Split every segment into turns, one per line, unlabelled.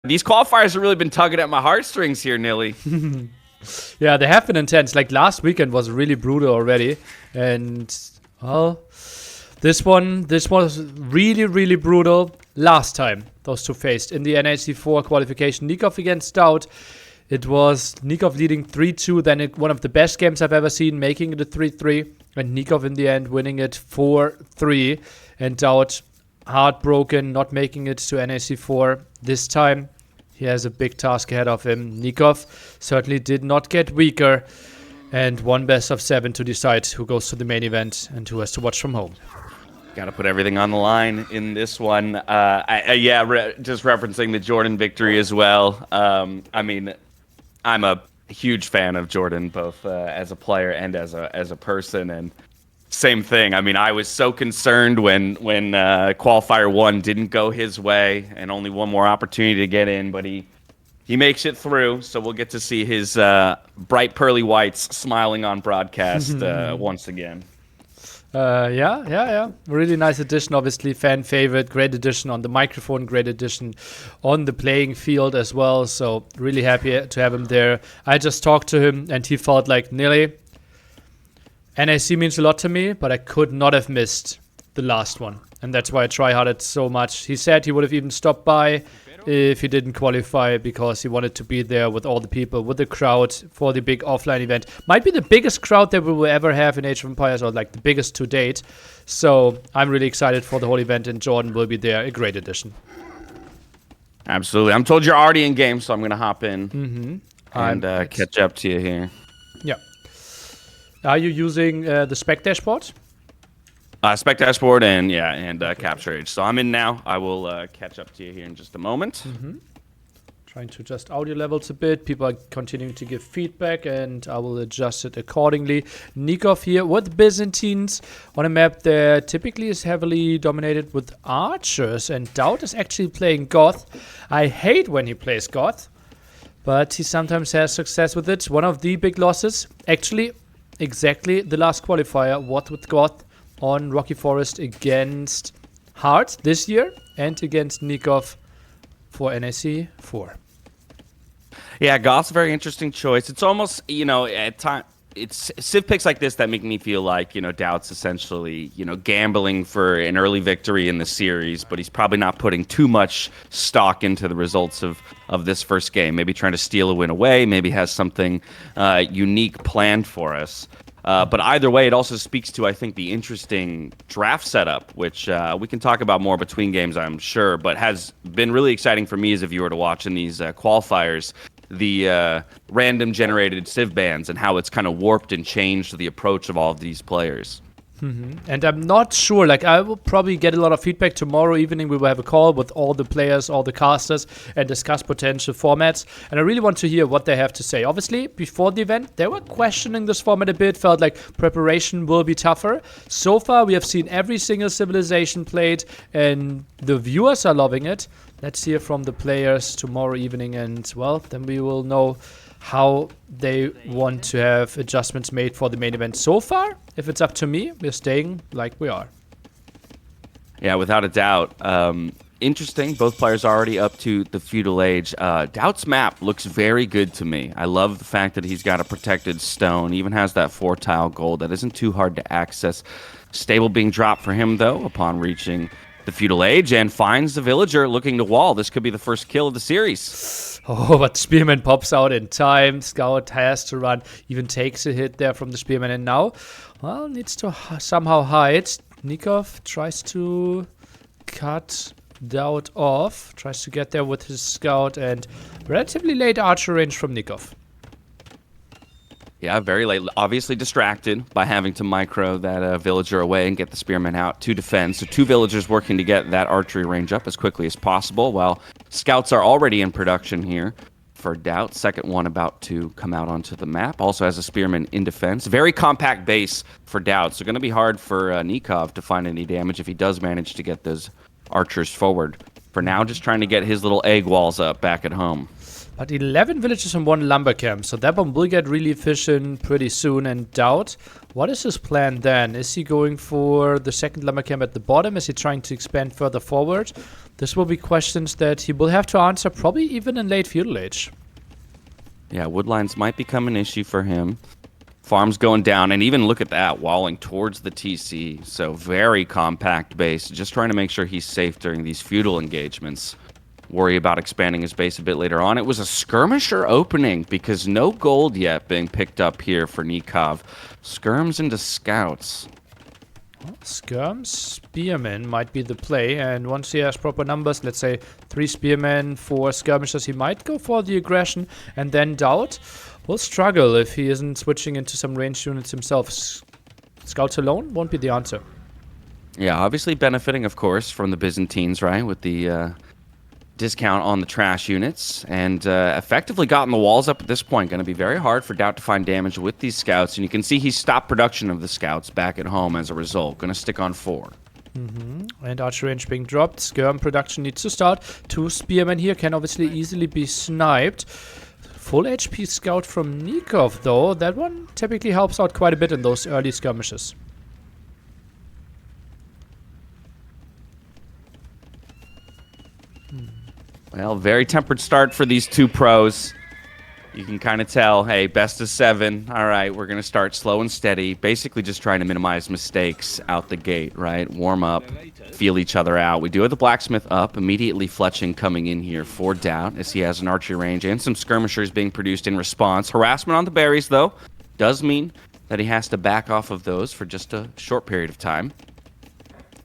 These qualifiers have really been tugging at my heartstrings here, Nilly.
Yeah, they have been intense. Like last weekend was really brutal already. And, well, this was really, really brutal last time those two faced in the NAC4 qualification. Nikov against DAUT. It was Nikov leading 3-2, then one of the best games I've ever seen, making it a 3-3. And Nikov in the end winning it 4-3. And DAUT heartbroken, not making it to NAC4 this time. He has a big task ahead of him. Nikov certainly did not get weaker. And one best of 7 to decide who goes to the main event and who has to watch from home.
Got to put everything on the line in this one. Just referencing the Jordan victory as well. I mean, I'm a huge fan of Jordan, both as a player and as a person. And same thing. I mean, I was so concerned when Qualifier 1 didn't go his way and only one more opportunity to get in, but he makes it through. So we'll get to see his bright pearly whites smiling on broadcast once again.
Yeah. Really nice addition, obviously. Fan favorite. Great addition on the microphone. Great addition on the playing field as well. So really happy to have him there. I just talked to him and he felt like, Nilly, NAC means a lot to me, but I could not have missed the last one. And that's why I try-harded so much. He said he would have even stopped by if he didn't qualify because he wanted to be there with all the people, with the crowd for the big offline event. Might be the biggest crowd that we will ever have in Age of Empires, or like the biggest to date. So I'm really excited for the whole event, and Jordan will be there. A great addition.
Absolutely. I'm told you're already in game, so I'm going to hop in and catch up to you here.
Yeah. Are you using the spec dashboard?
Spec dashboard and capture age. So I'm in now. I will catch up to you here in just a moment.
Trying to adjust audio levels a bit. People are continuing to give feedback, and I will adjust it accordingly. Nikov here with Byzantines on a map that typically is heavily dominated with archers, and DAUT is actually playing Goth. I hate when he plays Goth, but he sometimes has success with it. One of the big losses, actually, exactly the last qualifier, what with Goth on Rocky Forest against Hart this year and against Nikov for NAC 4.
Yeah, Goth's a very interesting choice. It's almost, at time it's Civ picks like this that make me feel like, DAUT's essentially, gambling for an early victory in the series, but he's probably not putting too much stock into the results of this first game. Maybe trying to steal a win away, maybe has something unique planned for us. But either way, it also speaks to, I think, the interesting draft setup, which we can talk about more between games, I'm sure, but has been really exciting for me as a viewer to watch in these qualifiers, the random generated Civ bans and how it's kind of warped and changed the approach of all of these players.
And I'm not sure, I will probably get a lot of feedback tomorrow evening. We will have a call with all the players, all the casters, and discuss potential formats. And I really want to hear what they have to say. Obviously, before the event, they were questioning this format a bit, felt like preparation will be tougher. So far, we have seen every single civilization played, and the viewers are loving it. Let's hear from the players tomorrow evening, and, well, then we will know how they want to have adjustments made for the main event. So far, if it's up to me, we're staying like we are.
Yeah, without a doubt. Interesting. Both players are already up to the feudal age. DAUT's map looks very good to me. I love the fact that he's got a protected stone, even has that 4-tile gold that isn't too hard to access. Stable being dropped for him, though, upon reaching the feudal age, and finds the villager looking to wall. This could be the first kill of the series.
Oh, but Spearman pops out in time. Scout has to run, even takes a hit there from the Spearman, and now, well, needs to somehow hide. Nikov tries to cut DAUT off, tries to get there with his Scout, and relatively late archer range from Nikov.
Yeah, very late. Obviously distracted by having to micro that villager away and get the spearman out to defend. So 2 villagers working to get that archery range up as quickly as possible, while scouts are already in production here for DAUT. Second one about to come out onto the map. Also has a spearman in defense. Very compact base for DAUT, so going to be hard for Nikov to find any damage if he does manage to get those archers forward. For now, just trying to get his little egg walls up back at home.
But 11 villages and 1 lumber camp, so that one will get really efficient pretty soon. And DAUT, what is his plan then? Is he going for the second lumber camp at the bottom? Is he trying to expand further forward? This will be questions that he will have to answer probably even in late feudal age.
Yeah, woodlines might become an issue for him. Farms going down, and even look at that, walling towards the TC. So very compact base, just trying to make sure he's safe during these feudal engagements. Worry about expanding his base a bit later on. It was a skirmisher opening because no gold yet being picked up here for Nikov. Skirms into scouts.
Well, skirms, spearmen might be the play, and once he has proper numbers, let's say 3 spearmen, 4 skirmishers, he might go for the aggression, and then DAUT will struggle if he isn't switching into some ranged units himself. Scouts alone won't be the answer.
Yeah, obviously benefiting, of course, from the Byzantines, right, with the discount on the trash units, and effectively gotten the walls up at this point. Going to be very hard for DAUT to find damage with these scouts, and you can see he stopped production of the scouts back at home as a result. Going to stick on 4.
And archer range being dropped. Skirm production needs to start. 2 spearmen here can obviously easily be sniped. Full HP scout from Nikov, though. That one typically helps out quite a bit in those early skirmishes.
Well, very tempered start for these 2 pros. You can kind of tell, hey, best of 7. All right, we're going to start slow and steady. Basically just trying to minimize mistakes out the gate, right? Warm up, feel each other out. We do have the blacksmith up, immediately Fletching coming in here for DAUT as he has an archery range and some skirmishers being produced in response. Harassment on the berries, though, does mean that he has to back off of those for just a short period of time.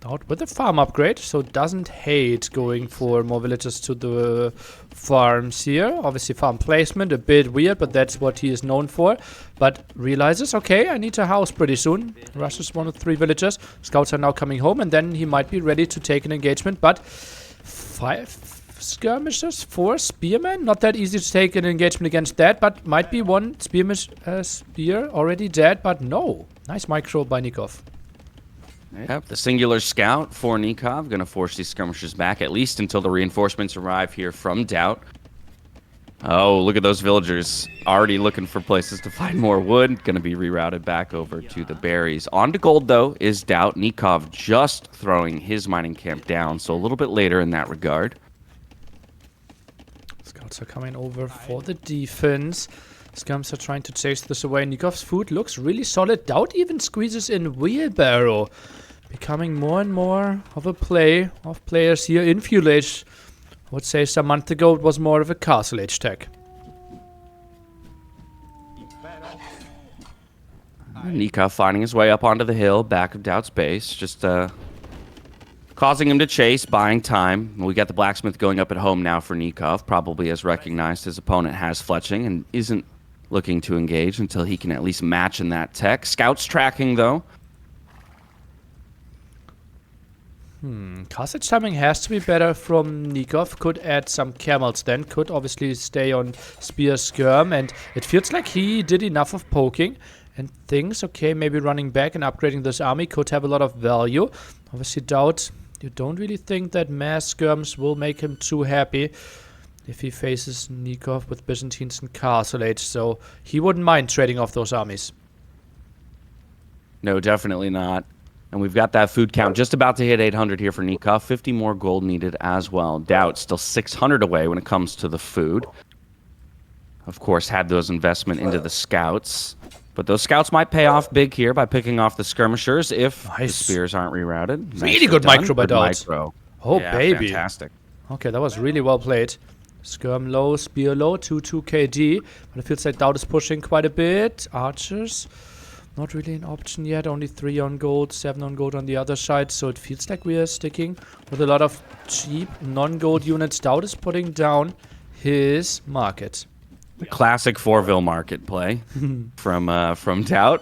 DAUT with a farm upgrade, so doesn't hate going for more villagers to the farms here. Obviously farm placement, a bit weird, but that's what he is known for. But realizes, okay, I need a house pretty soon. Rushes 1 of 3 villagers. Scouts are now coming home, and then he might be ready to take an engagement. But 5 skirmishers, 4 spearmen. Not that easy to take an engagement against that, but might be 1 spear already dead, but no. Nice micro by Nikov.
Yep, the singular scout for Nikov. Going to force these skirmishers back, at least until the reinforcements arrive here from DAUT. Oh, look at those villagers. Already looking for places to find more wood. Going to be rerouted back over to the berries. On to gold, though, is DAUT. Nikov just throwing his mining camp down, so a little bit later in that regard.
Scouts are coming over for the defense. Scums are trying to chase this away. Nikov's food looks really solid. DAUT even squeezes in wheelbarrow. Becoming more and more of a play of players here in feudal age. I would say some month ago it was more of a castle age tech.
Nikov finding his way up onto the hill, back of DAUT's base. Just causing him to chase, buying time. We got the blacksmith going up at home now for Nikov. Probably has recognized his opponent has Fletching and isn't looking to engage until he can at least match in that tech. Scouts tracking, though.
Castle timing has to be better from Nikov. Could add some camels then. Could obviously stay on spear skirm. And it feels like he did enough of poking. And things, okay, maybe running back and upgrading this army could have a lot of value. Obviously DAUT, you don't really think that mass skirms will make him too happy if he faces Nikov with Byzantines and Castle Age. So he wouldn't mind trading off those armies.
No, definitely not. And we've got that food count just about to hit 800 here for Nikov. 50 more gold needed as well. DAUT still 600 away when it comes to the food. Of course, had those investment into the scouts. But those scouts might pay off big here by picking off the skirmishers if the spears aren't rerouted.
Really good micro by DAUT. Oh,
yeah,
baby.
Fantastic.
Okay, that was really well played. Skirm low, spear low, 2-2 KD. But it feels like DAUT is pushing quite a bit. Archers, not really an option yet. Only 3 on gold, 7 on gold on the other side. So it feels like we are sticking with a lot of cheap non-gold units. DAUT is putting down his market.
Classic Fourville market play from DAUT.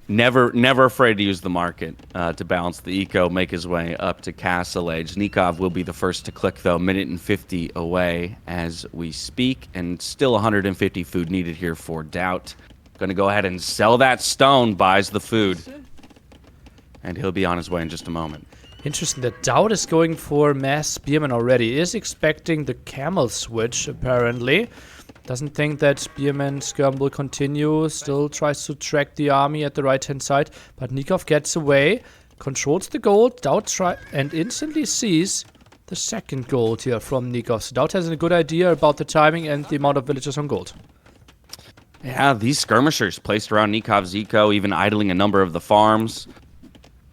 Never afraid to use the market to balance the eco, make his way up to Castle Age. Nikov will be the first to click, though. Minute and 50 away as we speak, and still 150 food needed here for DAUT. Going to go ahead and sell that stone, buys the food, and he'll be on his way in just a moment.
Interesting that DAUT is going for mass spearman already. Is expecting the camel switch, apparently. Doesn't think that spearman skirm will continue. Still tries to track the army at the right-hand side. But Nikov gets away. Controls the gold. DAUT and instantly sees the second gold here from Nikov. So DAUT has a good idea about the timing and the amount of villagers on gold.
Yeah, these skirmishers placed around Nikov's eco, even idling a number of the farms.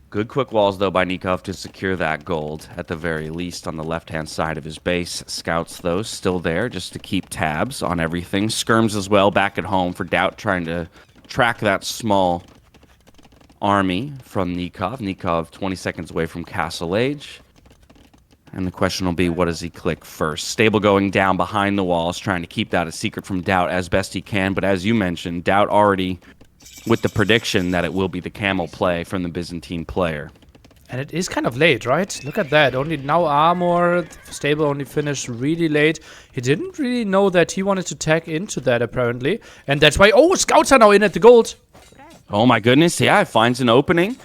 Good quick walls, though, by Nikov to secure that gold, at the very least, on the left-hand side of his base. Scouts, though, still there, just to keep tabs on everything. Skirms as well, back at home for DAUT, trying to track that small army from Nikov. Nikov 20 seconds away from Castle Age. And the question will be, what does he click first? Stable going down behind the walls, trying to keep that a secret from DAUT as best he can. But as you mentioned, DAUT already with the prediction that it will be the camel play from the Byzantine player.
And it is kind of late, right? Look at that. Only now armor. Stable only finished really late. He didn't really know that he wanted to tag into that, apparently. And that's why... Oh, scouts are now in at the gold.
Oh, my goodness. Yeah, it finds an opening.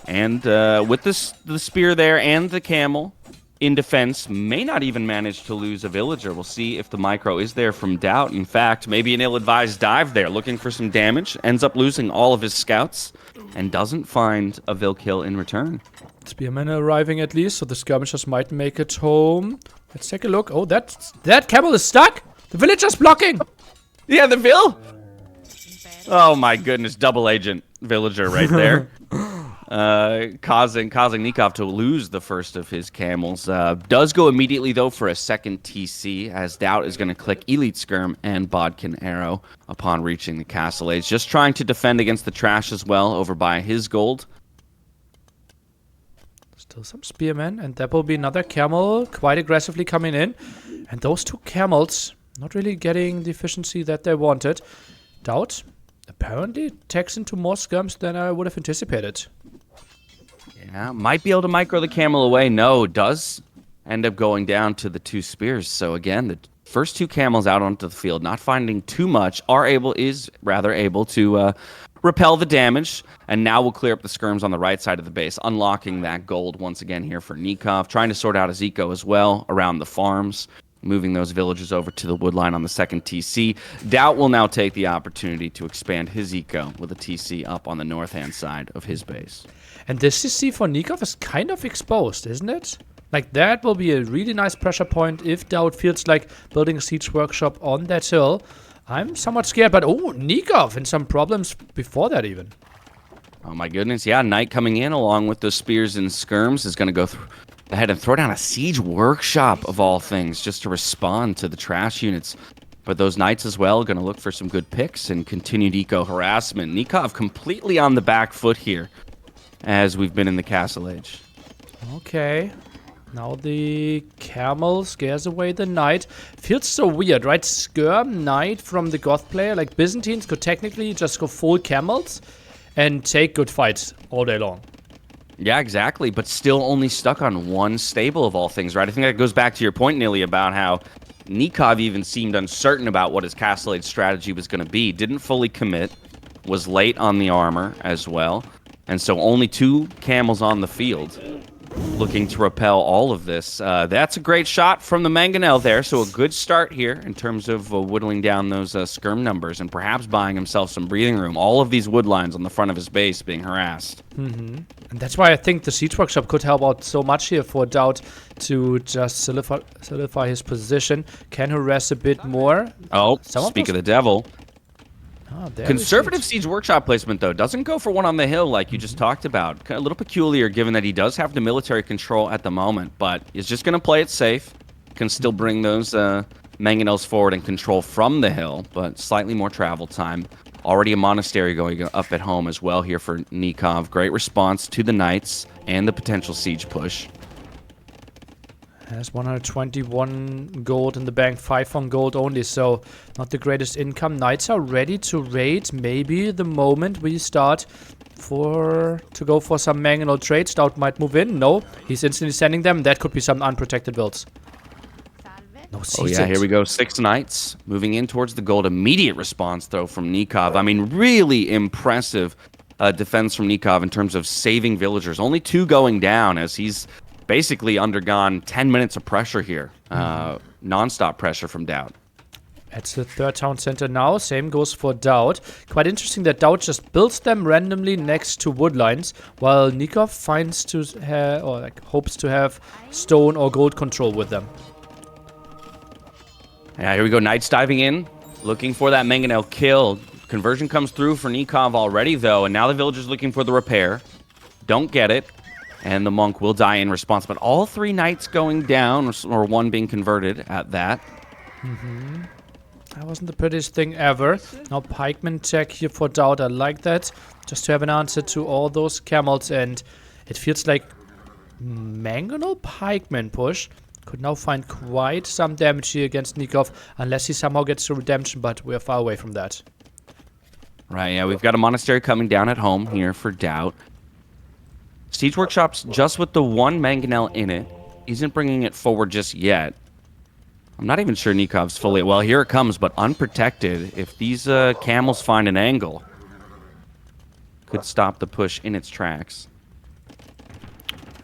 And with the spear there and the camel in defense, may not even manage to lose a villager. We'll see if the micro is there from DAUT. In fact, maybe an ill-advised dive there, looking for some damage. Ends up losing all of his scouts and doesn't find a vill kill in return.
Spearmen arriving at least, so the skirmishers might make it home. Let's take a look. Oh, that camel is stuck. The villager's blocking.
Yeah, the vill. Oh my goodness, double agent villager right there. Causing Nikov to lose the first of his camels. Does go immediately, though, for a second TC, as DAUT is going to click Elite Skirm and Bodkin Arrow upon reaching the Castle Age. Just trying to defend against the trash as well, over by his gold.
Still some spearmen, and that will be another camel quite aggressively coming in. And those two camels not really getting the efficiency that they wanted. DAUT apparently tags into more skirms than I would have anticipated.
Yeah, might be able to micro the camel away. No, does end up going down to the two spears. So again, the first two camels out onto the field, not finding too much, is rather able to repel the damage. And now we'll clear up the skirms on the right side of the base, unlocking that gold once again here for Nikov. Trying to sort out his eco as well around the farms, moving those villagers over to the wood line on the second TC. DAUT will now take the opportunity to expand his eco with a TC up on the north-hand side of his base.
And this TC for Nikov is kind of exposed, isn't it? Like, that will be a really nice pressure point if DAUT feels like building a siege workshop on that hill. I'm somewhat scared, but oh, Nikov and some problems before that even.
Oh my goodness, yeah, Knight coming in along with those spears and skirms is going to go ahead and throw down a siege workshop of all things just to respond to the trash units. But those Knights as well going to look for some good picks and continued eco harassment. Nikov completely on the back foot here as we've been in the Castle Age.
Okay. Now the camel scares away the knight. Feels so weird, right? Skirm, knight from the Goth player. Like, Byzantines could technically just go full camels and take good fights all day long.
Yeah, exactly. But still only stuck on one stable of all things, right? I think that goes back to your point, Nilly, about how Nikov even seemed uncertain about what his Castle Age strategy was going to be. Didn't fully commit. Was late on the armor as well. And so only two camels on the field, looking to repel all of this. That's a great shot from the Mangonel there, so a good start here in terms of whittling down those skirm numbers and perhaps buying himself some breathing room. All of these wood lines on the front of his base being harassed.
And that's why I think the siege workshop could help out so much here for DAUT to just solidify his position. Can harass a bit more.
Oh, speak of the devil.
There
Conservative siege workshop placement, though, doesn't go for one on the hill like you just talked about. A little peculiar given that he does have the military control at the moment, but is just going to play it safe. Can still bring those mangonels forward and control from the hill, but slightly more travel time. Already a monastery going up at home as well here for Nikov. Great response to the knights and the potential siege push.
Has 121 gold in the bank, 5 on gold only, so not the greatest income. Knights are ready to raid. Maybe the moment we start to go for some mangonel trades, DAUT might move in. No, he's instantly sending them. That could be some unprotected builds. No,
oh yeah, here we go. 6 knights moving in towards the gold. Immediate response, though, from Nikov. I mean, really impressive defense from Nikov in terms of saving villagers. Only 2 going down as he's basically undergone 10 minutes of pressure here. Non-stop pressure from DAUT.
It's the 3rd town center now. Same goes for DAUT. Quite interesting that DAUT just builds them randomly next to wood lines, while Nikov finds to have, or like hopes to have, stone or gold control with them.
Yeah, here we go. Knights diving in, looking for that mangonel kill. Conversion comes through for Nikov already, though, and now the villager's looking for the repair. Don't get it, and the monk will die in response. But all 3 knights going down, or 1 being converted at that.
That wasn't the prettiest thing ever. Now pikeman check here for DAUT. I like that. Just to have an answer to all those camels, and it feels like mangonel pikeman push could now find quite some damage here against Nikov, unless he somehow gets to redemption, but we're far away from that.
Right, yeah, we've got a monastery coming down at home here for DAUT. Siege Workshop's just with the 1 mangonel in it. Isn't bringing it forward just yet. I'm not even sure Nikov's fully... Well, here it comes, but unprotected. If these camels find an angle, could stop the push in its tracks.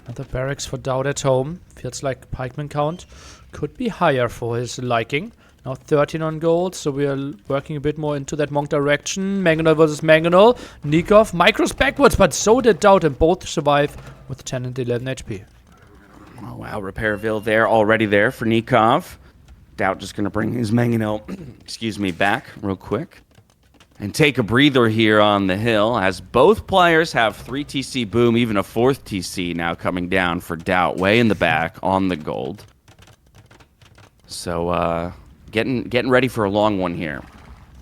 Another barracks for DAUT at home. Feels like pikeman count could be higher for his liking. Now 13 on gold, so we are working a bit more into that monk direction. Mangonel versus Mangonel. Nikov micros backwards, but so did DAUT, and both survive with 10 and 11 HP.
Oh, wow, Repairville there, already there for Nikov. DAUT just going to bring his mangonel, excuse me, back real quick. And take a breather here on the hill, as both players have 3 TC boom, even a 4th TC now coming down for DAUT, way in the back on the gold. So, getting ready for a long one here.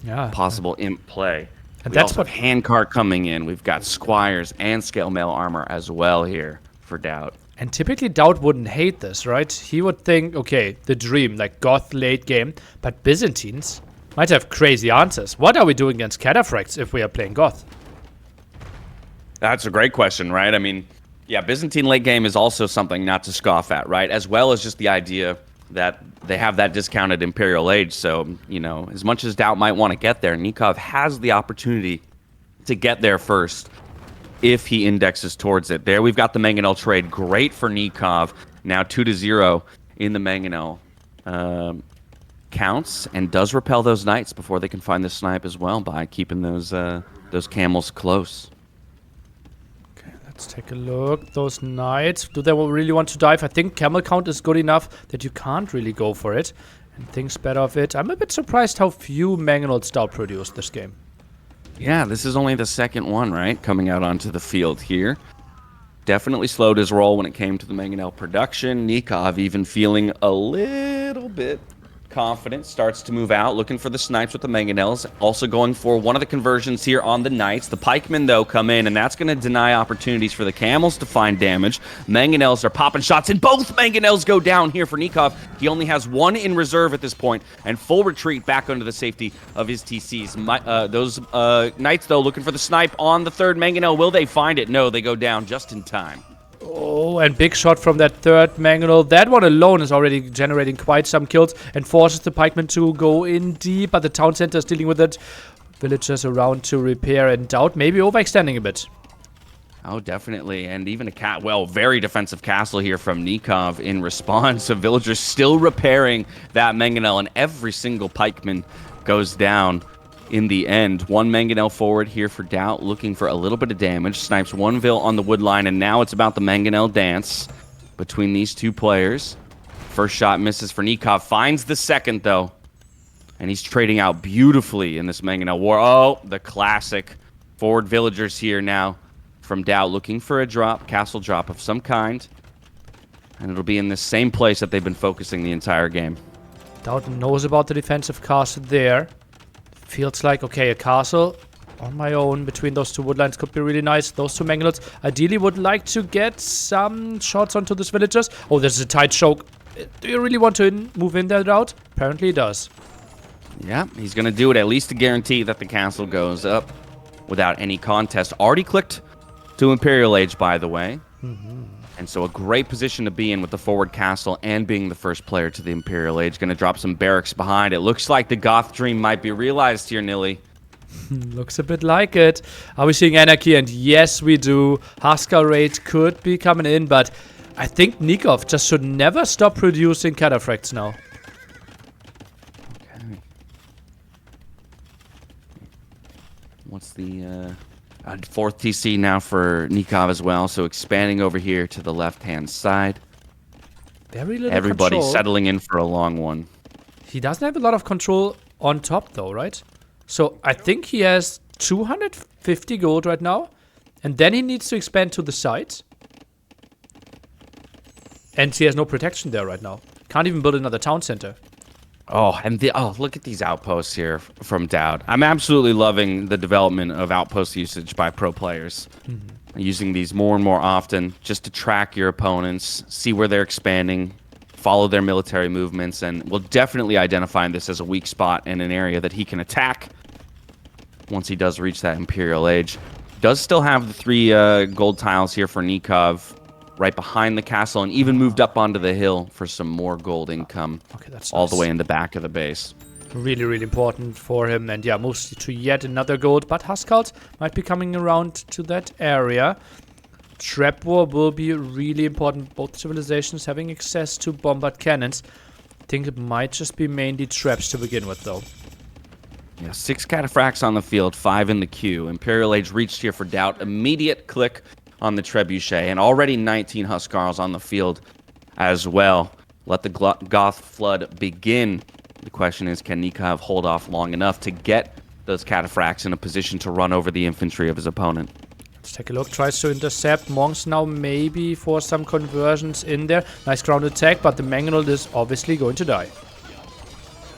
Yeah.
Possible imp play.
And
we
that's
also
what
have handcart coming in. We've got squires and scale mail armor as well here for DAUT.
And typically DAUT wouldn't hate this, right? He would think, okay, the dream, like Goth late game, but Byzantines might have crazy answers. What are we doing against cataphracts if we are playing Goth?
That's a great question, right? I mean, yeah, Byzantine late game is also something not to scoff at, right? As well as just the idea that they have that discounted Imperial Age. So, you know, as much as DAUT might want to get there, Nikov has the opportunity to get there first if he indexes towards it. There we've got the mangonel trade. Great for Nikov. Now 2-0 in the mangonel. Counts and does repel those knights before they can find the snipe as well by keeping those camels close.
Okay, let's take a look. Those knights, do they really want to dive? I think camel count is good enough that you can't really go for it and thinks better of it. I'm a bit surprised how few mangonels DAUT produced this game.
Yeah, this is only the 2nd one, right? Coming out onto the field here. Definitely slowed his roll when it came to the mangonel production. Nikov even feeling a little bit confident, starts to move out, looking for the snipes with the mangonels. Also going for one of the conversions here on the knights. The pikemen, though, come in, and that's going to deny opportunities for the camels to find damage. Mangonels are popping shots, and both mangonels go down here for Nikov. He only has 1 in reserve at this point, and full retreat back under the safety of his TCs. Those knights, though, looking for the snipe on the 3rd mangonel. Will they find it? No, they go down just in time.
Oh, and big shot from that 3rd mangonel. That one alone is already generating quite some kills and forces the pikemen to go in deep, but the town center is dealing with it. Villagers around to repair, and DAUT maybe overextending a bit.
Oh, definitely. And even a very defensive castle here from Nikov in response. So villagers still repairing that mangonel, and every single pikeman goes down in the end. 1 mangonel forward here for DAUT, looking for a little bit of damage. Snipes 1 vill on the wood line, and now it's about the mangonel dance between these 2 players. First shot misses for Nikov. Finds the 2nd, though. And he's trading out beautifully in this mangonel war. Oh, the classic forward villagers here now from DAUT, looking for a drop, castle drop of some kind. And it'll be in the same place that they've been focusing the entire game.
DAUT knows about the defensive castle there. Feels like, okay, a castle on my own between those 2 woodlines could be really nice. Those 2 mangonels ideally would like to get some shots onto these villagers. Oh, there's a tight choke. Do you really want to move in that route? Apparently he does.
Yeah, he's going to do it, at least to guarantee that the castle goes up without any contest. Already clicked to Imperial Age, by the way. And so a great position to be in with the forward castle and being the first player to the Imperial Age. Going to drop some barracks behind. It looks like the Goth dream might be realized here, Nilly.
Looks a bit like it. Are we seeing anarchy? And yes, we do. Huskar raid could be coming in, but I think Nikov just should never stop producing cataphracts now.
Okay. What's the fourth TC now for Nikov as well? So expanding over here to the left-hand side.
Very little
Everybody
control.
settling in for a long one.
He doesn't have a lot of control on top though, right? So I think he has 250 gold right now. And then he needs to expand to the sides. And he has no protection there right now. Can't even build another town center.
Oh, and look at these outposts here from DAUT. I'm absolutely loving the development of outpost usage by pro players. Using these more and more often just to track your opponents, see where they're expanding, follow their military movements, and we'll definitely identify this as a weak spot in an area that he can attack once he does reach that Imperial Age. Does still have the 3 gold tiles here for Nikov right behind the castle, and even moved up onto the hill for some more gold income.
Okay, that's
all the
nice.
way in the back of the base.
Really, really important for him. And yeah, mostly to yet another gold. But Huskalt might be coming around to that area. Trap war will be really important. Both civilizations having access to bombard cannons. I think it might just be mainly traps to begin with, though.
Yeah, 6 cataphracts on the field, 5 in the queue. Imperial Age reached here for DAUT. Immediate click on the trebuchet, and already 19 Huskarls on the field as well. Let the Goth flood begin. The question is, can Nikov hold off long enough to get those cataphracts in a position to run over the infantry of his opponent?
Let's take a look. Tries to intercept. Monks now maybe for some conversions in there. Nice ground attack, but the Mangonel is obviously going to die.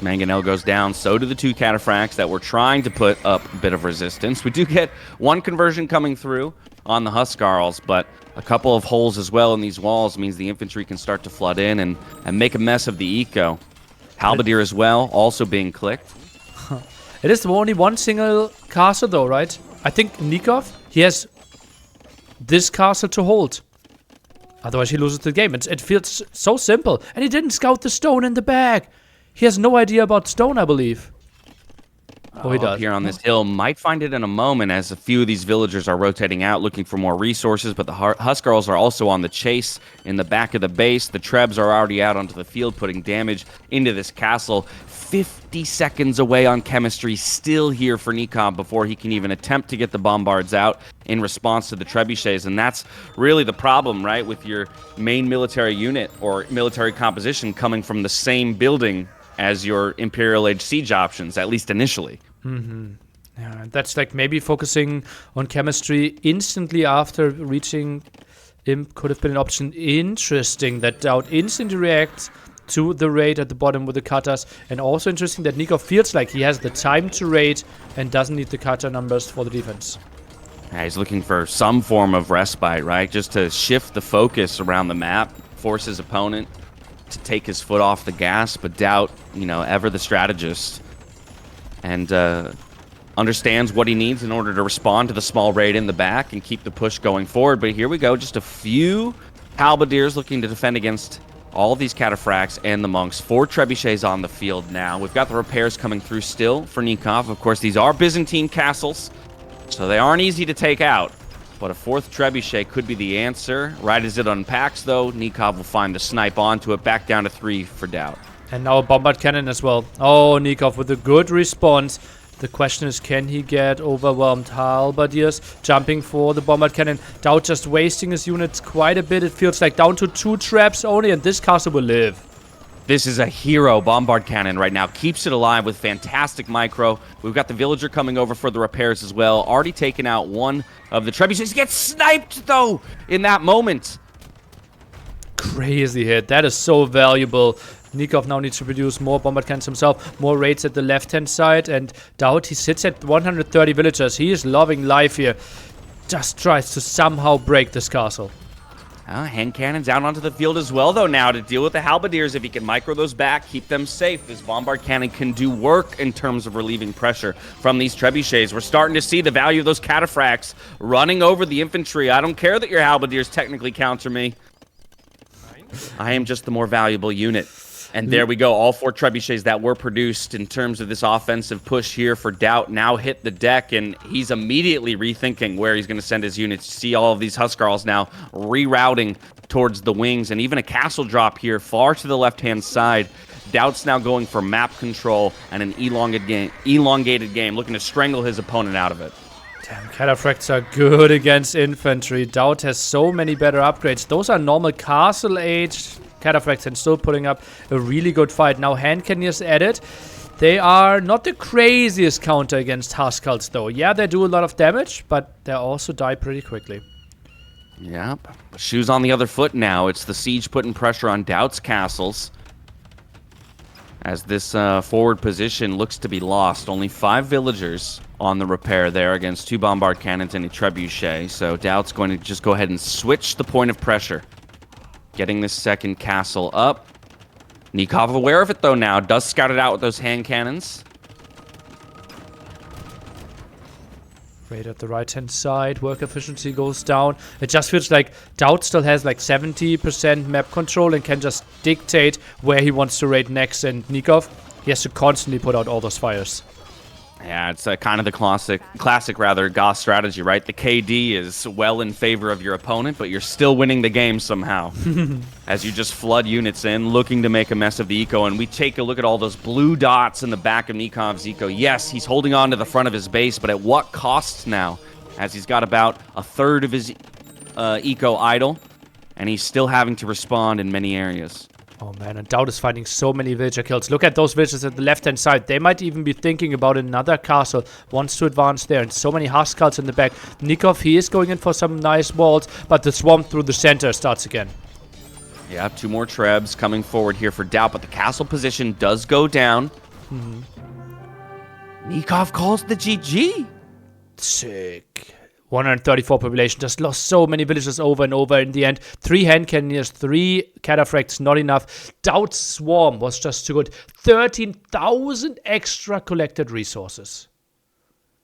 Mangonel goes down, so do the 2 cataphracts that were trying to put up a bit of resistance. We do get 1 conversion coming through on the Huskarls, but a couple of holes as well in these walls means the infantry can start to flood in and make a mess of the eco. Halberdier as well, also being clicked.
It is only one single castle though, right? I think Nikov, he has this castle to hold. Otherwise he loses the game. It feels so simple. And he didn't scout the stone in the back. He has no idea about stone, I believe. Oh, he does.
Up here on this hill, might find it in a moment as a few of these villagers are rotating out looking for more resources, but the Huskarls are also on the chase in the back of the base. The Trebs are already out onto the field putting damage into this castle. 50 seconds away on chemistry, still here for Nikov before he can even attempt to get the bombards out in response to the trebuchets, and that's really the problem, right, with your main military unit or military composition coming from the same building as your Imperial Age siege options, at least initially.
Yeah, that's like maybe focusing on chemistry instantly after reaching imp could have been an option. Interesting that DAUT instantly reacts to the raid at the bottom with the cutters, and also interesting that Nikov feels like he has the time to raid and doesn't need the cutter numbers for the defense.
Yeah, he's looking for some form of respite, right? Just to shift the focus around the map, force his opponent to take his foot off the gas, but DAUT, ever the strategist, and understands what he needs in order to respond to the small raid in the back and keep the push going forward. But here we go, just a few halberdiers looking to defend against all these cataphracts and the monks. 4 trebuchets on the field now. We've got the repairs coming through still for Nikov. Of course, these are Byzantine castles, so they aren't easy to take out. But a 4th trebuchet could be the answer. Right as it unpacks, though, Nikov will find the snipe onto it. Back down to 3 for DAUT.
And now a bombard cannon as well. Oh, Nikov with a good response. The question is, can he get overwhelmed? Halberdiers jumping for the bombard cannon. DAUT just wasting his units quite a bit. It feels like down to 2 traps only, and this castle will live.
This is a hero bombard cannon right now. Keeps it alive with fantastic micro. We've got the villager coming over for the repairs as well. Already taken out 1 of the trebuchets. Gets sniped, though, in that moment.
Crazy hit. That is so valuable. Nikov now needs to produce more bombard cannons himself. More raids at the left-hand side. And DAUT, he sits at 130 villagers. He is loving life here. Just tries to somehow break this castle.
Hand cannons out onto the field as well, though, now to deal with the halberdiers. If he can micro those back, keep them safe. This bombard cannon can do work in terms of relieving pressure from these trebuchets. We're starting to see the value of those cataphracts running over the infantry. I don't care that your halberdiers technically counter me. I am just the more valuable unit. And there we go. All 4 trebuchets that were produced in terms of this offensive push here for DAUT now hit the deck, and he's immediately rethinking where he's going to send his units. You see all of these Huskarls now rerouting towards the wings, and even a castle drop here far to the left-hand side. DAUT's now going for map control and an elongated game, looking to strangle his opponent out of it.
Damn, cataphracts are good against infantry. DAUT has so many better upgrades. Those are normal castle age cataphracts and still putting up a really good fight. Now hand cannons added. They are not the craziest counter against Huskarls though. Yeah, they do a lot of damage, but they also die pretty quickly.
Yep. Shoes on the other foot now. It's the siege putting pressure on DAUT's castles. As this forward position looks to be lost. Only 5 villagers on the repair there against 2 bombard cannons and a trebuchet. So DAUT's going to just go ahead and switch the point of pressure. Getting this second castle up. Nikov aware of it though now. Does scout it out with those hand cannons.
Right at the right-hand side, work efficiency goes down. It just feels like DAUT still has like 70% map control and can just dictate where he wants to raid next. And Nikov, he has to constantly put out all those fires.
Yeah, it's kind of the classic Goss strategy, right? The KD is well in favor of your opponent, but you're still winning the game somehow. As you just flood units in, looking to make a mess of the eco. And we take a look at all those blue dots in the back of Nikov's eco. Yes, he's holding on to the front of his base, but at what cost now? As he's got about a third of his eco idle, and he's still having to respond in many areas.
Oh man, and DAUT is finding so many villager kills. Look at those villagers at the left-hand side. They might even be thinking about another castle. Wants to advance there. And so many Huskarls in the back. Nikov, he is going in for some nice walls, but the swamp through the center starts again.
Yeah, 2 more trebs coming forward here for DAUT, but the castle position does go down. Nikov calls the GG.
Sick. 134 population, just lost so many villages over and over in the end. 3 hand cannons, 3 cataphracts, not enough. DAUT's swarm was just too good. 13,000 extra collected resources.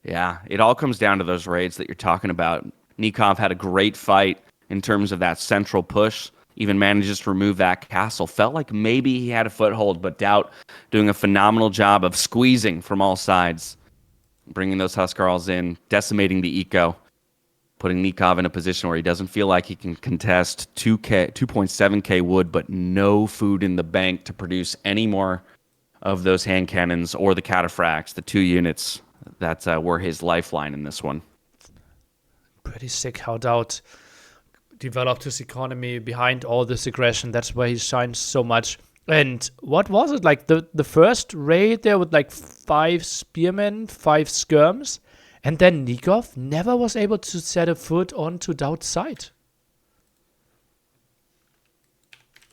Yeah, it all comes down to those raids that you're talking about. Nikov had a great fight in terms of that central push. Even manages to remove that castle. Felt like maybe he had a foothold, but DAUT doing a phenomenal job of squeezing from all sides. Bringing those Huskarls in, decimating the eco. Putting Nikov in a position where he doesn't feel like he can contest 2.7k wood, but no food in the bank to produce any more of those hand cannons or the cataphracts, the 2 units that were his lifeline in this one.
Pretty sick how DAUT developed his economy behind all this aggression. That's why he shines so much. And what was it? Like the first raid there with like 5 spearmen, 5 skirms? And then Nikov never was able to set a foot onto DAUT's side.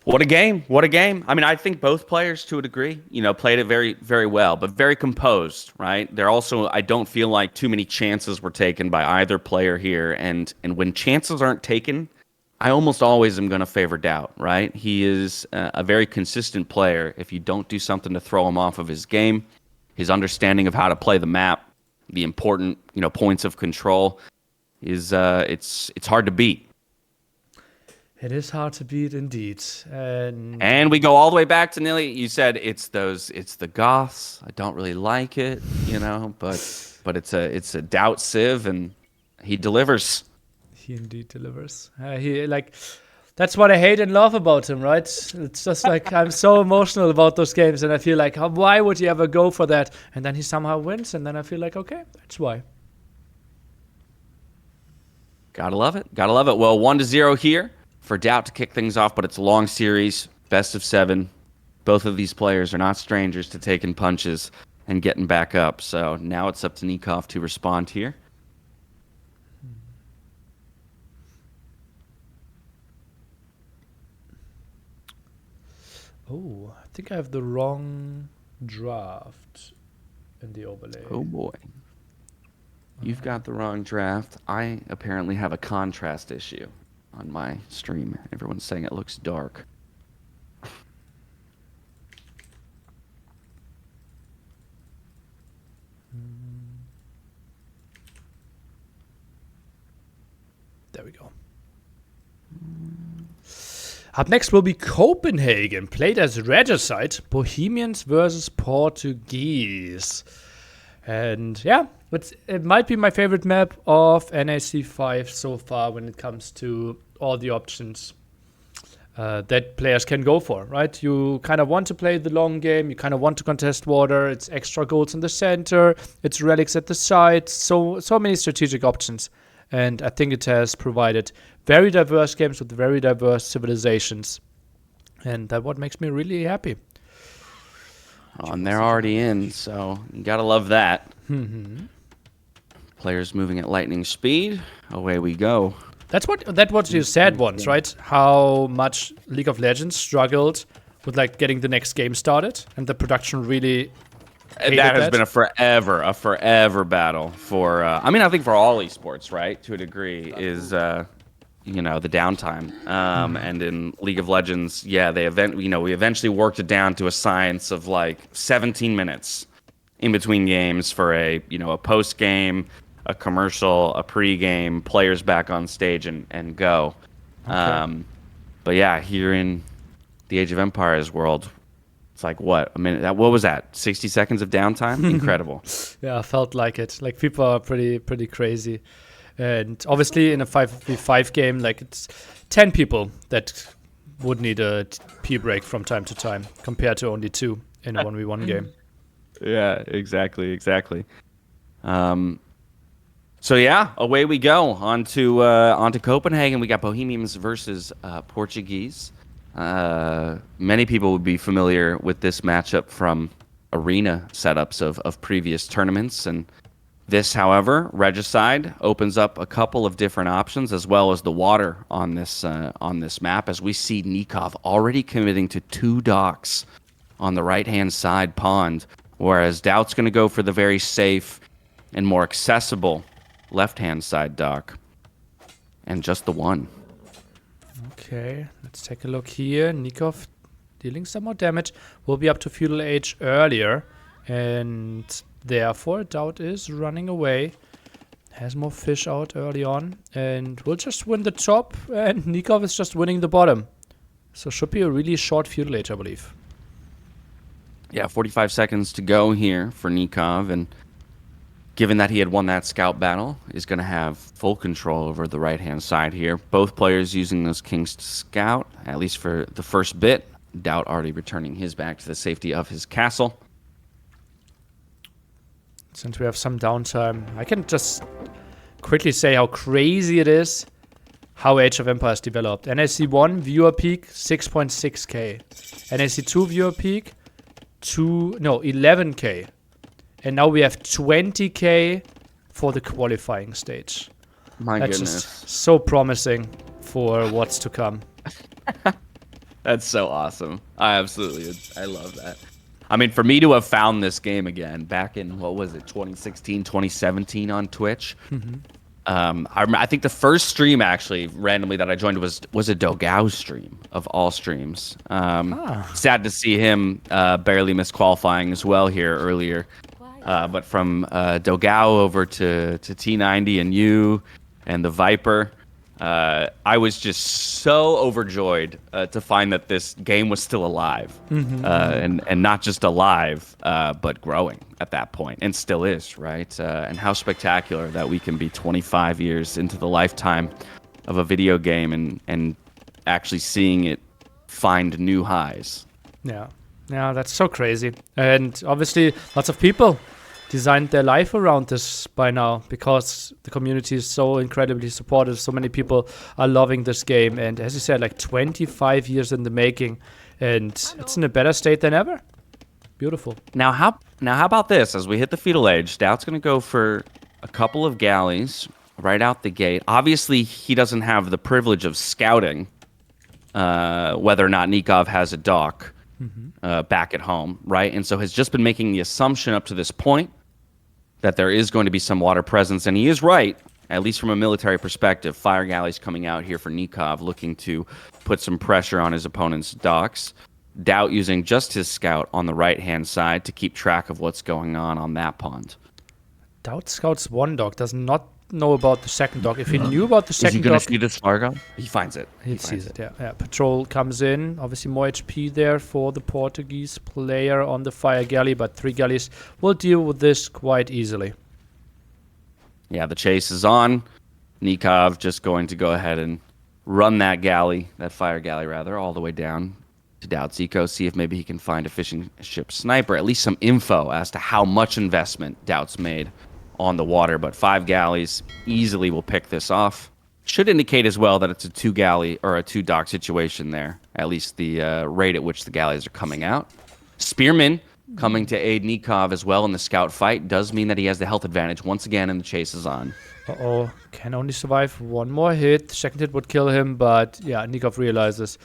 What a game. What a game. I mean, I think both players, to a degree, played it very, very well, but very composed, right? There also, I don't feel like too many chances were taken by either player here. And when chances aren't taken, I almost always am going to favor DAUT, right? He is a very consistent player. If you don't do something to throw him off of his game, his understanding of how to play the map, the important, points of control is it's hard to beat.
It is hard to beat indeed.
And we go all the way back to Nilly. You said it's the Goths. I don't really like it, but it's a DAUT Civ, and he delivers.
He indeed delivers. That's what I hate and love about him, right? It's just like I'm so emotional about those games, and I feel like, why would you ever go for that? And then he somehow wins, and then I feel like, okay, that's why.
Gotta love it. Gotta love it. Well, 1-0 here for DAUT to kick things off, but it's a long series, best of 7. Both of these players are not strangers to taking punches and getting back up. So now it's up to Nikov to respond here.
Oh, I think I have the wrong draft in the overlay.
Oh boy. You've got the wrong draft. I apparently have a contrast issue on my stream. Everyone's saying it looks dark.
There we go. Up next will be Copenhagen, played as Regicide, Bohemians versus Portuguese. And yeah, it might be my favorite map of NAC 5 so far when it comes to all the options that players can go for, right? You kind of want to play the long game, you kind of want to contest water, it's extra goals in the center, it's relics at the side, so many strategic options. And I think it has provided very diverse games with very diverse civilizations. And that's what makes me really happy.
Oh, and they're already in, so you gotta love that. Players moving at lightning speed, away we go.
That's what you said once, right? How much League of Legends struggled with like getting the next game started, and the production really.
That has been a forever battle for. I think for all esports, right? To a degree, is the downtime. And in League of Legends, yeah, we eventually worked it down to a science of like 17 minutes in between games for a post game, a commercial, a pre-game, players back on stage and go. Okay. But yeah, here in the Age of Empires world, it's like what, a minute? What was that? 60 seconds of downtime? Incredible.
Yeah, I felt like it. Like people are pretty crazy, and obviously in a 5v5 game, like it's 10 people that would need a pee break from time to time, compared to only 2 in a 1v1 game.
Yeah, exactly. So yeah, away we go onto Copenhagen. We got Bohemians versus Portuguese. Many people would be familiar with this matchup from arena setups of previous tournaments, and this, however, Regicide opens up a couple of different options as well as the water on this map, as we see Nikov already committing to 2 docks on the right-hand side pond, whereas DAUT's going to go for the very safe and more accessible left-hand side dock, and just the one.
Okay, let's take a look here. Nikov dealing some more damage. Will be up to Feudal Age earlier, and therefore DAUT is running away. Has more fish out early on, and will just win the top, and Nikov is just winning the bottom. So should be a really short Feudal Age, I believe.
Yeah, 45 seconds to go here for Nikov, and given that he had won that scout battle, is going to have full control over the right-hand side here. Both players using those kings to scout, at least for the first bit. DAUT already returning his back to the safety of his castle.
Since we have some downtime, I can just quickly say how crazy it is how Age of Empires developed. NAC 1 viewer peak 6.6k. NAC 2 viewer peak 11k. And now we have 20k for the qualifying stage. That's
goodness.
Just so promising for what's to come.
That's so awesome. I love that. I mean, for me to have found this game again back in, 2016, 2017 on Twitch. I think the first stream actually randomly that I joined was a Dogao stream of all streams. Sad to see him barely miss qualifying as well here earlier. But from Dogao over to T90 and you and the Viper, I was just so overjoyed to find that this game was still alive. And not just alive, but growing at that point, and still is, right? And how spectacular that we can be 25 years into the lifetime of a video game and actually seeing it find new highs.
Yeah, that's so crazy. And obviously, lots of people designed their life around this by now because the community is so incredibly supportive. So many people are loving this game. And as you said, like 25 years in the making, and it's in a better state than ever. Beautiful.
Now how about this? As we hit the feudal age, DAUT's going to go for a couple of galleys right out the gate. Obviously, he doesn't have the privilege of scouting whether or not Nikov has a dock back at home, right? And so has just been making the assumption up to this point that there is going to be some water presence. And he is right, at least from a military perspective. Fire galleys coming out here for Nikov, looking to put some pressure on his opponent's docks. DAUT using just his scout on the right-hand side to keep track of what's going on that pond.
DAUT scouts one dock, does not know about the second dock. If he knew about the
Is he
second
going
dock,
to see this Fargo? He finds it.
he sees it. Yeah. Patrol comes in. Obviously, more HP there for the Portuguese player on the fire galley, but 3 galleys will deal with this quite easily.
Yeah, the chase is on. Nikov just going to go ahead and run that fire galley rather, all the way down to DAUT's eco, see if maybe he can find a fishing ship sniper, at least some info as to how much investment DAUT's made on the water. But 5 galleys easily will pick this off. Should indicate as well that it's a 2 galley or a 2 dock situation there, at least the rate at which the galleys are coming out. Spearman coming to aid Nikov as well in the scout fight does mean that he has the health advantage once again, and the chase is on.
Uh-oh, can only survive 1 more hit. Second hit would kill him, but yeah, Nikov realizes,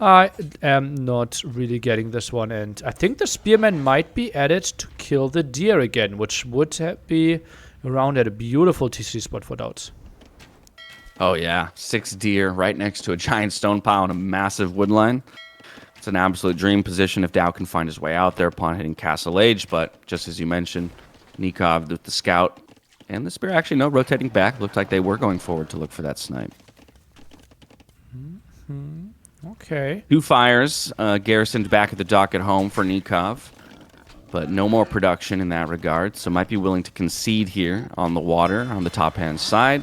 I am not really getting this one, and I think the Spearman might be added to kill the deer again, which would be around at a beautiful TC spot for DAUT.
Oh yeah, 6 deer right next to a giant stone pile and a massive wood line. It's an absolute dream position if DAUT can find his way out there upon hitting Castle Age, but just as you mentioned, Nikov with the scout and the spear actually rotating back. Looked like they were going forward to look for that snipe.
Okay.
2 fires garrisoned back at the dock at home for Nikov, but no more production in that regard, so might be willing to concede here on the water on the top-hand side.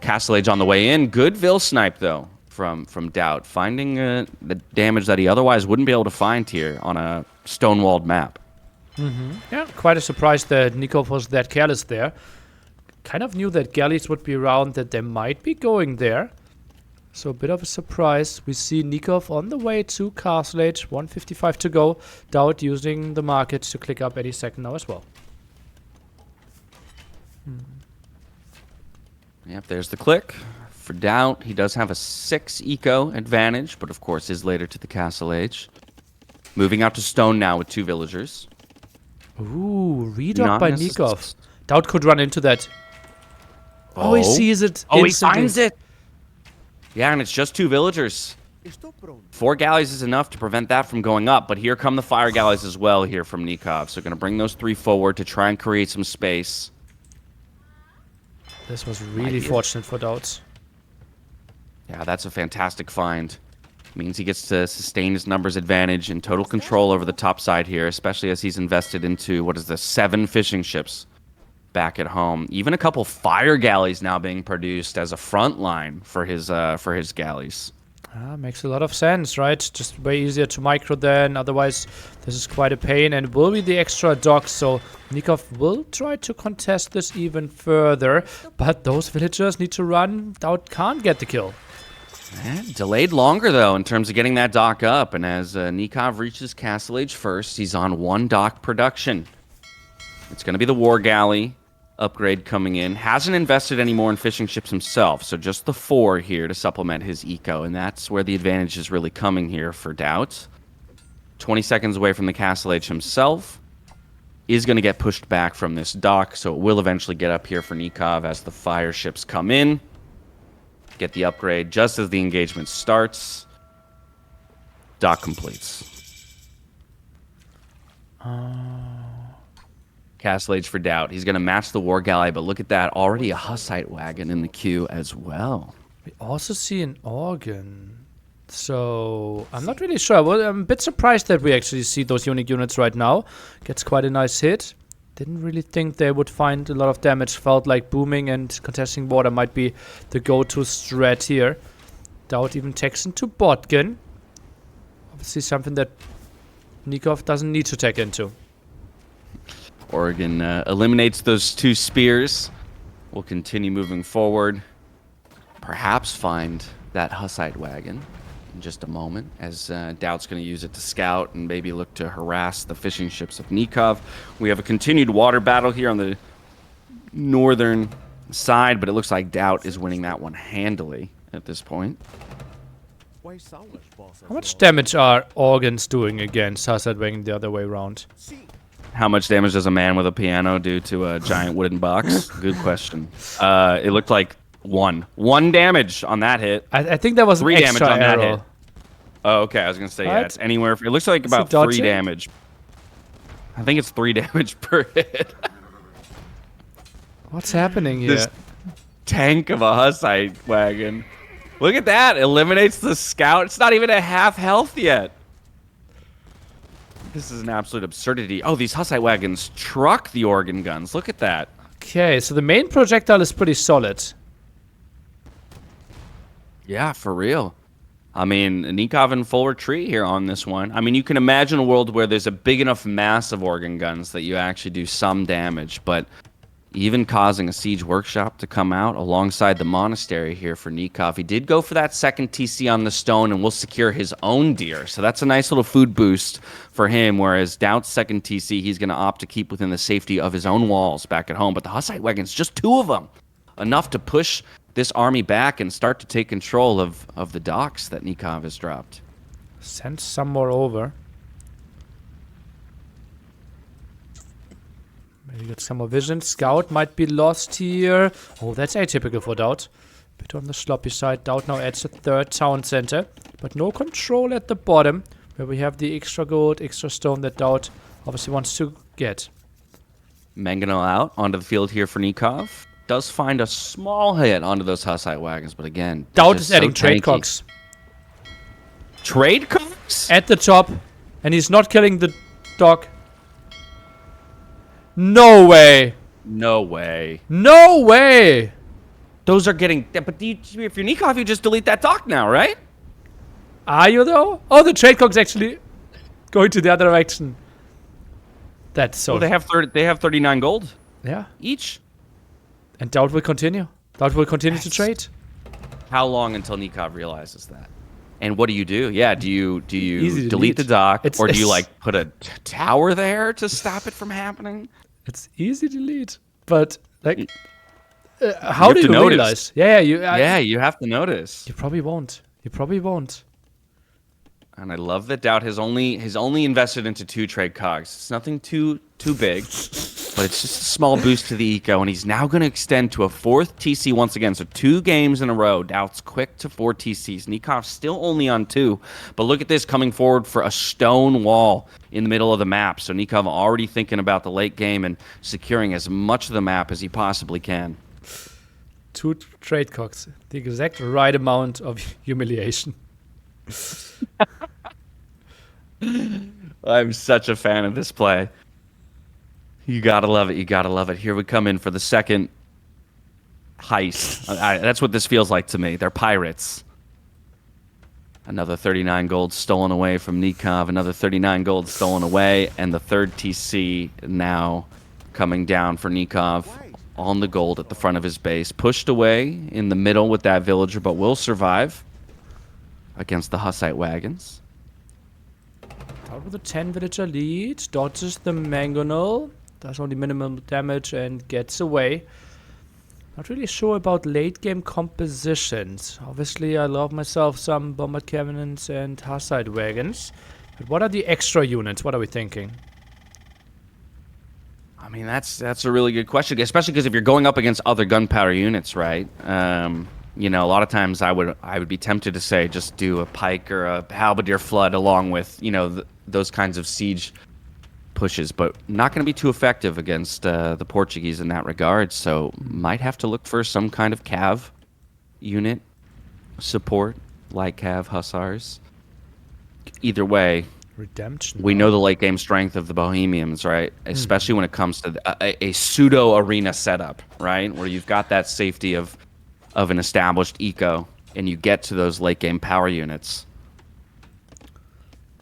Castle Age on the way in. Good Vil snipe, though, from DAUT, finding the damage that he otherwise wouldn't be able to find here on a stone-walled map.
Yeah, quite a surprise that Nikov was that careless there. Kind of knew that galleys would be around, that they might be going there. So a bit of a surprise. We see Nikov on the way to Castle Age, 155 to go. DAUT using the market to click up any second now as well.
Yep, there's the click. For DAUT, he does have a 6 eco advantage, but of course is later to the Castle Age. Moving out to stone now with 2 villagers.
Ooh, read up
Not
by
necess-
Nikov. DAUT could run into that. Oh, he sees it
Oh,
instantly.
he finds it! Yeah, and it's just 2 villagers. 4 galleys is enough to prevent that from going up, but here come the fire galleys as well here from Nikov. So going to bring those 3 forward to try and create some space.
This was really fortunate for DAUT.
Yeah, that's a fantastic find. Means he gets to sustain his numbers advantage and total control over the top side here, especially as he's invested into, 7 fishing ships back at home. Even a couple fire galleys now being produced as a front line for his galleys.
Makes a lot of sense, right? Just way easier to micro then. Otherwise, this is quite a pain and will be the extra dock. So Nikov will try to contest this even further. But those villagers need to run. DAUT can't get the kill.
Delayed longer, though, in terms of getting that dock up. And as Nikov reaches Castle Age first, he's on 1 dock production. It's going to be the War Galley upgrade coming in. Hasn't invested any more in fishing ships himself, so just the 4 here to supplement his eco, and that's where the advantage is really coming here for DAUT. 20 seconds away from the Castle Age himself. Is going to get pushed back from this dock, so it will eventually get up here for Nikov as the fire ships come in. Get the upgrade just as the engagement starts. Dock completes. Castle Age for DAUT. He's going to match the War Galley, but look at that. Already a Hussite wagon in the queue as well.
We also see an organ. So I'm not really sure. Well, I'm a bit surprised that we actually see those unique units right now. Gets quite a nice hit. Didn't really think they would find a lot of damage. Felt like booming and contesting water might be the go-to strat here. DAUT even takes into Botkin. Obviously something that Nikov doesn't need to take into.
Oregon eliminates those 2 spears. We'll continue moving forward. Perhaps find that Hussite wagon in just a moment, as DAUT's going to use it to scout and maybe look to harass the fishing ships of Nikov. We have a continued water battle here on the northern side, but it looks like DAUT is winning that one handily at this point.
How much damage are organs doing against Hussite wagon the other way around?
How much damage does a man with a piano do to a giant wooden box? Good question. It looked like 1 damage on that hit.
I think that was
3
an
damage
extra
on that
arrow.
hit. Oh, okay. I was gonna say
What?
yeah. It's anywhere. It looks like about 3
dodging?
damage. I think it's 3 damage per hit.
What's happening here?
tank of a Hussite wagon. Look at that. Eliminates the scout. It's not even a half health yet. This is an absolute absurdity. Oh, these Hussite wagons truck the organ guns. Look at that.
Okay, so the main projectile is pretty solid.
Yeah, for real. I mean, Nikov in full retreat here on this one. I mean, you can imagine a world where there's a big enough mass of organ guns that you actually do some damage, but even causing a siege workshop to come out alongside the monastery here for Nikov. He did go for that second TC on the stone and will secure his own deer. So that's a nice little food boost for him, whereas DAUT's second TC, he's going to opt to keep within the safety of his own walls back at home. But the Hussite wagons, just 2 of them, enough to push this army back and start to take control of the docks that Nikov has dropped.
Send some more over. Maybe get some more vision. Scout might be lost here. Oh, that's atypical for DAUT. Bit on the sloppy side. DAUT now adds a 3rd town center. But no control at the bottom, where we have the extra gold, extra stone that DAUT obviously wants to get.
Mangonel out onto the field here for Nikov. Does find a small hit onto those Hussite wagons, but again,
DAUT is adding trade cogs.
Trade cogs?
At the top. And he's not killing the dog. No way.
No way.
No way.
Those are getting... But if you're Nikov, you just delete that dock now, right?
Are you, though? Oh, the trade cog's actually going to the other direction. That's so...
Well, they have 39 gold.
Yeah.
Each.
And DAUT will continue. DAUT will continue to trade.
How long until Nikov realizes that? And what do you do? Yeah, do you delete the dock,
It's-
or do you
it's-
like put a tower there to stop it from happening?
It's easy to delete. But, like... how do you
notice.
realize? Yeah, you...
Yeah, you have to notice.
You probably won't. You probably won't.
And I love that DAUT has only invested into 2 trade cogs. It's nothing too big, but it's just a small boost to the eco, and he's now going to extend to a 4th TC once again. So 2 games in a row. DAUT's quick to 4 TCs. Nikov's still only on 2, but look at this coming forward for a stone wall in the middle of the map. So Nikov already thinking about the late game and securing as much of the map as he possibly can.
2 trade cogs. The exact right amount of humiliation.
I'm such a fan of this play. You gotta love it. You gotta love it. Here we come in for the second heist. That's what this feels like to me. They're pirates. Another 39 gold stolen away from Nikov. Another 39 gold stolen away. And the 3rd TC now coming down for Nikov on the gold at the front of his base. Pushed away in the middle with that villager, but will survive against the Hussite wagons.
Out with a 10 villager lead. Dodges the mangonel. Does only minimum damage and gets away. Not really sure about late game compositions. Obviously, I love myself some bombard cannons and Hussite wagons. But what are the extra units? What are we thinking?
I mean, that's a really good question, especially because if you're going up against other gunpowder units, right? You know, a lot of times I would be tempted to say just do a pike or a halberdier flood along with, you know, those kinds of siege pushes, but not going to be too effective against the Portuguese in that regard. So might have to look for some kind of cav unit support, like cav hussars. Either way,
Redemption.
we know the late game strength of the Bohemians, right? Especially when it comes to a pseudo arena setup, right, where you've got that safety of an established eco, and you get to those late game power units.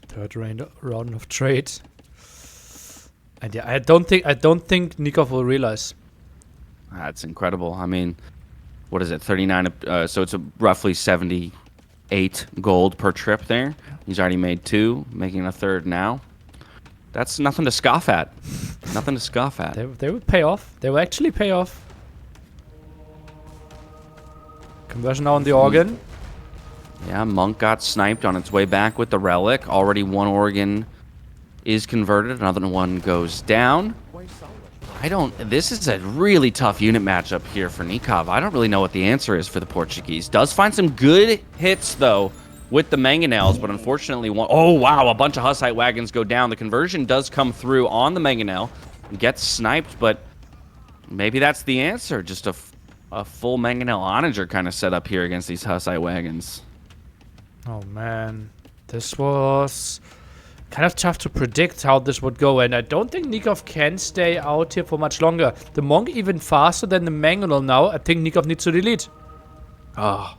3rd round of trade. And yeah, I don't think Nikov will realize.
That's incredible. I mean, what is it? 39. So it's roughly 78 gold per trip there. He's already made 2, making a 3rd now. That's nothing to scoff at. Nothing to scoff at.
They will pay off. They will actually pay off. Conversion now on the organ.
Yeah, Monk got sniped on its way back with the relic. Already 1 organ is converted. Another one goes down. This is a really tough unit matchup here for Nikov. I don't really know what the answer is for the Portuguese. Does find some good hits, though, with the mangonels, but unfortunately, oh, wow, a bunch of Hussite wagons go down. The conversion does come through on the mangonel. Gets sniped, but maybe that's the answer. Just a a full mangonel onager kind of setup here against these Hussite wagons.
Oh man, this was kind of tough to predict how this would go, and I don't think Nikov can stay out here for much longer. The Monk even faster than the mangonel now. I think Nikov needs to delete.
Oh,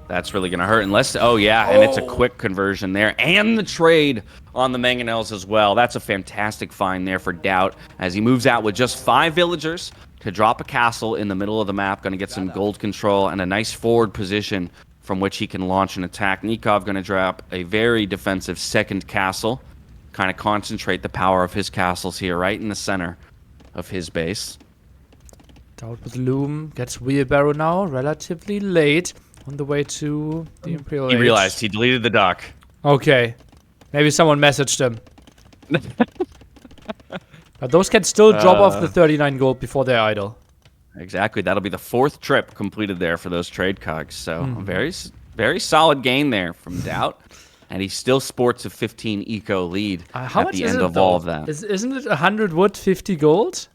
that's really going to hurt unless... Oh, yeah, and it's a quick conversion there. And the trade on the mangonels as well. That's a fantastic find there for DAUT as he moves out with just 5 villagers to drop a castle in the middle of the map. Going to get some gold control and a nice forward position from which he can launch an attack. Nikov going to drop a very defensive second castle. Kind of concentrate the power of his castles here right in the center of his base.
DAUT with Loom gets wheelbarrow now, relatively late. On the way to the Imperial
He
Age.
realized he deleted the dock.
Okay. Maybe someone messaged him. But those can still drop off the 39 gold before they're idle.
Exactly. That'll be the 4th trip completed there for those trade cogs. So very solid gain there from DAUT. And he still sports a 15 eco lead at the end of all of that.
Isn't it 100 wood, 50 gold?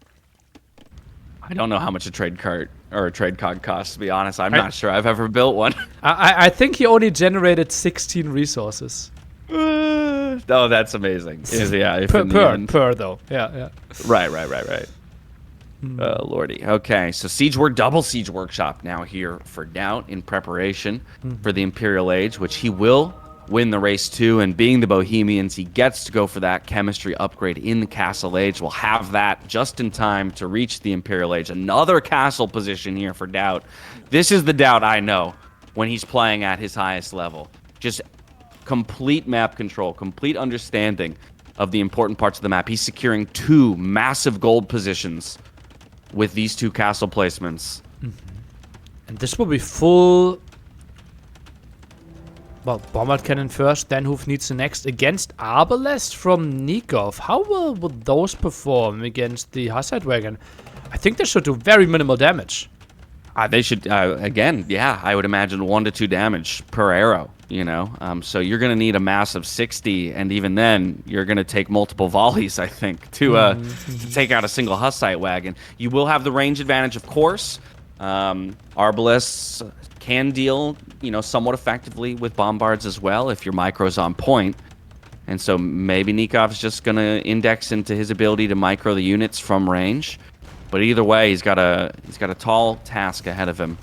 I don't know how much a trade cart or a trade cog costs, to be honest. I'm not sure I've ever built one.
I think he only generated 16 resources.
Oh, that's amazing. Yeah,
per though. Yeah.
Right. Oh, lordy. Okay, so double Siege Workshop now here for DAUT in preparation for the Imperial Age, which he will win the race to, and being the Bohemians, he gets to go for that chemistry upgrade in the Castle Age. We'll have that just in time to reach the Imperial Age. Another castle position here for DAUT. This is the DAUT I know when he's playing at his highest level. Just complete map control, complete understanding of the important parts of the map. He's securing 2 massive gold positions with these 2 castle placements.
And this will be full... Well, Bombard Cannon first, then Hoof needs the next against Arbalest from Nikov. How well would those perform against the Hussite wagon? I think they should do very minimal damage.
They should, again, yeah, I would imagine 1 to 2 damage per arrow, you know? So you're going to need a mass of 60, and even then, you're going to take multiple volleys, I think, to take out a single Hussite wagon. You will have the range advantage, of course. Arbalests can deal, somewhat effectively with bombards as well if your micro's on point. And so maybe Nikov's just going to index into his ability to micro the units from range. But either way, he's got a tall task ahead of him.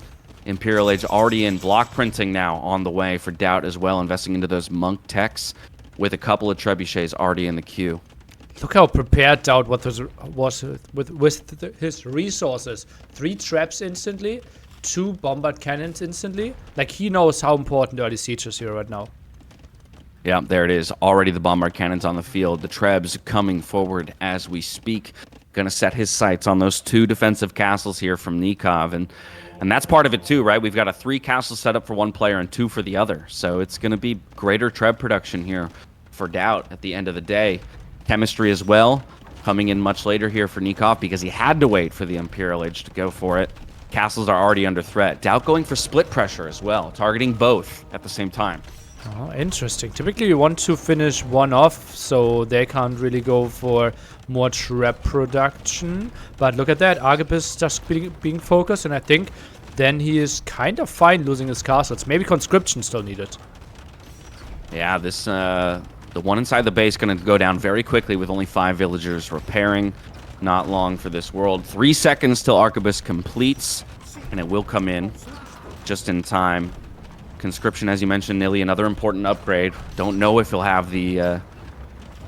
Imperial Age already in, block printing now on the way for DAUT as well, investing into those monk techs with a couple of trebuchets already in the queue.
Look how prepared DAUT was with his resources. 3 traps instantly, 2 bombard cannons instantly. Like, he knows how important early siege is here right now.
Yeah, there it is. Already the bombard cannons on the field. The trebs coming forward as we speak. Going to set his sights on those 2 defensive castles here from Nikov. And that's part of it too, right? We've got a 3 castle setup for one player and 2 for the other. So it's going to be greater treb production here for DAUT at the end of the day. Chemistry as well, coming in much later here for Nikov because he had to wait for the Imperial Age to go for it. Castles are already under threat. DAUT going for split pressure as well, targeting both at the same time.
Oh, interesting. Typically you want to finish one off, so they can't really go for more trap production. But look at that, Arquebus just being focused, and I think then he is kind of fine losing his castles. Maybe conscription still needed.
Yeah, this the one inside the base going to go down very quickly with only 5 villagers repairing. Not long for this world. 3 seconds till Arquebus completes, and it will come in just in time. Conscription, as you mentioned, Nilly, another important upgrade. Don't know if he'll have the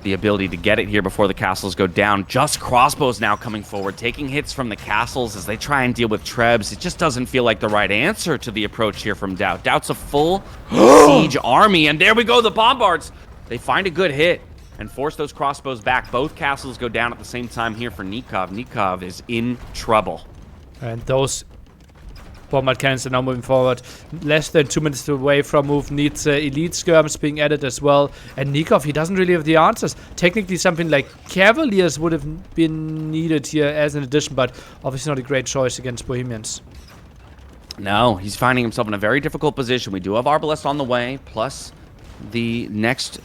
ability to get it here before the castles go down. Just crossbows now coming forward, taking hits from the castles as they try and deal with trebs. It just doesn't feel like the right answer to the approach here from DAUT. DAUT's a full siege army, and there we go, the bombards. They find a good hit and force those crossbows back. Both castles go down at the same time here for Nikov. Nikov is in trouble.
And those bombard cannons are now moving forward. Less than 2 minutes away from move needs elite skirms being added as well. And Nikov, he doesn't really have the answers. Technically, something like Cavaliers would have been needed here as an addition, but obviously not a great choice against Bohemians.
No, he's finding himself in a very difficult position. We do have Arbalest on the way, plus the next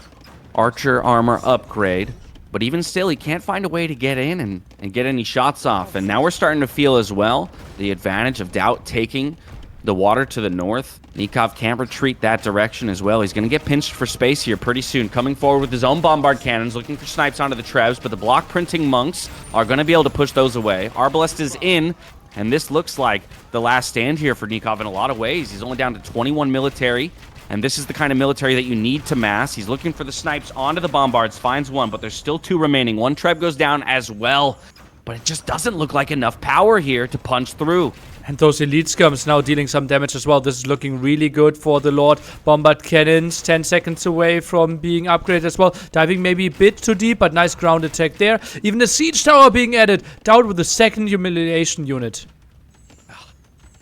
Archer armor upgrade. But even still, he can't find a way to get in and get any shots off. And now we're starting to feel as well the advantage of DAUT taking the water to the north. Nikov can't retreat that direction as well. He's going to get pinched for space here pretty soon. Coming forward with his own bombard cannons, looking for snipes onto the Trebs, but the block printing monks are going to be able to push those away. Arbalest is in, and this looks like the last stand here for Nikov in a lot of ways. He's only down to 21 military. And this is the kind of military that you need to mass. He's looking for the snipes onto the bombards, finds one, but there's still 2 remaining. 1 Treb goes down as well, but it just doesn't look like enough power here to punch through.
And those elite skirms now dealing some damage as well. This is looking really good for the Lord. Bombard cannons 10 seconds away from being upgraded as well. Diving maybe a bit too deep, but nice ground attack there. Even the siege tower being added. DAUT with the 2nd humiliation unit.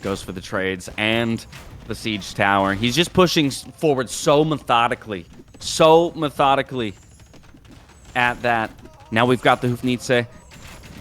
Goes for the trades and the siege tower. He's just pushing forward so methodically at that. Now we've got the Hufnitze.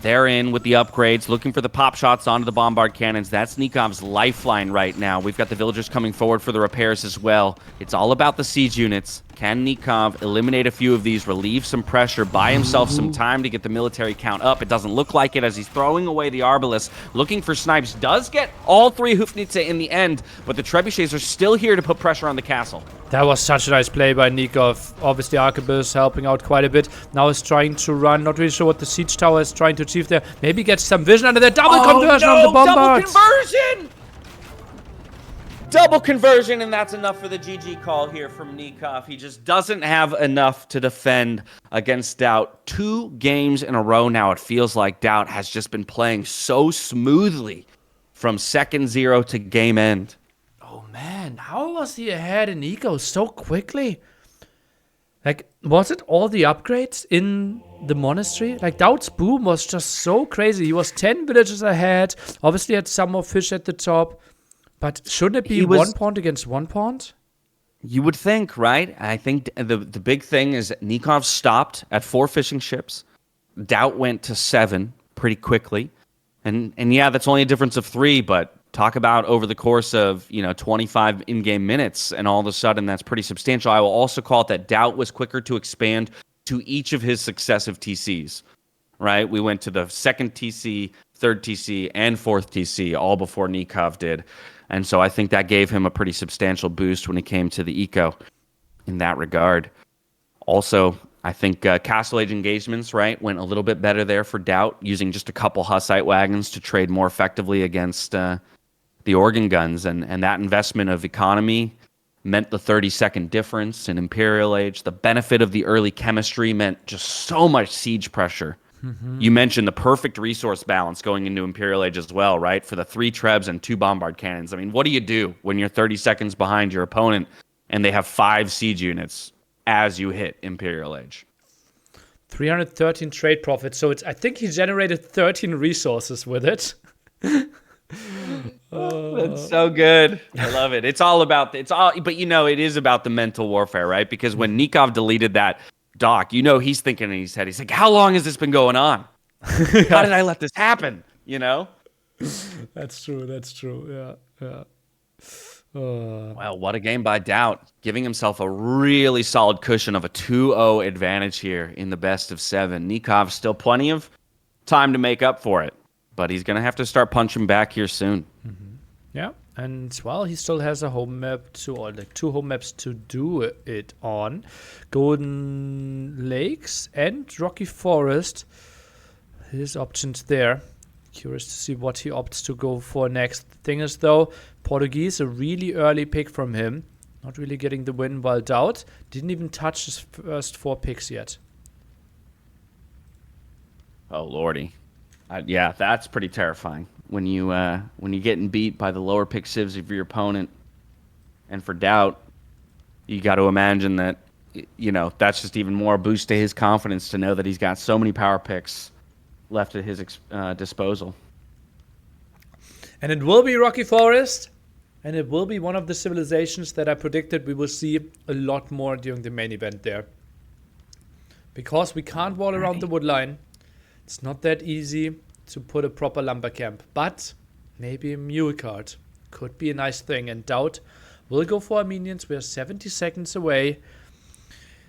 They're in with the upgrades, looking for the pop shots onto the bombard cannons. That's Nikov's lifeline right now. We've got the villagers coming forward for the repairs as well. It's all about the siege units. Can Nikov eliminate a few of these, relieve some pressure, buy himself some time to get the military count up? It doesn't look like it as he's throwing away the Arbalest, looking for snipes. Does get all 3 Hufnitze in the end, but the Trebuchets are still here to put pressure on the castle.
That was such a nice play by Nikov. Obviously, Arquebus helping out quite a bit. Now he's trying to run. Not really sure what the siege tower is trying to achieve there. Maybe get some vision under there. Double conversion on the bombards.
Double conversion! Double conversion, and that's enough for the GG call here from Nikov. He just doesn't have enough to defend against DAUT. 2 games in a row now, it feels like DAUT has just been playing so smoothly from second 0 to game end.
Oh man, how was he ahead in Eco so quickly? Like, was it all the upgrades in the monastery? Like, DAUT's boom was just so crazy. He was 10 villages ahead. Obviously had some more fish at the top. But shouldn't it be 1 point against 1 point?
You would think, right? I think the big thing is Nikov stopped at 4 fishing ships. DAUT went to 7 pretty quickly. And yeah, that's only a difference of 3, but talk about over the course of, 25 in-game minutes, and all of a sudden that's pretty substantial. I will also call it that DAUT was quicker to expand to each of his successive TCs, right? We went to the 2nd TC, 3rd TC, and 4th TC, all before Nikov did. And so I think that gave him a pretty substantial boost when it came to the eco in that regard. Also, I think Castle Age engagements, right, went a little bit better there for DAUT, using just a couple Hussite wagons to trade more effectively against the organ guns. And that investment of economy meant the 30-second difference in Imperial Age. The benefit of the early chemistry meant just so much siege pressure. Mm-hmm. You mentioned the perfect resource balance going into Imperial Age as well, right? For the 3 Trebs and 2 bombard cannons. I mean, what do you do when you're 30 seconds behind your opponent and they have 5 siege units as you hit Imperial Age?
313 trade profits. So I think he generated 13 resources with it.
That's so good. I love it. But it is about the mental warfare, right? Because when Nikov deleted that doc, he's thinking in his head, he's like, how long has this been going on? How did I let this happen?
That's true. Yeah.
Well, what a game by DAUT, giving himself a really solid cushion of a 2-0 advantage here in the best of 7. Nikov still plenty of time to make up for it, but he's going to have to start punching back here soon.
Mm-hmm. Yeah, and well, he still has a home map or 2 home maps to do it on. Golden Lakes and Rocky Forest. His options there. Curious to see what he opts to go for next. Thing is, though, Portuguese, a really early pick from him. Not really getting the win, while DAUT didn't even touch his first 4 picks yet.
Oh, lordy. Yeah, that's pretty terrifying. When you're getting beat by the lower pick civs of your opponent. And for DAUT, you got to imagine that, that's just even more boost to his confidence to know that he's got so many power picks left at his disposal.
And it will be Rocky Forest, and it will be one of the civilizations that I predicted we will see a lot more during the main event there. Because we can't wall around the wood line, it's not that easy to put a proper lumber camp. But maybe a mule cart could be a nice thing, and DAUT will go for Armenians. We are 70 seconds away.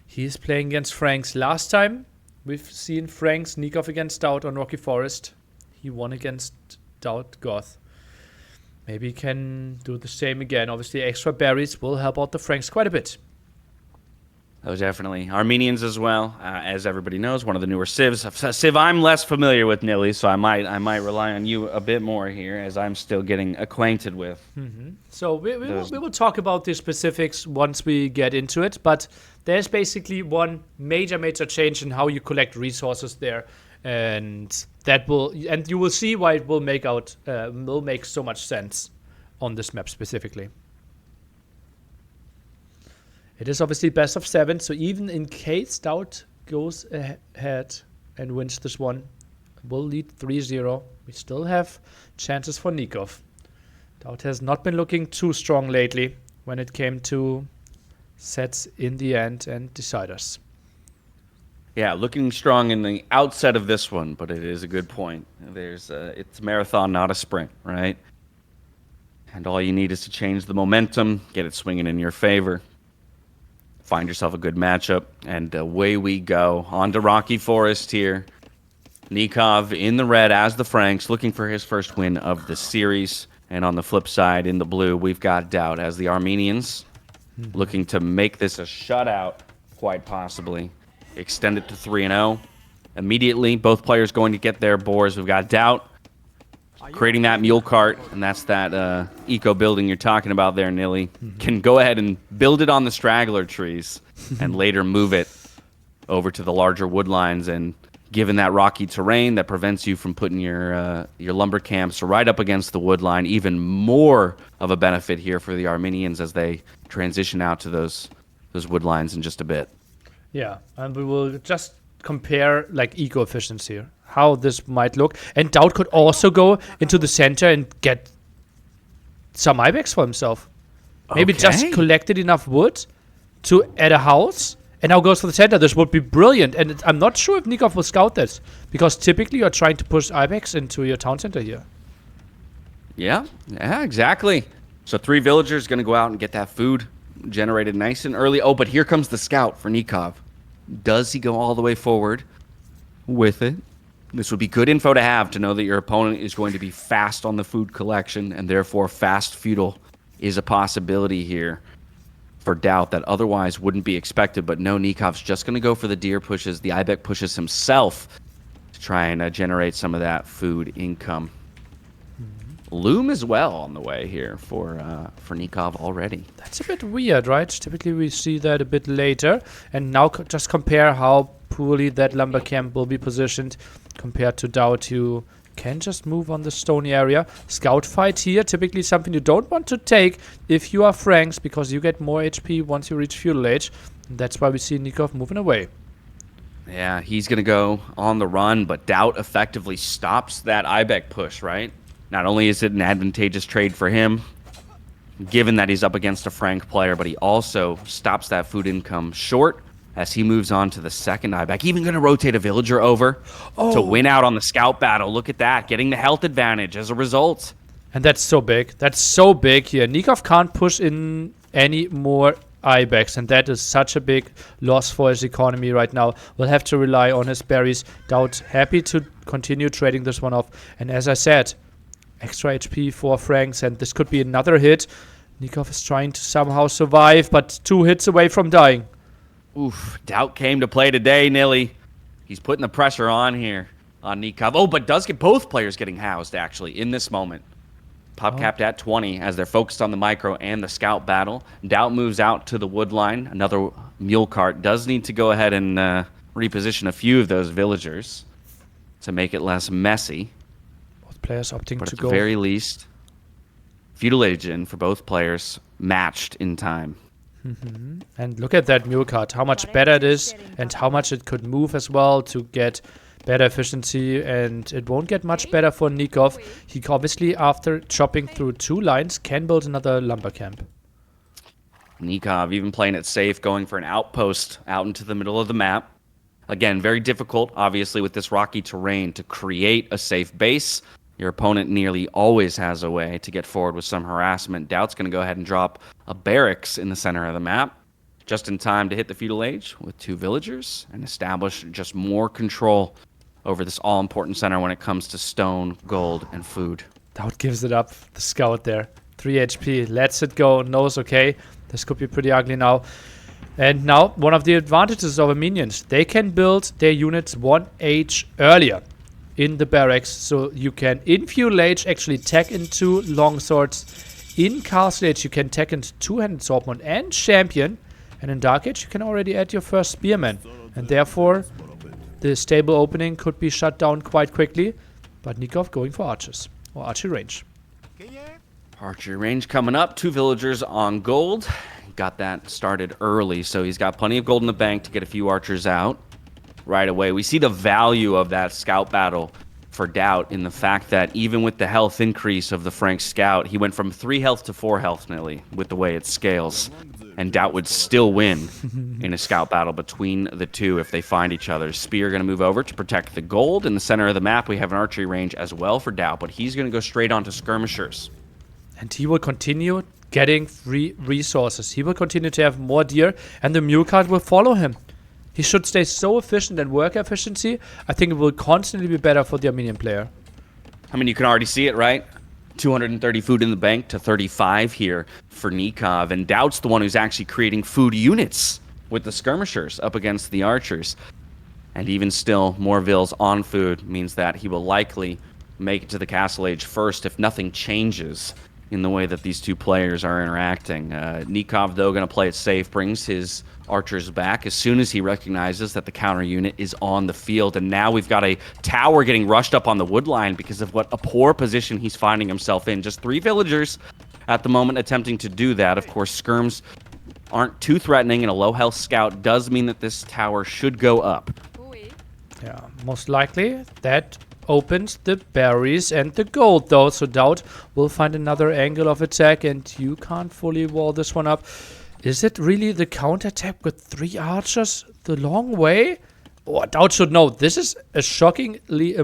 He is playing against Franks. Last time, We've seen Frank's Nikov against DAUT on Rocky Forest. He won against DAUT Goth. Maybe he can do the same again. Obviously, extra berries will help out the Franks quite a bit.
Oh, definitely. Armenians as well, as everybody knows, one of the newer civs. Civ I'm less familiar with, Nilly, so I might rely on you a bit more here, as I'm still getting acquainted with.
So we will talk about the specifics once we get into it, but there's basically one major change in how you collect resources there, and you will see why it will make so much sense on this map specifically. It is obviously best of 7, so even in case DAUT goes ahead and wins this one, will lead 3-0. We still have chances for Nikov. DAUT has not been looking too strong lately when it came to sets in the end and deciders.
Yeah, looking strong in the outset of this one, but it is a good point. It's a marathon, not a sprint, right? And all you need is to change the momentum, get it swinging in your favor. Find yourself a good matchup, and away we go. On to Rocky Forest here. Nikov in the red as the Franks, looking for his first win of the series. And on the flip side, in the blue, we've got DAUT as the Armenians, looking to make this a shutout, quite possibly. Extend it to 3-0. Immediately, both players going to get their boars. We've got DAUT creating that mule cart, and that's that eco building you're talking about there, Nilly. Can go ahead and build it on the straggler trees and later move it over to the larger wood lines. And given that rocky terrain that prevents you from putting your lumber camps right up against the wood line, even more of a benefit here for the Armenians as they transition out to those wood lines in just a bit.
Yeah, and we will just compare like eco efficiency here, how this might look. And DAUT could also go into the center and get some ibex for himself. Maybe just collected enough wood to add a house, and now goes for the center. This would be brilliant. And I'm not sure if Nikov will scout this, because typically you're trying to push ibex into your town center here.
Yeah, exactly. So 3 villagers going to go out and get that food generated nice and early. Oh, but here comes the scout for Nikov. Does he go all the way forward with it? This would be good info to have, to know that your opponent is going to be fast on the food collection, and therefore fast feudal is a possibility here for DAUT that otherwise wouldn't be expected. But no, Nikov's just going to go for the deer pushes, the ibex pushes himself to try and generate some of that food income. Loom as well on the way here for Nikov already.
That's a bit weird, right? Typically we see that a bit later. And now just compare how poorly that lumber camp will be positioned compared to DAUT, who can just move on the stony area. Scout fight here, typically something you don't want to take if you are Franks, because you get more HP once you reach feudal age. And that's why we see Nikov moving away.
Yeah, he's going to go on the run, but DAUT effectively stops that ibex push, right? Not only is it an advantageous trade for him, given that he's up against a Frank player, but he also stops that food income short as he moves on to the second ibex. Even going to rotate a villager over to win out on the scout battle. Look at that, getting the health advantage as a result.
And that's so big. That's so big here. Nikov can't push in any more ibex, and that is such a big loss for his economy right now. We'll have to rely on his berries. DAUT happy to continue trading this one off. And as I said, extra HP for Franks, and this could be another hit. Nikov is trying to somehow survive, but 2 hits away from dying.
Oof, DAUT came to play today, Nilly. He's putting the pressure on here on Nikov. Oh, but does get both players getting housed, actually, in this moment. Pop capped at 20 as they're focused on the micro and the scout battle. DAUT moves out to the wood line. Another mule cart does need to go ahead and reposition a few of those villagers to make it less messy.
Players opting
but
to
at
go.
the very least, feudal age in for both players matched in time.
And look at that mule cart, how much better it is, and how much it could move as well to get better efficiency. And it won't get much better for Nikov. He obviously, after chopping through 2 lines, can build another lumber camp.
Nikov even playing it safe, going for an outpost out into the middle of the map. Again, very difficult, obviously, with this rocky terrain to create a safe base. Your opponent nearly always has a way to get forward with some harassment. DAUT's going to go ahead and drop a barracks in the center of the map. just in time to hit the feudal age with 2 villagers and establish just more control over this all-important center when it comes to stone, gold, and food.
DAUT gives it up. The scout there. 3 HP. Lets it go. Knows, okay, this could be pretty ugly now. And now, one of the advantages of Armenians, they can build their units 1 age earlier in the barracks. So you can, in feudal age, actually tech into longswords. In castle age, you can tech into two-handed swordman and champion. And in dark age, you can already add your first spearman. And therefore, the stable opening could be shut down quite quickly. But Nikov going for archers. Or archery range.
Archery range coming up. 2 villagers on gold. Got that started early, so he's got plenty of gold in the bank to get a few archers out right away. We see the value of that scout battle for DAUT in the fact that even with the health increase of the Frank scout, he went from 3 health to 4 health nearly with the way it scales. And DAUT would still win in a scout battle between the two if they find each other. Spear going to move over to protect the gold. In the center of the map, we have an archery range as well for DAUT, but he's going to go straight onto skirmishers.
And he will continue getting free resources. He will continue to have more deer, and the mule cart will follow him. He should stay so efficient and work efficiency. I think it will constantly be better for the Armenian player.
I mean, you can already see it, right? 230 food in the bank to 35 here for Nikov. And DAUT's the one who's actually creating food units with the skirmishers up against the archers. And even still, more vills on food means that he will likely make it to the castle age first if nothing changes in the way that these two players are interacting. Nikov, though, going to play it safe, brings his archers back as soon as he recognizes that the counter unit is on the field. And now we've got a tower getting rushed up on the wood line because of what a poor position he's finding himself in. Just 3 villagers at the moment attempting to do that. Of course, skirms aren't too threatening, and a low health scout does mean that this tower should go up.
Yeah, most likely that opens the berries and the gold, though. So DAUT will find another angle of attack, and you can't fully wall this one up. Is it really the counterattack with 3 archers the long way? Oh, DAUT should know. This is a shockingly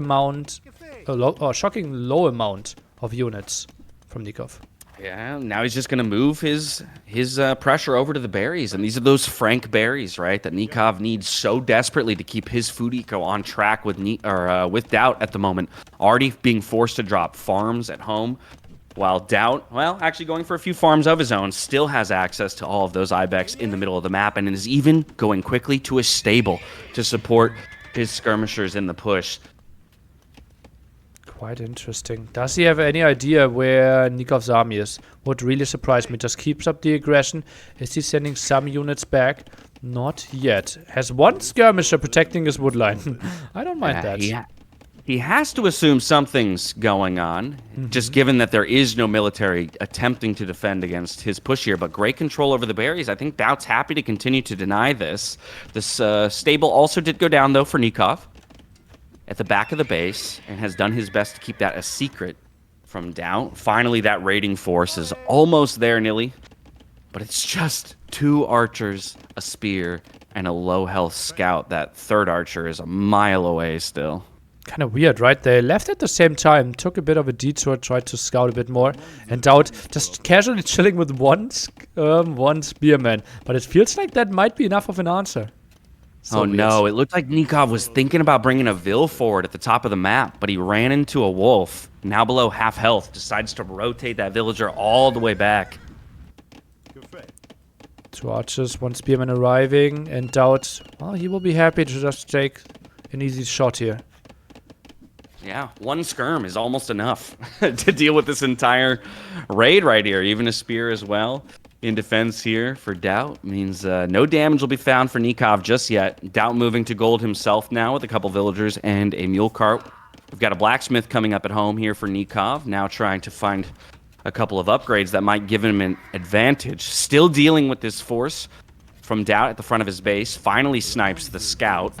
shocking low amount of units from Nikov.
Yeah, now he's just going to move his pressure over to the berries. And these are those Frank berries, right, that Nikov needs so desperately to keep his food eco on track with DAUT at the moment. Already being forced to drop farms at home, while DAUT, well, actually going for a few farms of his own, still has access to all of those ibex in the middle of the map and is even going quickly to a stable to support his skirmishers in the push.
Quite interesting. Does he have any idea where Nikov's army is? Would really surprise me. Just keeps up the aggression. Is he sending some units back? Not yet. Has 1 skirmisher protecting his woodline. I don't mind that.
Yeah. He has to assume something's going on, just given that there is no military attempting to defend against his push here. But great control over the berries. I think DAUT's happy to continue to deny this. This stable also did go down, though, for Nikov at the back of the base, and has done his best to keep that a secret from DAUT. Finally, that raiding force is almost there, Nilly. But it's just 2 archers, a spear, and a low-health scout. That 3rd archer is a mile away still.
Kind of weird, right? They left at the same time, took a bit of a detour, tried to scout a bit more, and DAUT just casually chilling with one spearman. But it feels like that might be enough of an answer. So weird.
No, it looked like Nikov was thinking about bringing a Vil forward at the top of the map, but he ran into a wolf, now below half health, decides to rotate that villager all the way back.
2 archers, 1 spearman arriving, and DAUT, well, he will be happy to just take an easy shot here.
Yeah, 1 skirm is almost enough to deal with this entire raid right here, even a spear as well. In defense here for DAUT means no damage will be found for Nikov just yet. DAUT moving to gold himself now with a couple villagers and a mule cart. We've got a blacksmith coming up at home here for Nikov, now trying to find a couple of upgrades that might give him an advantage. Still dealing with this force from DAUT at the front of his base. Finally snipes the scout.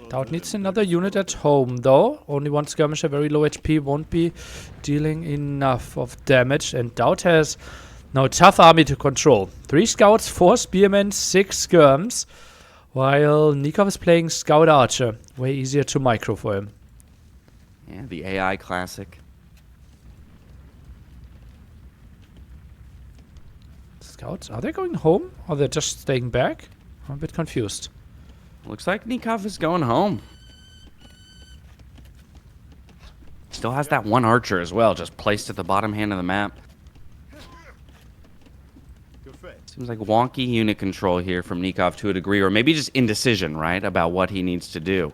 DAUT needs another unit at home, though. Only 1 skirmisher, very low HP, won't be dealing enough of damage. And DAUT has now a tough army to control. 3 scouts, 4 spearmen, 6 skirms. While Nikov is playing scout archer. Way easier to micro for him.
Yeah, the AI classic.
Scouts, are they going home? Or they're just staying back? I'm a bit confused.
Looks like Nikov is going home. Still has that one archer as well, just placed at the bottom hand of the map. Seems like wonky unit control here from Nikov to a degree, or maybe just indecision, right, about what he needs to do.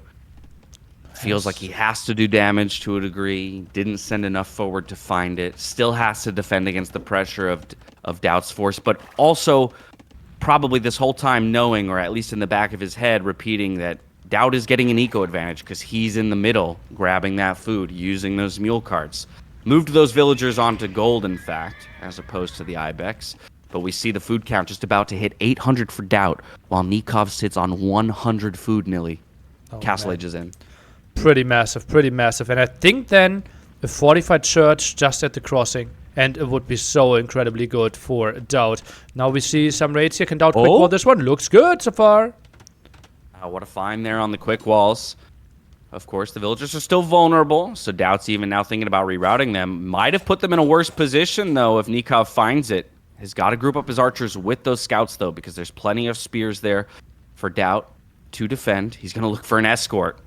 Feels like he has to do damage to a degree, didn't send enough forward to find it, still has to defend against the pressure of DAUT's force, but also probably this whole time knowing, or at least in the back of his head, repeating that DAUT is getting an eco advantage because he's in the middle, grabbing that food, using those mule carts. Moved those villagers onto gold, in fact, as opposed to the Ibex. But we see the food count just about to hit 800 for DAUT, while Nikov sits on 100 food nearly. Castle Age is in.
Pretty massive, pretty massive. And I think then a fortified church just at the crossing. And it would be so incredibly good for DAUT. Now we see some raids here. Can DAUT quick wall this one? Looks good so far.
What a find there on the quick walls. Of course, the villagers are still vulnerable, so DAUT's even now thinking about rerouting them. Might have put them in a worse position, though, if Nikov finds it. Has got to group up his archers with those scouts, though, because there's plenty of spears there for DAUT to defend. He's going to look for an escort.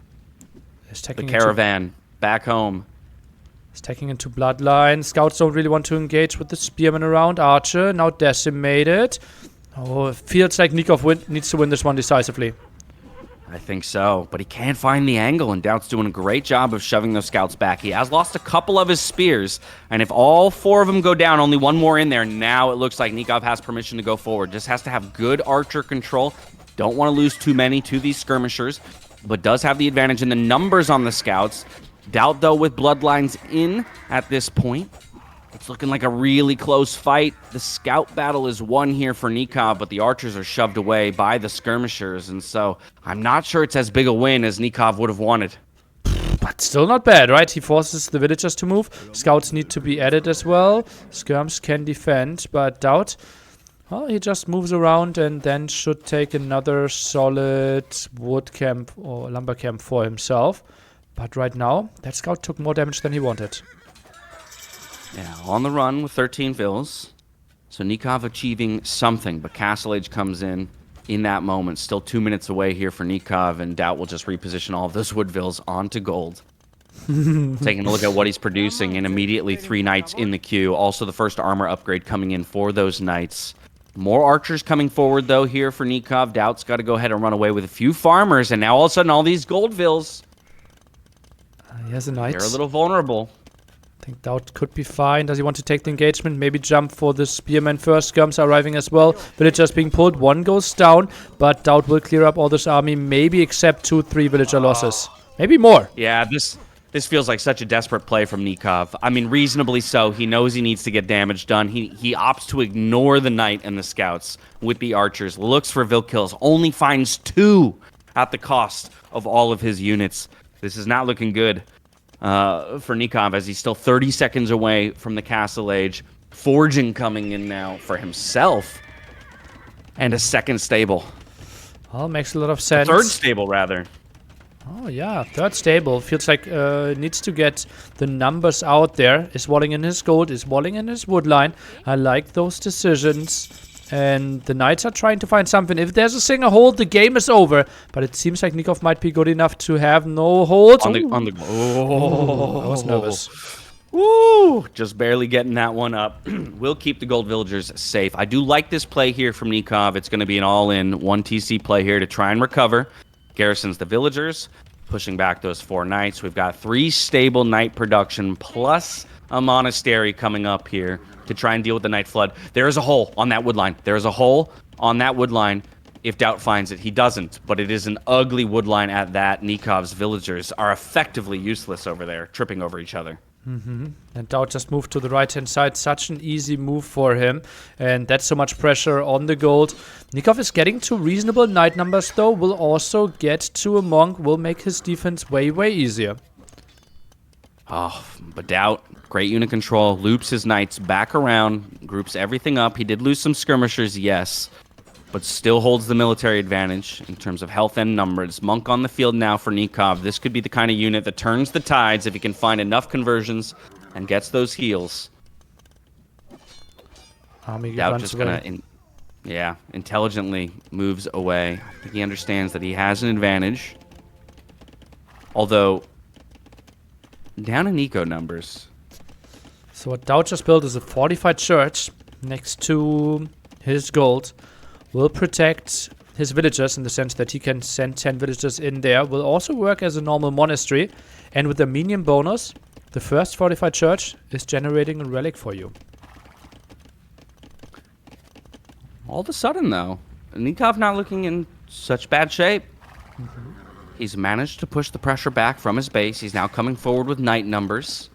The caravan back home.
He's taking into Bloodline. Scouts don't really want to engage with the spearmen around. Archer now decimated. Oh, it feels like Nikov needs to win this one decisively.
I think so, but he can't find the angle, and DAUT's doing a great job of shoving those scouts back. He has lost a couple of his spears, and if all 4 of them go down, only 1 more in there, now it looks like Nikov has permission to go forward. Just has to have good archer control. Don't want to lose too many to these skirmishers, but does have the advantage in the numbers on the scouts. DAUT, though, with bloodlines in at this point. It's looking like a really close fight. The scout battle is won here for Nikov, but the archers are shoved away by the skirmishers, and so I'm not sure it's as big a win as Nikov would have wanted.
But still not bad, right? He forces the villagers to move. Scouts need to be added as well. Skirms can defend, but DAUT, well, he just moves around and then should take another solid wood camp or lumber camp for himself. But right now, that scout took more damage than he wanted.
Yeah, on the run with 13 vills. So Nikov achieving something, but Castle Age comes in that moment. Still 2 minutes away here for Nikov, and DAUT will just reposition all of those wood vills onto gold. Taking a look at what he's producing, and immediately 3 knights in the queue. Also the first armor upgrade coming in for those knights. More archers coming forward, though, here for Nikov. DAUT's got to go ahead and run away with a few farmers, and now all of a sudden all these gold vills.
He has a knight.
They're a little vulnerable.
I think DAUT could be fine. Does he want to take the engagement? Maybe jump for the spearmen first. Skirms are arriving as well. Villagers being pulled. 1 goes down, but DAUT will clear up all this army, maybe except 2-3 villager losses. Maybe more.
Yeah, this feels like such a desperate play from Nikov. I mean, reasonably so. He knows he needs to get damage done. He opts to ignore the knight and the scouts with the archers. Looks for vill kills. Only finds 2 at the cost of all of his units. This is not looking good. For Nikov, as he's still 30 seconds away from the Castle Age. Forging coming in now for himself. And a second stable.
Well, makes a lot of sense.
A third stable, rather.
Oh, yeah. Third stable. Feels like needs to get the numbers out there. Is Walling in his gold? Is Walling in his woodline? I like those decisions. And the knights are trying to find something. If there's a single hold, the game is over. But it seems like Nikov might be good enough to have no holds.
I was
nervous.
Woo! Just barely getting that one up. We'll keep the gold villagers safe. I do like this play here from Nikov. It's going to be an all-in 1 TC play here to try and recover. Garrisons the villagers, pushing back those 4 knights. We've got 3 stable knight production plus a monastery coming up here to try and deal with the night flood. There is a hole on that wood line. There is a hole on that wood line. If DAUT finds it, he doesn't. But it is an ugly wood line at that. Nikov's villagers are effectively useless over there, tripping over each other.
And DAUT just moved to the right-hand side. Such an easy move for him. And that's so much pressure on the gold. Nikov is getting to reasonable knight numbers, though. Will also get to a monk. Will make his defense way, way easier.
Oh, but DAUT, great unit control, loops his knights back around, groups everything up. He did lose some skirmishers, yes, but still holds the military advantage in terms of health and numbers. Monk on the field now for Nikov. This could be the kind of unit that turns the tides if he can find enough conversions and gets those heals.
Army
DAUT
runs
just
away.
gonna, intelligently moves away. I think he understands that he has an advantage. Although, down in eco numbers.
So what DAUT just built is a fortified church next to his gold. Will protect his villagers in the sense that he can send 10 villagers in there. Will also work as a normal monastery. And with the minion bonus, the first fortified church is generating a relic for you.
All of a sudden, though, Nikov not looking in such bad shape. He's managed to push the pressure back from his base. He's now coming forward with knight numbers.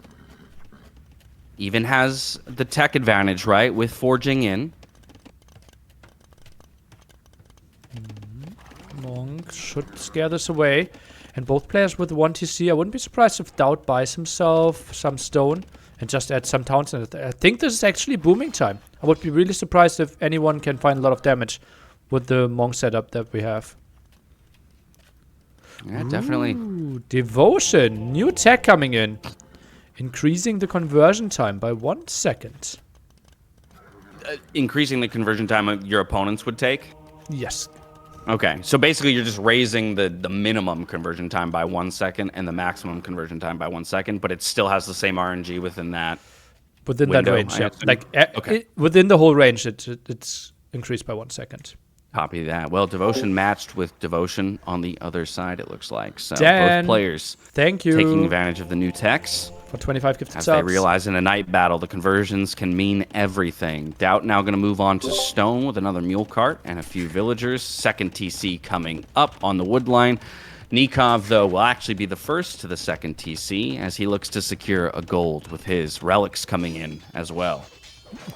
Even has the tech advantage, right, with forging in.
Monk should scare this away. And both players with 1 TC. I wouldn't be surprised if DAUT buys himself some stone and just adds some towns. I think this is actually booming time. I would be really surprised if anyone can find a lot of damage with the Monk setup that we have.
Yeah, definitely.
Ooh, devotion. New tech coming in. Increasing the conversion time by 1 second.
Increasing the conversion time your opponents would take?
Yes.
Okay, so basically you're just raising the minimum conversion time by 1 second and the maximum conversion time by 1 second, but it still has the same RNG within that
Within
window,
that range,
I
yeah.
assume.
Like,
Okay.
within the whole range, it's increased by 1 second.
Copy that. Well, Devotion matched with Devotion on the other side, it looks like. So
Dan,
both players
Thank you
taking advantage of the new techs.
for 25 gifted
As
subs.
they realize in a night battle, the conversions can mean everything. DAUT now going to move on to stone with another mule cart and a few villagers. Second TC coming up on the wood line. Nikov, though, will actually be the first to the second TC as he looks to secure a gold with his relics coming in as well.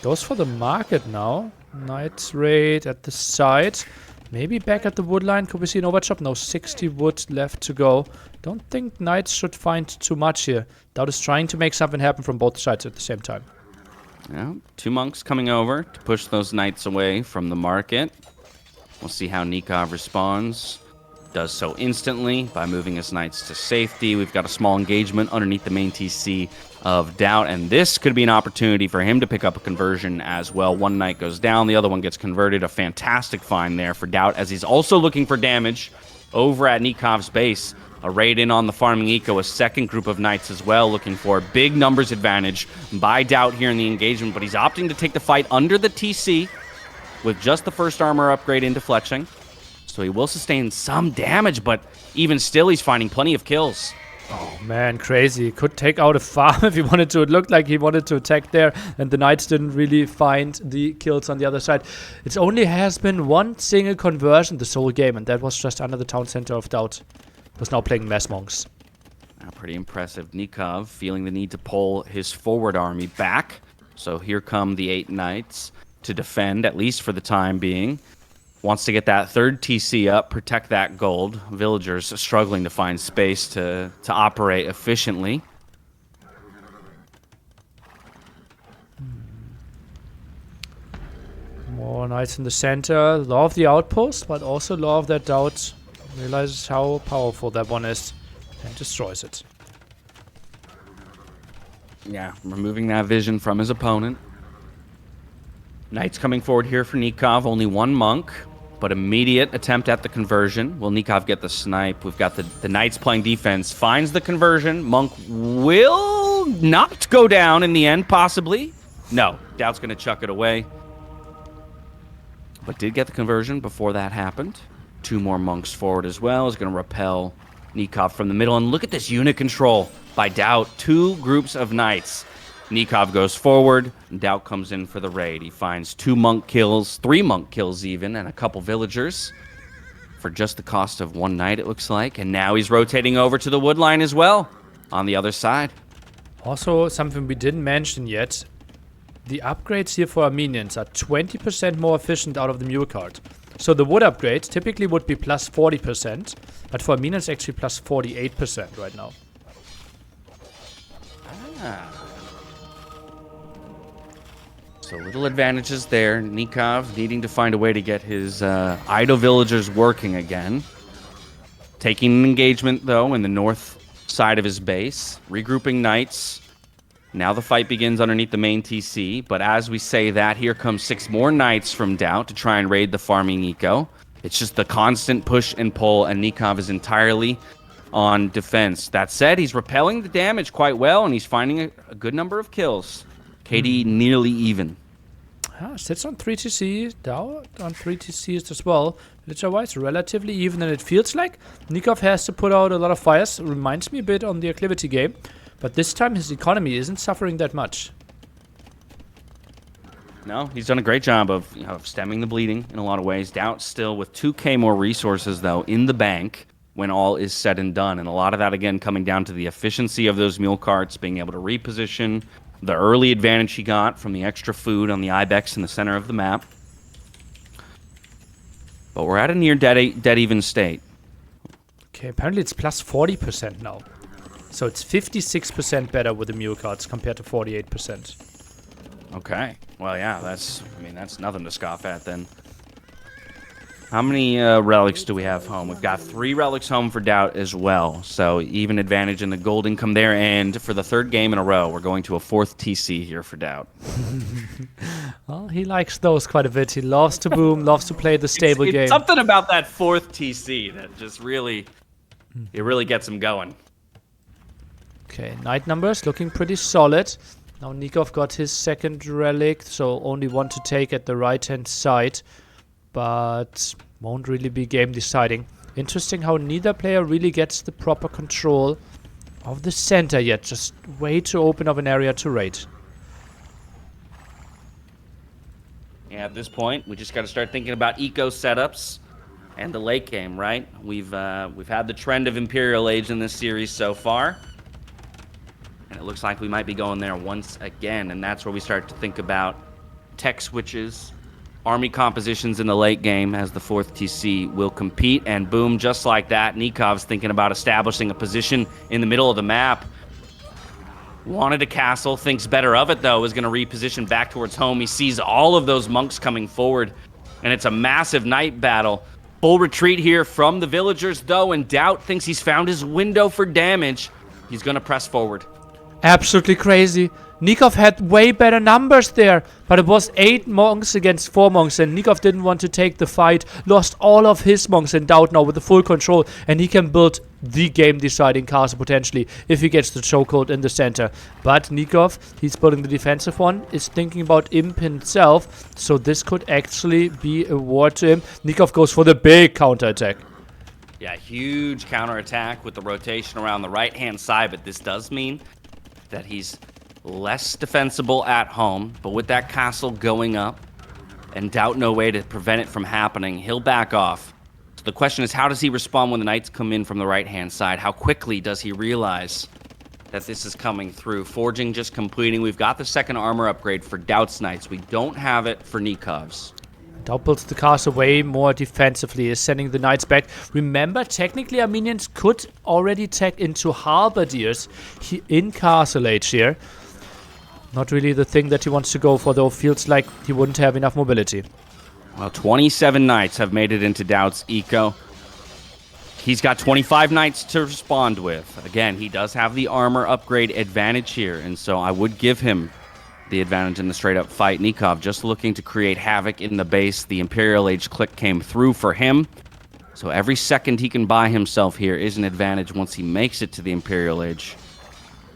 Goes for the market now. Knight raid at the side. Maybe back at the wood line. Could we see an overchop? No, 60 wood left to go. Don't think knights should find too much here. DAUT is trying to make something happen from both sides at the same time.
Yeah, 2 monks coming over to push those knights away from the market. We'll see how Nikov responds. Does so instantly by moving his knights to safety. We've got a small engagement underneath the main TC of DAUT, and this could be an opportunity for him to pick up a conversion as well. One knight goes down, the other one gets converted. A fantastic find there for DAUT as he's also looking for damage over at Nikov's base. A raid in on the farming eco, a second group of knights as well, looking for a big numbers advantage by DAUT here in the engagement, but he's opting to take the fight under the TC with just the first armor upgrade into fletching. So he will sustain some damage, but even still, he's finding plenty of kills.
Oh man, crazy. Could take out a farm if he wanted to. It looked like he wanted to attack there, and the knights didn't really find the kills on the other side. It only has been 1 single conversion this whole game, and that was just under the town center of DAUT. Was now playing mass monks.
Pretty impressive. Nikov feeling the need to pull his forward army back. So here come the 8 knights to defend, at least for the time being. Wants to get that third TC up, protect that gold. Villagers struggling to find space to operate efficiently.
More knights in the center. Law of the outpost, but also law of that DAUT. Realizes how powerful that one is and destroys it.
Yeah, removing that vision from his opponent. Knights coming forward here for Nikov. Only 1 monk, but immediate attempt at the conversion. Will Nikov get the snipe? We've got the knights playing defense. Finds the conversion. Monk will not go down in the end, possibly. No, DAUT's going to chuck it away. But did get the conversion before that happened. 2 more monks forward as well. Is going to repel Nikov from the middle. And look at this unit control by DAUT. 2 groups of knights. Nikov goes forward. DAUT comes in for the raid. He finds 2 monk kills, 3 monk kills even, and a couple villagers for just the cost of 1 knight, it looks like. And now he's rotating over to the wood line as well on the other side.
Also, something we didn't mention yet. The upgrades here for our minions are 20% more efficient out of the mule cart. So the wood upgrade typically would be plus 40%, but for minions actually plus 48% right now.
So little advantages there. Nikov needing to find a way to get his idle villagers working again. Taking an engagement, though, in the north side of his base. Regrouping knights. Now the fight begins underneath the main TC, but as we say that, here comes 6 more knights from DAUT to try and raid the farming eco. It's just the constant push and pull, and Nikov is entirely on defense. That said, he's repelling the damage quite well, and he's finding a good number of kills. KD nearly even.
Sits on 3 TC, DAUT on 3 TCs as well. Villager-wise, relatively even, and it feels like Nikov has to put out a lot of fires. Reminds me a bit on the Acclivity game, but this time his economy isn't suffering that much.
No, he's done a great job of stemming the bleeding in a lot of ways. DAUT still with 2k more resources, though, in the bank when all is said and done. And a lot of that, again, coming down to the efficiency of those mule carts, being able to reposition, the early advantage he got from the extra food on the Ibex in the center of the map. But we're at a near dead even state.
Okay, apparently it's plus 40% now. So it's 56% better with the mule carts compared to 48%.
Okay. Well, yeah, that's nothing to scoff at then. How many relics do we have home? We've got 3 relics home for DAUT as well. So even advantage in the gold income there. And for the 3rd game in a row, we're going to a 4th TC here for DAUT.
Well, he likes those quite a bit. He loves to boom, loves to play the stable game.
It's something about that 4th TC that just really gets him going.
Okay, knight numbers looking pretty solid. Now Nikov got his 2nd relic, so only 1 to take at the right-hand side. But won't really be game deciding. Interesting how neither player really gets the proper control of the center yet. Just way to open up an area to raid.
Yeah, at this point, we just got to start thinking about eco setups and the late game, right? We've had the trend of Imperial Age in this series so far. And it looks like we might be going there once again, and that's where we start to think about tech switches, army compositions in the late game as the 4th TC will compete, and boom, just like that, Nikov's thinking about establishing a position in the middle of the map. Wanted a castle, thinks better of it though, is going to reposition back towards home. He sees all of those monks coming forward, and it's a massive knight battle. Full retreat here from the villagers though, and DAUT thinks he's found his window for damage. He's going to press forward.
Absolutely crazy. Nikov had way better numbers there, but it was 8 monks against 4 monks, and Nikov didn't want to take the fight, lost all of his monks, and DAUT now with the full control, and he can build the game-deciding castle potentially if he gets the chokehold in the center. But Nikov, he's building the defensive one, is thinking about Imp himself, so this could actually be a war to him. Nikov goes for the big counterattack.
Yeah, huge counterattack with the rotation around the right-hand side, but this does mean that he's less defensible at home, but with that castle going up and DAUT no way to prevent it from happening, he'll back off. So the question is, how does he respond when the knights come in from the right-hand side? How quickly does he realize that this is coming through? Forging just completing. We've got the 2nd armor upgrade for DAUT's knights. We don't have it for Nikov's.
DAUT builds the castle way more defensively, is sending the knights back. Remember, technically Armenians could already tech into halberdiers in castle age here. Not really the thing that he wants to go for, though. Feels like he wouldn't have enough mobility.
Well, 27 knights have made it into DAUT's eco. He's got 25 knights to respond with. Again, he does have the armor upgrade advantage here, and so I would give him the advantage in the straight-up fight. Nikov just looking to create havoc in the base. The Imperial Age click came through for him, so every second he can buy himself here is an advantage once he makes it to the Imperial Age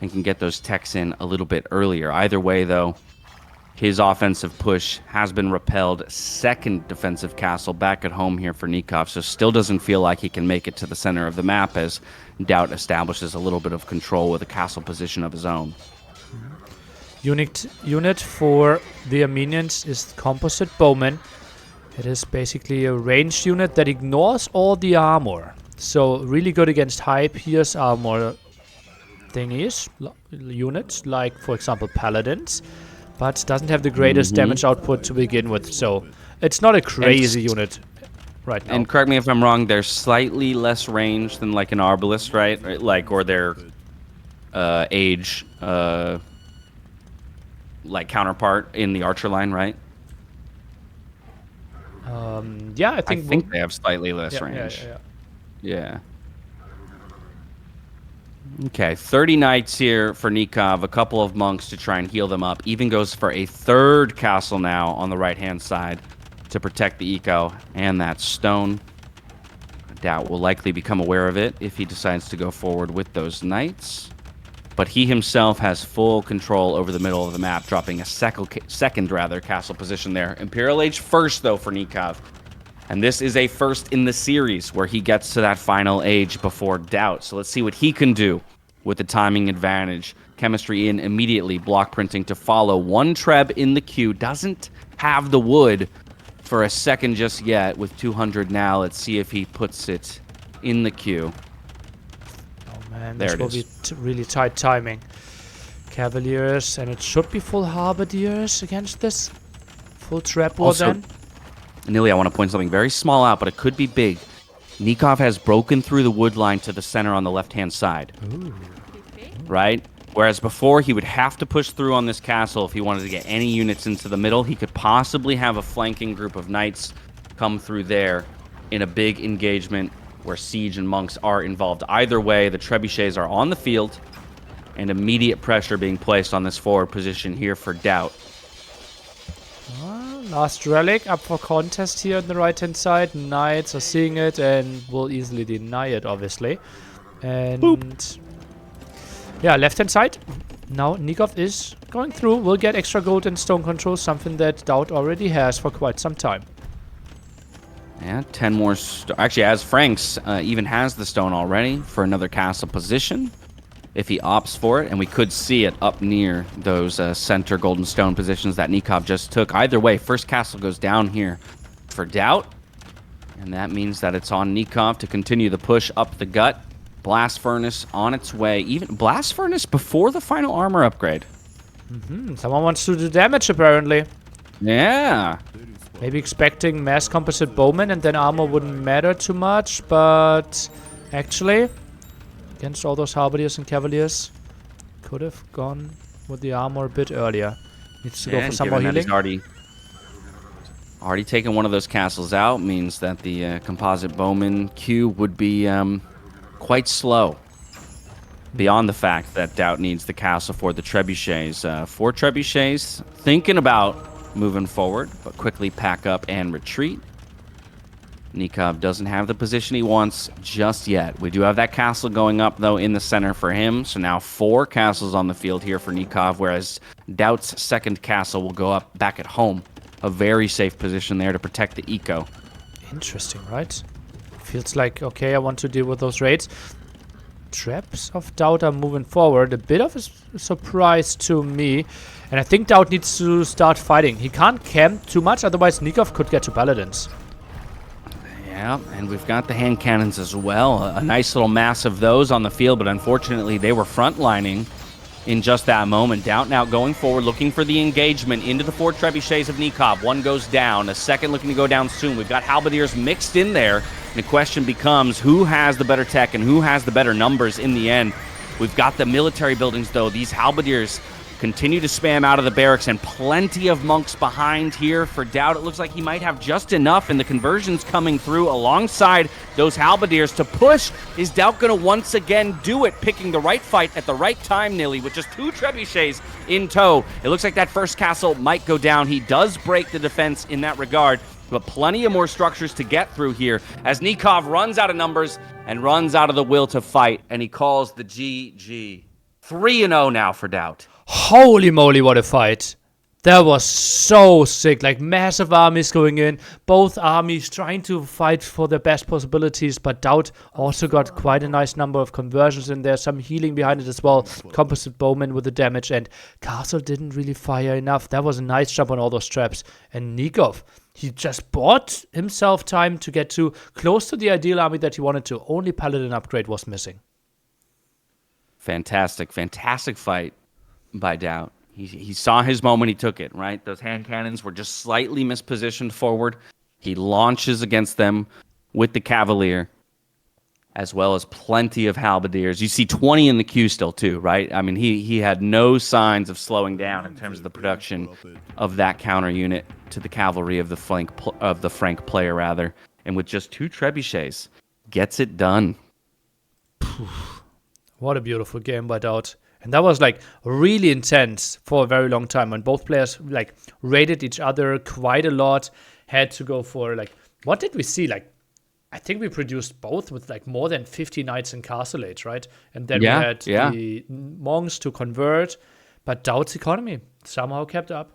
and can get those techs in a little bit earlier. Either way, though, his offensive push has been repelled. 2nd defensive castle back at home here for Nikov, so still doesn't feel like he can make it to the center of the map as DAUT establishes a little bit of control with a castle position of his own.
Unit for the Armenians is Composite Bowman. It is basically a ranged unit that ignores all the armor. So really good against high pierce armor thingies, units like, for example, Paladins, but doesn't have the greatest damage output to begin with. So it's not a crazy unit right now.
And correct me if I'm wrong, they're slightly less range than like an Arbalist, right? Like, or their age like counterpart in the Archer line, right?
Yeah, I think
they have slightly less range.
Yeah.
Okay, 30 knights here for Nikov, a couple of monks to try and heal them up. Even goes for a third castle now on the right-hand side to protect the eco and that stone. DAUT will likely become aware of it if he decides to go forward with those knights. But he himself has full control over the middle of the map, dropping a second castle position there. Imperial Age first, though, for Nikov. And this is a first in the series where he gets to that final age before DAUT. So let's see what he can do with the timing advantage. Chemistry in immediately, block printing to follow. One Treb in the queue, doesn't have the wood for a second just yet. With 200 now, let's see if he puts it in the queue.
Oh man,
there
this will be really tight timing. Cavaliers, and it should be full Halberdiers against this. Full Trap War then.
Nilly, I want to point something very small out, but it could be big. Nikov has broken through the wood line to the center on the left-hand side.
Ooh.
Right? Whereas before, he would have to push through on this castle if he wanted to get any units into the middle. He could possibly have a flanking group of knights come through there in a big engagement where siege and monks are involved. Either way, the trebuchets are on the field, and immediate pressure being placed on this forward position here for DAUT.
Last relic up for contest here on the right-hand side. Knights are seeing it and will easily deny it, obviously. And boop. Yeah, left-hand side. Now Nikov is going through. Will get extra gold and stone control, something that DAUT already has for quite some time.
Yeah, 10 more. Actually, as Franks even has the stone already for another castle position, if he opts for it, and we could see it up near those center golden stone positions that Nikov just took. Either way, first castle goes down here for DAUT, and that means that it's on Nikov to continue the push up the gut. Blast Furnace on its way. Even Blast Furnace before the final armor upgrade.
Someone wants to do damage, apparently.
Yeah.
Maybe expecting mass composite bowman and then armor wouldn't matter too much, but actually, against all those Halberdiers and Cavaliers, could have gone with the armor a bit earlier. Needs to go for some more healing.
He's already taken one of those castles out, means that the composite bowman queue would be quite slow. Beyond the fact that DAUT needs the castle for the trebuchets. 4 trebuchets thinking about moving forward, but quickly pack up and retreat. Nikov doesn't have the position he wants just yet. We do have that castle going up, though, in the center for him. So now 4 castles on the field here for Nikov, whereas DAUT's second castle will go up back at home. A very safe position there to protect the eco.
Interesting, right? Feels like, okay, I want to deal with those raids. Traps of DAUT are moving forward. A bit of a surprise to me. And I think DAUT needs to start fighting. He can't camp too much, otherwise Nikov could get to Paladins.
Yeah, and we've got the hand cannons as well. A nice little mass of those on the field, but unfortunately they were frontlining in just that moment. DAUT now going forward, looking for the engagement into the 4 trebuchets of Nikov. One goes down, a second looking to go down soon. We've got Halberdiers mixed in there. And the question becomes, who has the better tech and who has the better numbers in the end? We've got the military buildings, though. These Halberdiers continue to spam out of the barracks, and plenty of monks behind here for DAUT. It looks like he might have just enough, and the conversions coming through alongside those Halberdiers to push. Is DAUT going to once again do it, picking the right fight at the right time, Nilly, with just 2 trebuchets in tow? It looks like that first castle might go down. He does break the defense in that regard, but plenty of more structures to get through here as Nikov runs out of numbers and runs out of the will to fight, and he calls the GG. 3-0 now for DAUT.
Holy moly, what a fight. That was so sick. Like, massive armies going in. Both armies trying to fight for their best possibilities. But DAUT also got quite a nice number of conversions in there. Some healing behind it as well. Composite bowman with the damage. And Castle didn't really fire enough. That was a nice jump on all those traps. And Nikov, he just bought himself time to get to close to the ideal army that he wanted to. Only Paladin upgrade was missing.
Fantastic, fantastic fight by DAUT. He saw his moment, he took it, right? Those hand cannons were just slightly mispositioned forward. He launches against them with the Cavalier, as well as plenty of Halberdiers. You see 20 in the queue still, too, right? I mean, he had no signs of slowing down in terms of the production of that counter unit to the cavalry of the Frank player, rather. And with just 2 trebuchets, gets it done.
What a beautiful game by DAUT. And that was like really intense for a very long time when both players like rated each other quite a lot, had to go for like, what did we see? Like, I think we produced both with like more than 50 knights in Castle Age, right? And then we had the monks to convert, but DAUT's economy somehow kept up.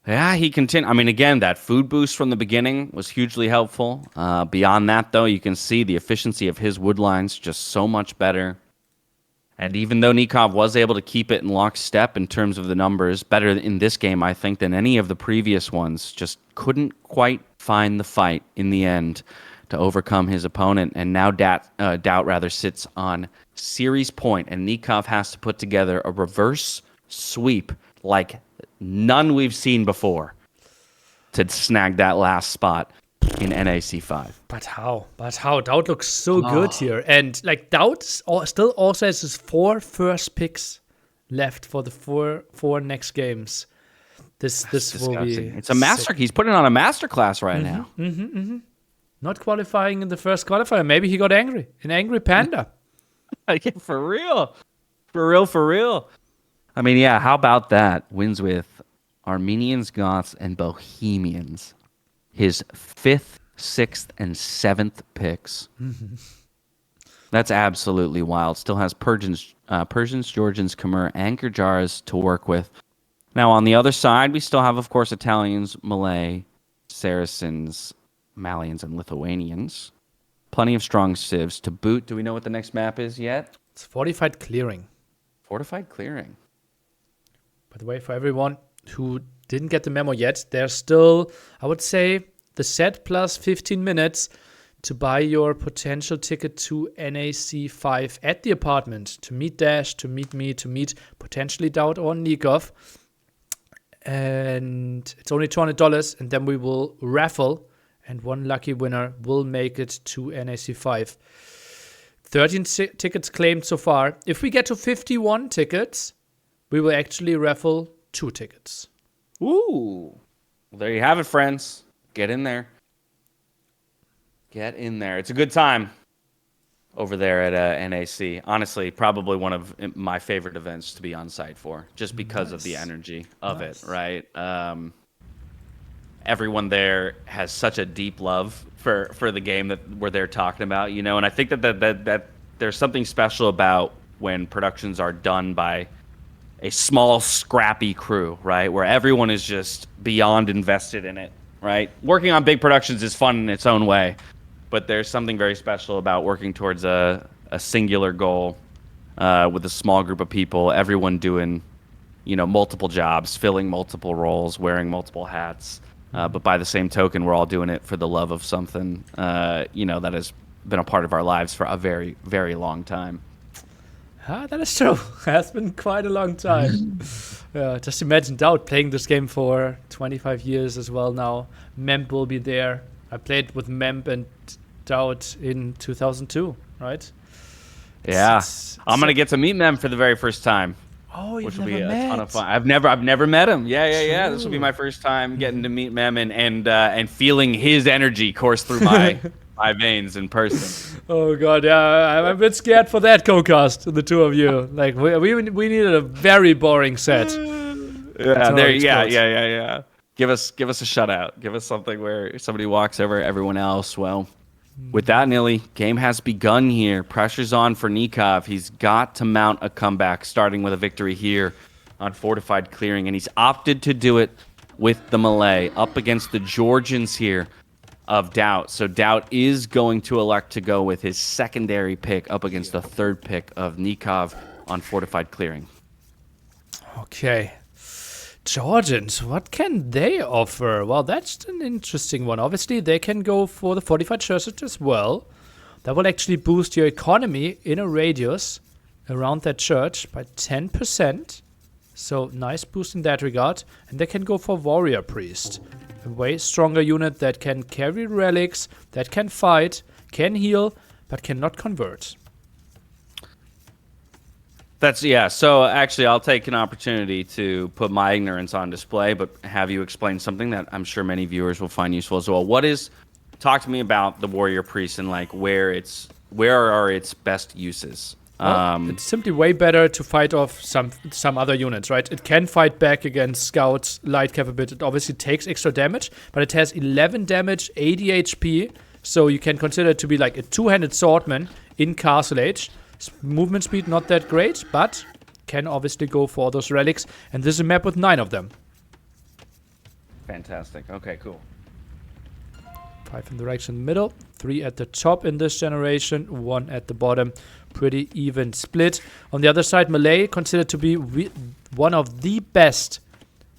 Yeah, he continued. I mean, again, that food boost from the beginning was hugely helpful. Beyond that, though, you can see the efficiency of his wood lines just so much better. And even though Nikov was able to keep it in lockstep in terms of the numbers, better in this game, I think, than any of the previous ones, just couldn't quite find the fight in the end to overcome his opponent. And now DAUT sits on series point, and Nikov has to put together a reverse sweep like none we've seen before to snag that last spot in NAC 5.
But how? DAUT looks so good here. And like DAUT still also has his 4 first picks left for the four next games. This will be...
It's a master. He's putting on a master class right now.
Not qualifying in the first qualifier. Maybe he got angry. An angry panda.
Yeah, for real. For real. I mean, yeah, how about that? Wins with Armenians, Goths, and Bohemians. His 5th, 6th, and 7th picks. That's absolutely wild. Still has Persians, Georgians, Khmer, and Gurjaras to work with. Now, on the other side, we still have, of course, Italians, Malay, Saracens, Malians, and Lithuanians. Plenty of strong civs to boot. Do we know what the next map is yet?
It's Fortified Clearing.
Fortified Clearing.
By the way, for everyone who didn't get the memo yet, there's still, I would say, the set plus 15 minutes to buy your potential ticket to NAC 5 at the apartment to meet Dash, to meet me, to meet potentially DAUT or Nikov. And it's only $200, and then we will raffle, and one lucky winner will make it to NAC 5. 13 tickets claimed so far. If we get to 51 tickets, we will actually raffle 2 tickets.
Ooh. Well, there you have it, friends. Get in there. Get in there. It's a good time over there at NAC. Honestly, probably one of my favorite events to be on site for, just because of the energy of it, right? Everyone there has such a deep love for the game that we're there talking about, you know, and I think that there's something special about when productions are done by a small, scrappy crew, right? Where everyone is just beyond invested in it, right? Working on big productions is fun in its own way, but there's something very special about working towards a singular goal with a small group of people, everyone doing, you know, multiple jobs, filling multiple roles, wearing multiple hats. But by the same token, we're all doing it for the love of something, you know, that has been a part of our lives for a very, very long time.
That is true. It has been quite a long time. Just imagine DAUT playing this game for 25 years as well now. Memp will be there. I played with Memp and DAUT in 2002, right?
Yeah. I'm going to get to meet Memp for the very first time.
Oh, you've
which will
never
be a
met.
ton of fun. I've never met him. Yeah. This will be my first time getting to meet Mem and feeling his energy course through my veins in person.
Oh god, yeah, I'm a bit scared for that co-cast, the two of you. Like we needed a very boring set.
Yeah. Give us a shutout. Give us something where somebody walks over everyone else. Well, with that, Nilly, game has begun here. Pressure's on for Nikov. He's got to mount a comeback, starting with a victory here on Fortified Clearing, and he's opted to do it with the Malay up against the Georgians here of DAUT. So DAUT is going to elect to go with his secondary pick up against the third pick of Nikov on Fortified Clearing.
Okay. Georgians, what can they offer? Well, that's an interesting one. Obviously, they can go for the fortified churches as well. That will actually boost your economy in a radius around that church by 10%. So, nice boost in that regard. And they can go for warrior priest. A way stronger unit that can carry relics, that can fight, can heal, but cannot convert.
So actually, I'll take an opportunity to put my ignorance on display, but have you explain something that I'm sure many viewers will find useful as well. Talk to me about the warrior priest and like where it's where are its best uses?
Well, it's simply way better to fight off some other units, right? It can fight back against scouts, light cav a bit. It obviously takes extra damage, but it has 11 damage, 80 HP, so you can consider it to be like a two-handed swordman in Castle Age. Movement speed not that great, but can obviously go for those relics, and this is a map with 9 of them.
Fantastic. Okay, cool.
5 in the right in the middle, 3 at the top in this generation, 1 at the bottom. Pretty even split. On the other side, Malay considered to be one of the best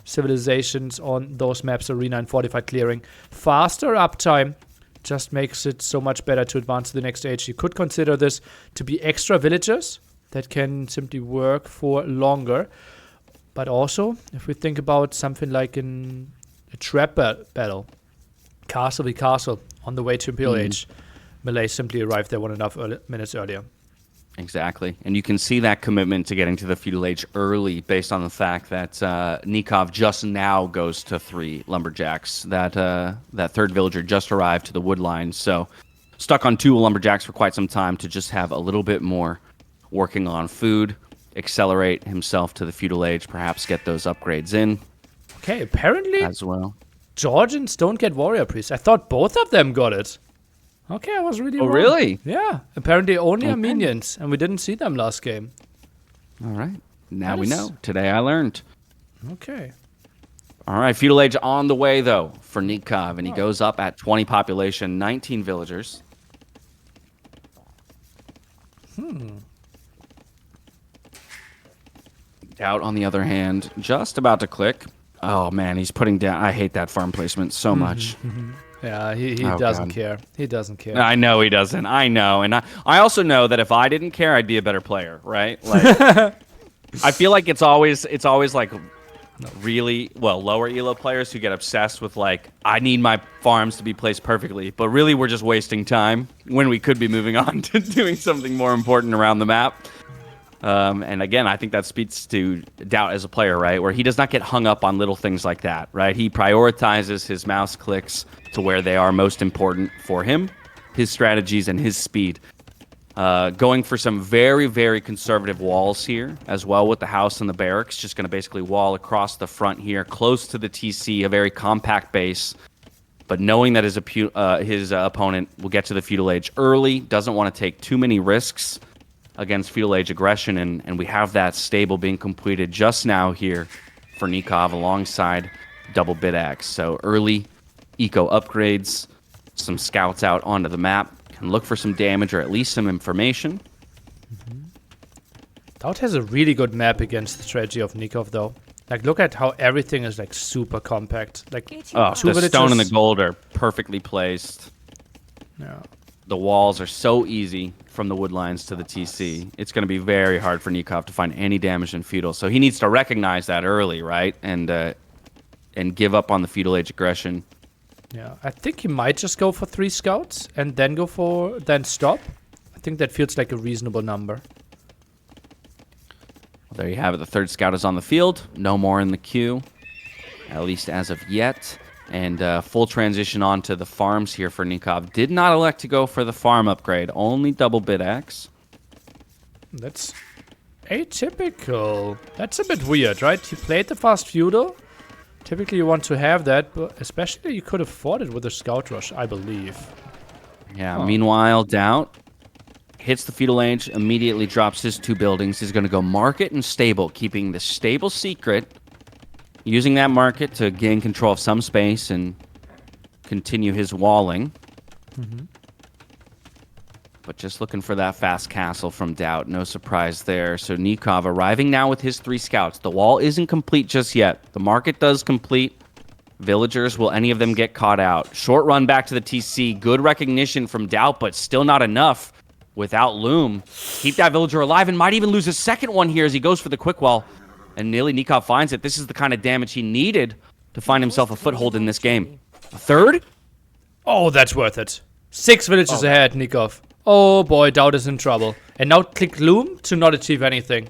civilizations on those maps, Arena and Fortified Clearing. Faster uptime just makes it so much better to advance to the next stage. You could consider this to be extra villagers that can simply work for longer. But also, if we think about something like in a trap battle, castle v castle on the way to Imperial Age, Malay simply arrived there 1.5 minutes earlier.
Exactly. And you can see that commitment to getting to the feudal age early based on the fact that Nikov just now goes to 3 lumberjacks. That third villager just arrived to the wood line. So stuck on 2 lumberjacks for quite some time to just have a little bit more working on food, accelerate himself to the feudal age, perhaps get those upgrades in.
Okay, apparently
as well.
Georgians don't get warrior priests. I thought both of them got it. Okay, I was really wrong.
Oh, really?
Yeah. Apparently only Armenians, and we didn't see them last game.
All right. Now we know. Today I learned.
Okay.
All right. Feudal age on the way, though, for Nikov, and he goes up at 20 population, 19 villagers. DAUT, on the other hand, just about to click. Oh, man, he's putting down... I hate that farm placement so much.
Yeah, he doesn't care. He doesn't care.
I know he doesn't. I know. And I also know that if I didn't care, I'd be a better player, right? Like, I feel like it's always like really, well, lower ELO players who get obsessed with like, I need my farms to be placed perfectly. But really, we're just wasting time when we could be moving on to doing something more important around the map. And again, I think that speaks to DAUT as a player, right? Where he does not get hung up on little things like that, right? He prioritizes his mouse clicks to where they are most important for him, his strategies, and his speed. Going for some very, very conservative walls here, as well with the house and the barracks. Just going to basically wall across the front here, close to the TC, a very compact base. But knowing that his opponent will get to the feudal age early, doesn't want to take too many risks against feudal age aggression, and we have that stable being completed just now here for Nikov alongside double bit axe. So early eco upgrades, some scouts out onto the map, can look for some damage or at least some information.
DAUT has a really good map against the strategy of Nikov, though. Like, look at how everything is like super compact. Like,
the stone and the gold are perfectly placed.
Yeah.
The walls are so easy from the wood lines to the TC. It's going to be very hard for Nikov to find any damage in feudal. So he needs to recognize that early, right? And give up on the feudal age aggression.
Yeah, I think he might just go for 3 scouts and then stop. I think that feels like a reasonable number.
Well, there you have it. The third scout is on the field. No more in the queue, at least as of yet. And full transition onto the farms here for Nikov. Did not elect to go for the farm upgrade. Only double bit axe.
That's atypical. That's a bit weird, right? He played the fast feudal. Typically you want to have that, but especially you could afford it with a scout rush, I believe.
Yeah, meanwhile, DAUT hits the feudal age, immediately drops his 2 buildings. He's going to go market and stable, keeping the stable secret. Using that market to gain control of some space and continue his walling. But just looking for that fast castle from DAUT. No surprise there. So Nikov arriving now with his 3 scouts. The wall isn't complete just yet. The market does complete. Villagers, will any of them get caught out? Short run back to the TC. Good recognition from DAUT, but still not enough without Loom. Keep that villager alive and might even lose a second one here as he goes for the quick wall. And nearly Nikov finds it. This is the kind of damage he needed to find himself a foothold in this game. A third?
Oh, that's worth it. 6 villages ahead, Nikov. Oh boy, DAUT is in trouble. And now click Loom to not achieve anything.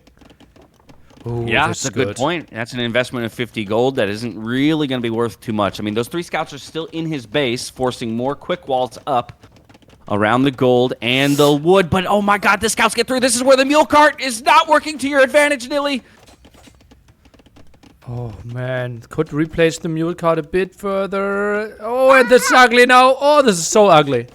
Ooh,
yeah, that's a good point. That's an investment of 50 gold that isn't really going to be worth too much. I mean, those 3 scouts are still in his base, forcing more quick walls up. around the gold and the wood. But oh my god, the scouts get through. This is where the mule cart is not working to your advantage, Nilly.
Oh man, could replace the mule cart a bit further. Oh, and this is ugly now. Oh, this is so ugly.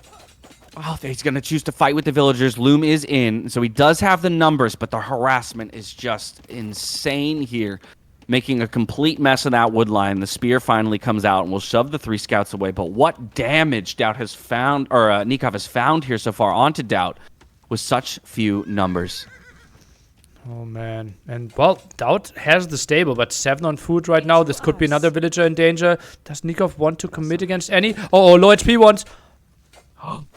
Oh, he's going to choose to fight with the villagers. Loom is in, so he does have the numbers, but the harassment is just insane here. Making a complete mess of that wood line. The spear finally comes out and will shove the 3 scouts away. But what damage DAUT has found, or Nikov has found here so far onto DAUT with such few numbers.
Oh man, and well, DAUT has the stable, but 7 on food right now. This could be another villager in danger. Does Nikov want to commit against any? Oh, low HP ones.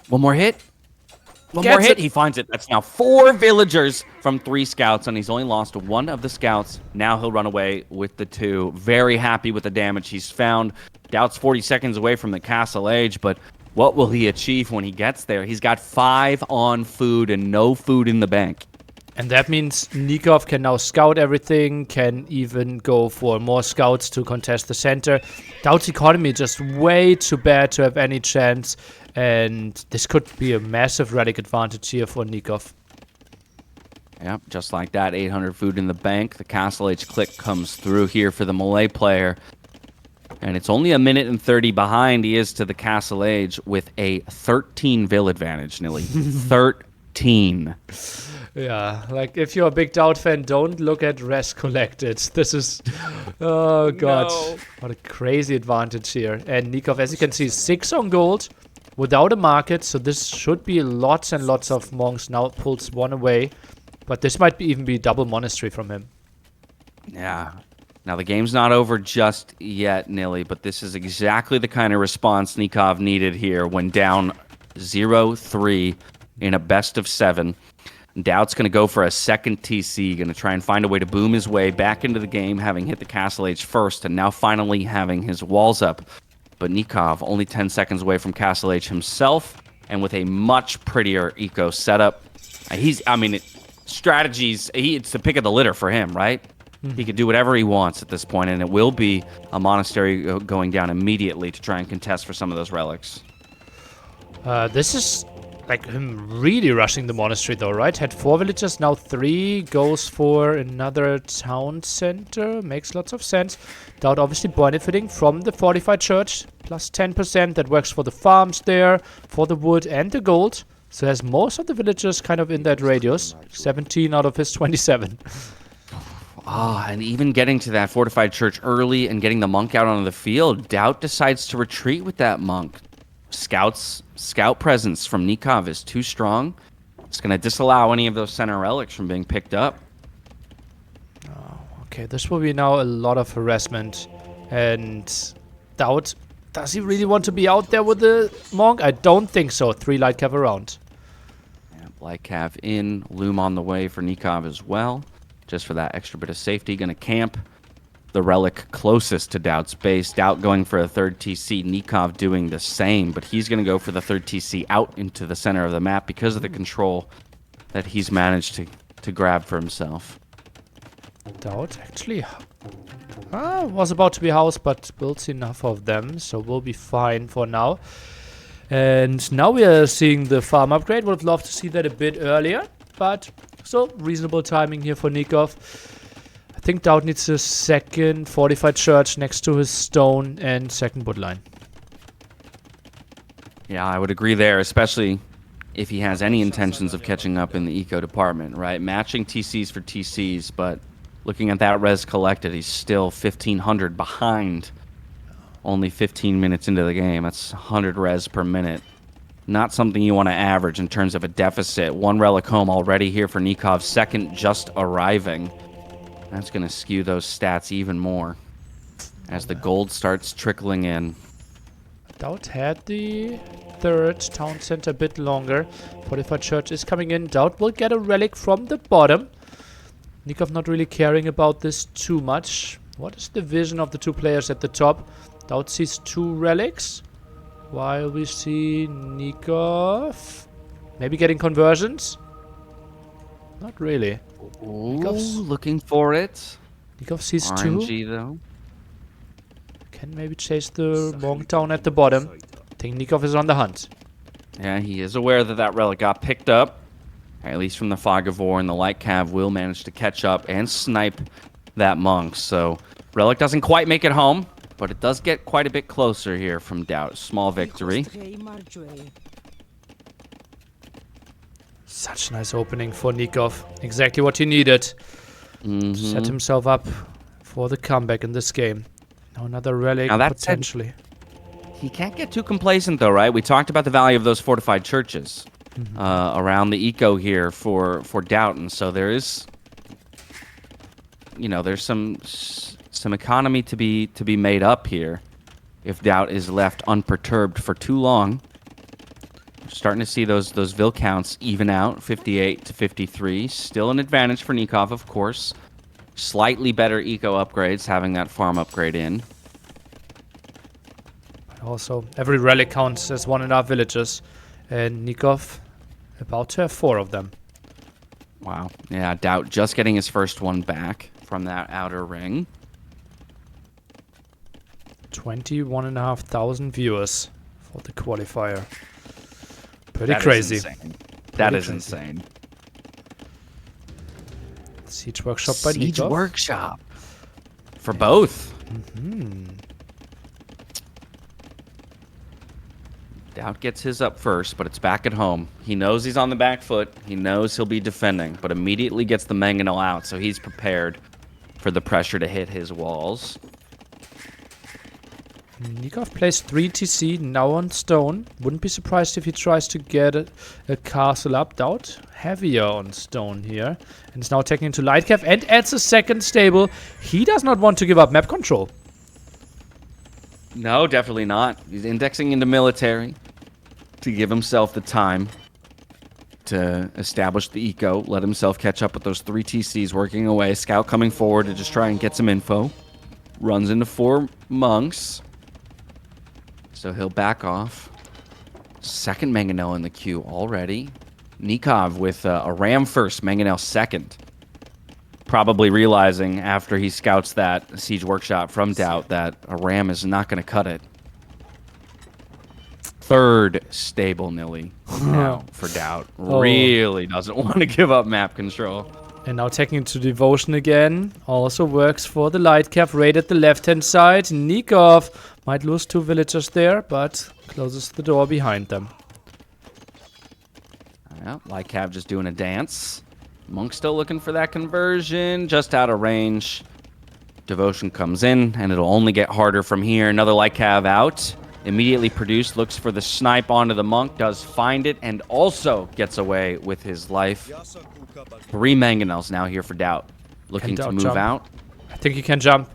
One more hit. One more hit. He finds it. That's now 4 villagers from 3 scouts, and he's only lost 1 of the scouts. Now he'll run away with the 2. Very happy with the damage he's found. DAUT's 40 seconds away from the castle age, but what will he achieve when he gets there? He's got 5 on food and no food in the bank.
And that means Nikov can now scout everything, can even go for more scouts to contest the center. DAUT's economy just way too bad to have any chance. And this could be a massive relic advantage here for Nikov.
Yep, just like that, 800 food in the bank. The Castle Age click comes through here for the Malay player. And it's only 1 minute and 30 behind he is to the Castle Age with a 13 vill advantage, Nilly. 13.
Yeah, like if you're a big DAUT fan, don't look at res collected. This is, oh god, no. What a crazy advantage here. And Nikov, as you can see, 6 on gold. Without a market, so this should be lots and lots of monks. Now it pulls 1 away, but this might even be double monastery from him.
Yeah. Now the game's not over just yet, Nilly, but this is exactly the kind of response Nikov needed here when down 0-3 in a best of 7. DAUT's going to go for a second TC, going to try and find a way to boom his way back into the game, having hit the Castle Age first, and now finally having his walls up. But Nikov only 10 seconds away from Castle Age himself, and with a much prettier eco setup. Strategies, it's the pick of the litter for him, right? Mm-hmm. He can do whatever he wants at this point, and it will be a monastery going down immediately to try and contest for some of those relics.
This is like him really rushing the monastery though, right? Had 4 villagers, now 3, goes for another town center. Makes lots of sense. DAUT obviously benefiting from the fortified church, plus 10%. That works for the farms there, for the wood and the gold. So has most of the villagers kind of in that radius. 17 out of his 27.
And even getting to that fortified church early and getting the monk out onto the field, DAUT decides to retreat with that monk. Scout presence from Nikov is too strong. It's going to disallow any of those center relics from being picked up.
Oh, okay, this will be now a lot of harassment. And DAUT, does he really want to be out there with the monk? I don't think so. 3 light cav around.
Yeah, light cav in, loom on the way for Nikov as well. Just for that extra bit of safety, going to camp the relic closest to DAUT's base. DAUT going for a 3rd TC, Nikov doing the same, but he's going to go for the 3rd TC out into the center of the map because of the control that he's managed to grab for himself.
DAUT actually was about to be housed, but builds enough of them, so we'll be fine for now. And now we are seeing the farm upgrade. Would have loved to see that a bit earlier, but still reasonable timing here for Nikov. I think DAUT needs a second fortified church next to his stone and second wood line.
Yeah, I would agree there, especially if he has any intentions of catching up in the eco department, right? Matching TCs for TCs, but looking at that res collected, he's still 1,500 behind. Only 15 minutes into the game. That's 100 res per minute. Not something you want to average in terms of a deficit. 1 relic home already here for Nikov, second just arriving. That's going to skew those stats even more as the gold starts trickling in.
DAUT had the 3rd town center a bit longer. Fortified church is coming in. DAUT will get a relic from the bottom. Nikov not really caring about this too much. What is the vision of the 2 players at the top? DAUT sees 2 relics, while we see Nikov maybe getting conversions. Not really.
Ooh, looking for it.
Nikov sees
RNG
2.
though.
Can maybe chase the monk down at the bottom. I think Nikov is on the hunt.
Yeah, he is aware that that relic got picked up, at least from the Fog of War, and the Light Cav will manage to catch up and snipe that monk. So relic doesn't quite make it home, but it does get quite a bit closer here from DAUT. Small victory.
Such a nice opening for Nikov. Exactly what he needed. Set himself up for the comeback in this game. Now another relic,
Now that
potentially.
He can't get too complacent, though, right? We talked about the value of those fortified churches around the eco here for DAUT, and so there is, there's some economy to be made up here if DAUT is left unperturbed for too long. We're starting to see those Vil counts even out, 58 to 53. Still an advantage for Nikov, of course. Slightly better eco upgrades, having that farm upgrade in.
Also, every relic counts as 1.5 villages, and Nikov about to have 4 of them.
Wow. Yeah, DAUT just getting his first one back from that outer ring.
21,500 viewers for the qualifier. Pretty
That is
crazy.
insane. That is
crazy.
insane.
Siege Workshop by
Siege
Nikov.
Workshop. For both. DAUT gets his up first, but it's back at home. He knows he's on the back foot. He knows he'll be defending, but immediately gets the mangonel out, so he's prepared for the pressure to hit his walls.
Nikov plays 3 TC now on stone. Wouldn't be surprised if he tries to get a castle up. DAUT heavier on stone here. And is now taking into Lightcav and adds a second stable. He does not want to give up map control.
No, definitely not. He's indexing into military to give himself the time to establish the eco, let himself catch up with those 3 TCs working away. Scout coming forward to just try and get some info. Runs into 4 monks. So he'll back off. Second mangonel in the queue already. Nikov with a ram first, mangonel second. Probably realizing after he scouts that siege workshop from DAUT that a ram is not going to cut it. Third stable Nilly now for DAUT. Really doesn't want to give up map control.
And now taking into devotion again. Also works for the Lightcav raid at the left-hand side. Nikov might lose 2 villagers there, but closes the door behind them.
Yeah, Lightcav just doing a dance. Monk still looking for that conversion, just out of range. Devotion comes in, and it'll only get harder from here. Another Lightcav out. Immediately produced, looks for the snipe onto the monk, does find it, and also gets away with his life. 3 mangonels now here for DAUT. Looking to move out.
I think he can jump.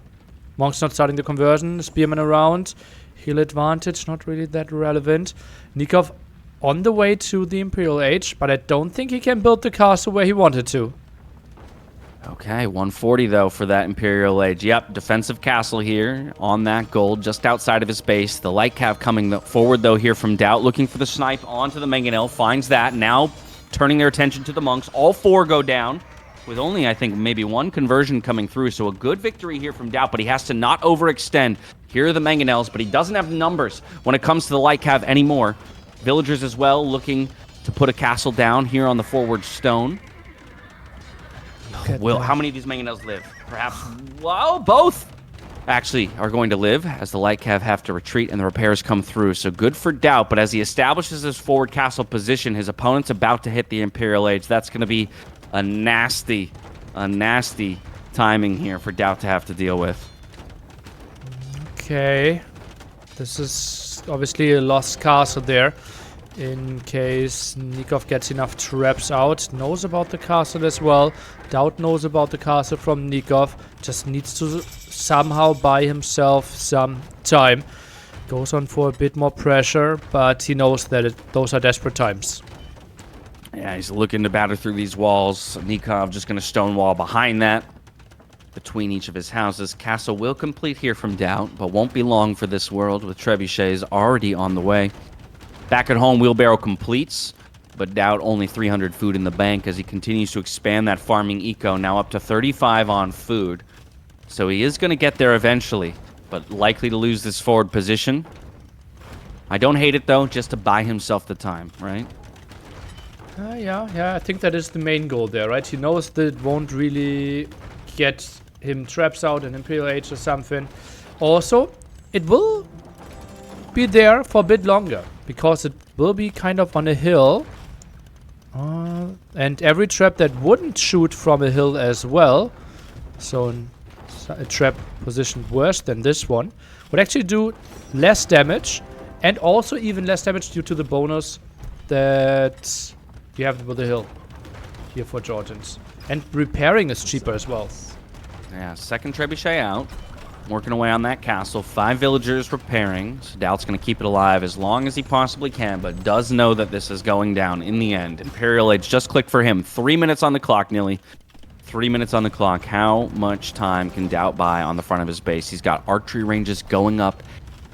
Monk's not starting the conversion. Spearman around. Heal advantage, not really that relevant. Nikov on the way to the Imperial Age, but I don't think he can build the castle where he wanted to.
Okay, 140 though for that Imperial Age. Yep, defensive castle here on that gold, just outside of his base. The Lightcav coming forward though here from DAUT, looking for the snipe onto the mangonel. Finds that, now turning their attention to the monks. All 4 go down, with only, I think, maybe 1 conversion coming through. So a good victory here from DAUT, but he has to not overextend. Here are the mangonels, but he doesn't have numbers when it comes to the Lightcav anymore. Villagers as well, looking to put a castle down here on the forward stone. Will, how many of these mangonels live? Perhaps, well, both actually are going to live as the Lightcav have to retreat and the repairs come through. So good for DAUT, but as he establishes his forward castle position, his opponent's about to hit the Imperial Age. That's going to be a nasty timing here for DAUT to have to deal with.
Okay. This is obviously a lost castle there. In case Nikov gets enough traps out. Knows about the castle as well. DAUT knows about the castle from Nikov. Just needs to somehow buy himself some time. Goes on for a bit more pressure, but he knows that those are desperate times.
Yeah, he's looking to batter through these walls. Nikov just going to stonewall behind that. Between each of his houses. Castle will complete here from DAUT, but won't be long for this world with trebuchets already on the way. Back at home, wheelbarrow completes, but DAUT only 300 food in the bank as he continues to expand that farming eco, now up to 35 on food. So he is going to get there eventually, but likely to lose this forward position. I don't hate it, though, just to buy himself the time, right?
Yeah, I think that is the main goal there, right? He knows that it won't really get him traps out in Imperial Age or something. Also, it will be there for a bit longer, because it will be kind of on a hill. And every trap that wouldn't shoot from a hill as well, so a trap positioned worse than this one, would actually do less damage, and also even less damage due to the bonus that you have with the hill here for Georgians. And repairing is cheaper as well.
Yeah, second trebuchet out. Working away on that castle. 5 villagers repairing. So DAUT's going to keep it alive as long as he possibly can, but does know that this is going down in the end. Imperial Age just clicked for him. 3 minutes on the clock, nearly. 3 minutes on the clock. How much time can DAUT buy on the front of his base? He's got archery ranges going up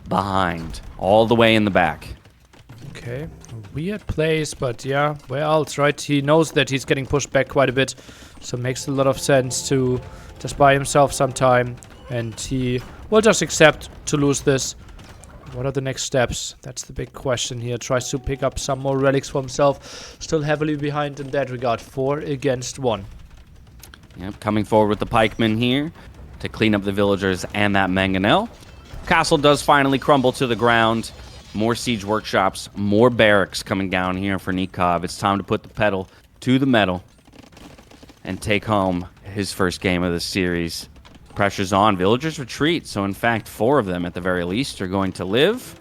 behind, all the way in the back.
Okay, weird place, but yeah, where else, right? He knows that he's getting pushed back quite a bit, so it makes a lot of sense to just buy himself some time. And he will just accept to lose this. What are the next steps? That's the big question here. Tries to pick up some more relics for himself. Still heavily behind in that regard. 4 against 1.
Yep, coming forward with the pikemen here to clean up the villagers and that mangonel. Castle does finally crumble to the ground. More siege workshops, more barracks coming down here for Nikov. It's time to put the pedal to the metal and take home his first game of the series. Pressure's on. Villagers retreat. So, in fact, 4 of them, at the very least, are going to live.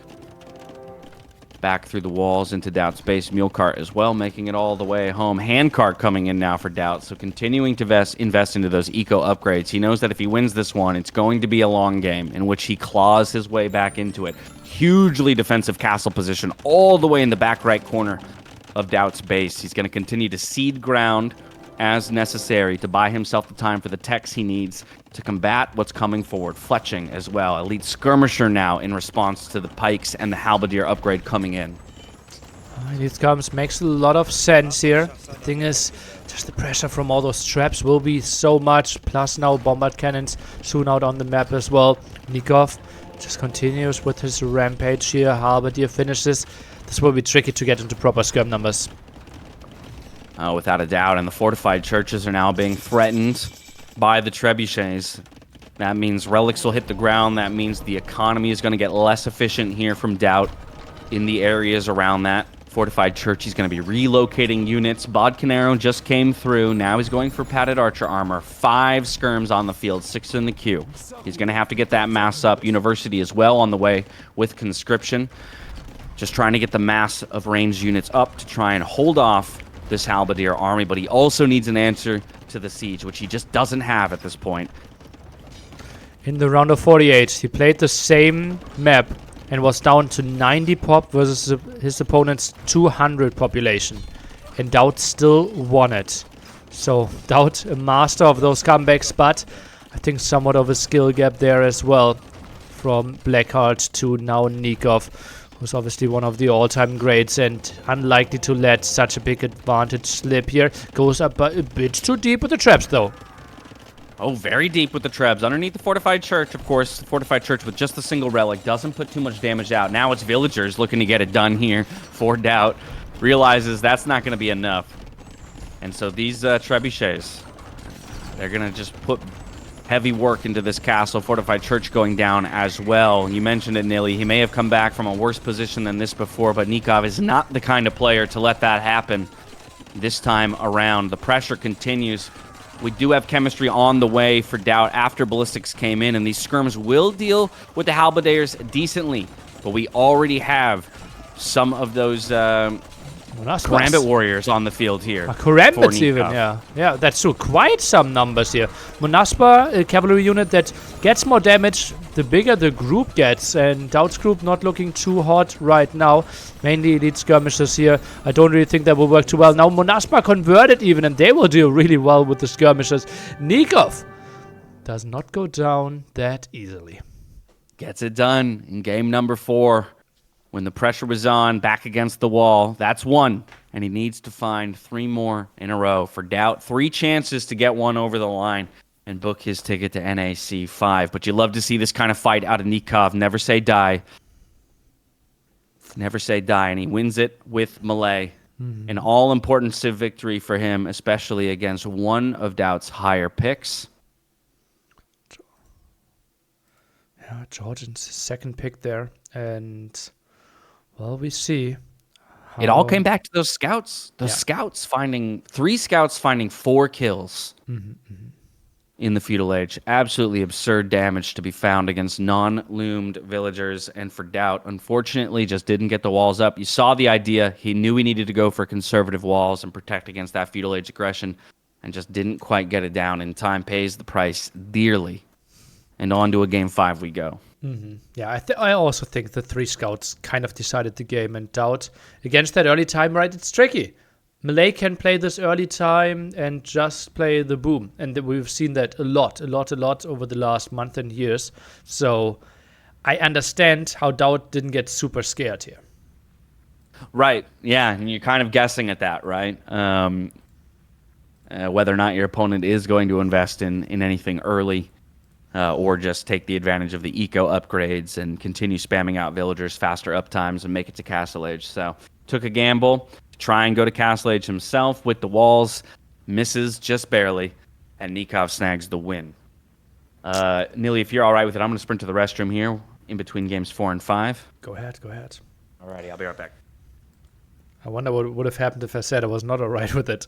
Back through the walls into DAUT's base. Mule cart as well, making it all the way home. Handcart coming in now for DAUT. So, continuing to invest into those eco upgrades. He knows that if he wins this one, it's going to be a long game in which he claws his way back into it. Hugely defensive castle position all the way in the back right corner of DAUT's base. He's going to continue to cede ground as necessary to buy himself the time for the techs he needs to combat what's coming forward. Fletching as well. Elite skirmisher now in response to the pikes and the halberdier upgrade coming in.
These comes makes a lot of sense here. The thing is, just the pressure from all those traps will be so much. Plus now bombard cannons soon out on the map as well. Nikov just continues with his rampage here. Halberdier finishes. This will be tricky to get into proper skirm numbers.
Without a doubt, and the fortified churches are now being threatened by the trebuchets. That means relics will hit the ground. That means the economy is going to get less efficient here from DAUT in the areas around that fortified church. He's going to be relocating units. Bodcanero just came through. Now he's going for padded archer armor. 5 skirms on the field, 6 in the queue. He's going to have to get that mass up. University as well on the way with conscription. Just trying to get the mass of ranged units up to try and hold off this halberdier army, but he also needs an answer to the siege, which he just doesn't have at this point.
In the round of 48, he played the same map and was down to 90 pop versus his opponent's 200 population. And DAUT still won it. So DAUT, a master of those comebacks, but I think somewhat of a skill gap there as well. From Blackheart to now Nikov, who's obviously one of the all-time greats and unlikely to let such a big advantage slip here. Goes up a bit too deep with the traps, though.
Oh, very deep with the trebs. Underneath the fortified church, of course. The fortified church with just a single relic doesn't put too much damage out. Now it's villagers looking to get it done here for DAUT. Realizes that's not going to be enough. And so these trebuchets, they're going to just put heavy work into this castle. Fortified church going down as well. You mentioned it, Nilly. He may have come back from a worse position than this before, but Nikov is not the kind of player to let that happen this time around. The pressure continues. We do have chemistry on the way for DAUT after ballistics came in, and these skirms will deal with the halberdiers decently, but we already have some of those Karambit warriors on the field here.
Karambits even, yeah. Yeah, that's true. Quite some numbers here. Monaspa, a cavalry unit that gets more damage the bigger the group gets, and DAUT's group not looking too hot right now. Mainly elite skirmishes here. I don't really think that will work too well. Now Monaspa converted even, and they will do really well with the skirmishes. Nikov does not go down that easily.
Gets it done in game number 4. When the pressure was on, back against the wall. That's 1. And he needs to find 3 more in a row for DAUT. 3 chances to get 1 over the line and book his ticket to NAC 5. But you love to see this kind of fight out of Nikov. Never say die. Never say die, and he wins it with melee. An all-important Civ victory for him, especially against one of DAUT's higher picks.
Yeah, Jordan's second pick there. And, well, we see.
It all came back to those scouts. Those scouts finding 3 scouts finding 4 kills in the feudal age. Absolutely absurd damage to be found against non-loomed villagers. And for DAUT, unfortunately, just didn't get the walls up. You saw the idea. He knew he needed to go for conservative walls and protect against that feudal age aggression, and just didn't quite get it down in time. Pays the price dearly. And on to a game 5 we go.
Yeah, I also think the 3 scouts kind of decided the game, and DAUT against that early time, right? It's tricky. Melee can play this early time and just play the boom, and we've seen that a lot over the last month and years. So I understand how DAUT didn't get super scared here.
Right. Yeah, and you're kind of guessing at that, right? Whether or not your opponent is going to invest in anything early. Or just take the advantage of the eco upgrades and continue spamming out villagers, faster uptimes, and make it to Castle Age. So took a gamble to try and go to Castle Age himself with the walls. Misses just barely, and Nikov snags the win. Nili, if you're all right with it, I'm going to sprint to the restroom here in between games 4 and 5.
Go ahead.
Alrighty, I'll be right back.
I wonder what would have happened if I said I was not all right with it.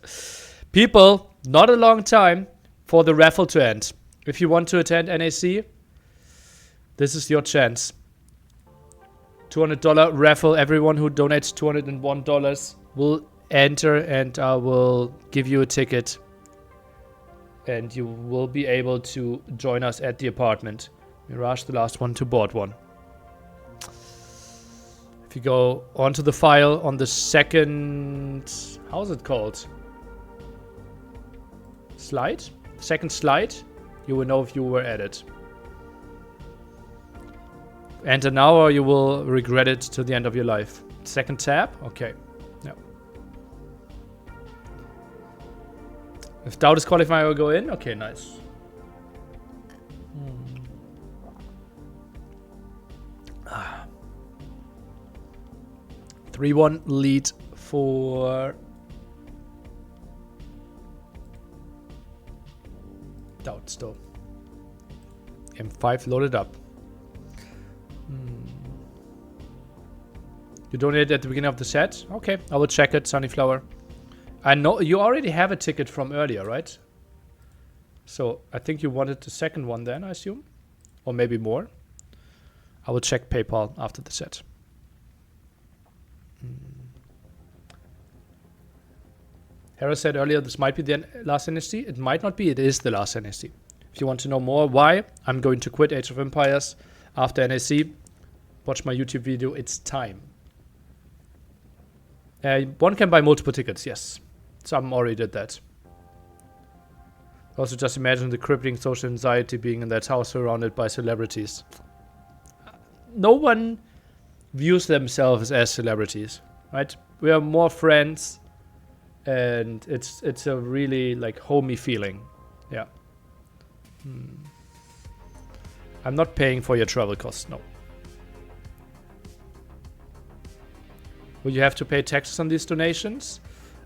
People, not a long time for the raffle to end. If you want to attend NAC, this is your chance. $200 raffle. Everyone who donates $201 will enter, and I will give you a ticket. And you will be able to join us at the apartment. Mirage, the last one to board one. If you go onto the file on the second... How's it called? Slide? Second slide? You will know if you were at it. Enter now or you will regret it to the end of your life. Second tab? Okay. No. If DAUT is qualified, I will go in. Okay, nice. 3-1 lead for DAUT still. M5 loaded up. You donated at the beginning of the set? Okay, I will check it, Sunnyflower. I know you already have a ticket from earlier, right? So I think you wanted the second one then, I assume? Or maybe more? I will check PayPal after the set. Hera said earlier this might be the last NSC. It might not be. It is the last NSC. If you want to know more why I'm going to quit Age of Empires after NSC, watch my YouTube video. It's time. One can buy multiple tickets, yes. Some already did that. Also, just imagine the crippling social anxiety being in that house surrounded by celebrities. No one views themselves as celebrities, right? We are more friends, and it's a really like homey feeling. Yeah. I'm not paying for your travel costs, no. Will you have to pay taxes on these donations?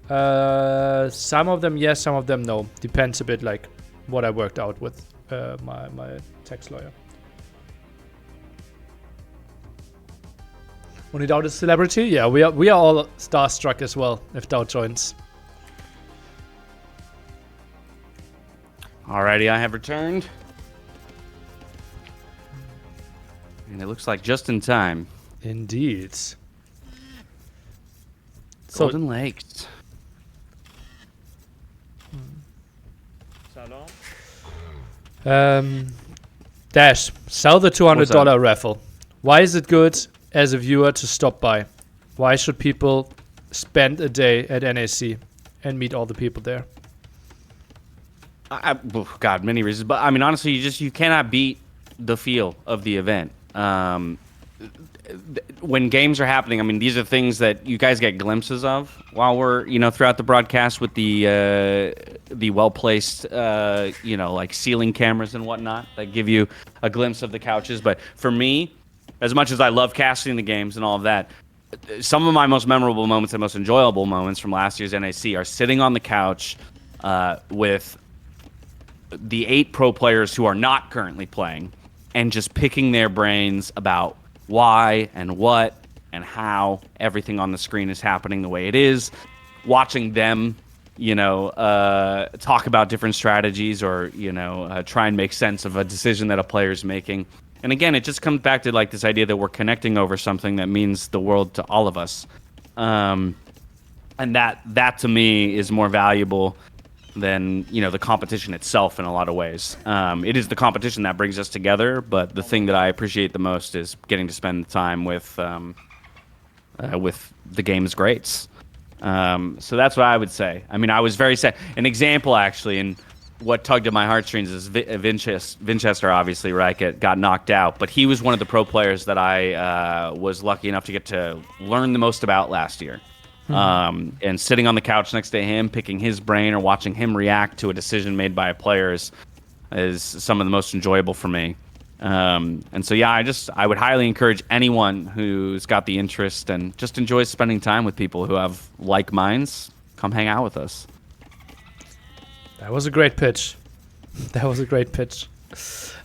Some of them yes, some of them no. Depends a bit like what I worked out with my tax lawyer. Only DAUT is celebrity? Yeah, we are all starstruck as well if DAUT joins.
Alrighty, I have returned. And it looks like just in time.
Indeed.
Golden Lakes.
Dash, sell the $200 raffle. Why is it good as a viewer to stop by? Why should people spend a day at NAC and meet all the people there?
God, many reasons. But I mean, honestly, you cannot beat the feel of the event. When games are happening, I mean, these are things that you guys get glimpses of while we're, throughout the broadcast with the well-placed, like ceiling cameras and whatnot that give you a glimpse of the couches. But for me, as much as I love casting the games and all of that, some of my most memorable moments and most enjoyable moments from last year's NAC are sitting on the couch with the 8 pro players who are not currently playing and just picking their brains about why and what and how everything on the screen is happening the way it is, watching them, talk about different strategies or, try and make sense of a decision that a player is making. And again, it just comes back to like this idea that we're connecting over something that means the world to all of us. And that to me is more valuable than, the competition itself in a lot of ways. It is the competition that brings us together, but the thing that I appreciate the most is getting to spend time with the game's greats. So that's what I would say. I mean, I was very sad. An example, actually, and what tugged at my heartstrings is Vinchester, obviously, right, got knocked out. But he was one of the pro players that I was lucky enough to get to learn the most about last year. And sitting on the couch next to him, picking his brain or watching him react to a decision made by a player is some of the most enjoyable for me. And so, yeah, I would highly encourage anyone who's got the interest and just enjoys spending time with people who have like minds, come hang out with us.
That was a great pitch.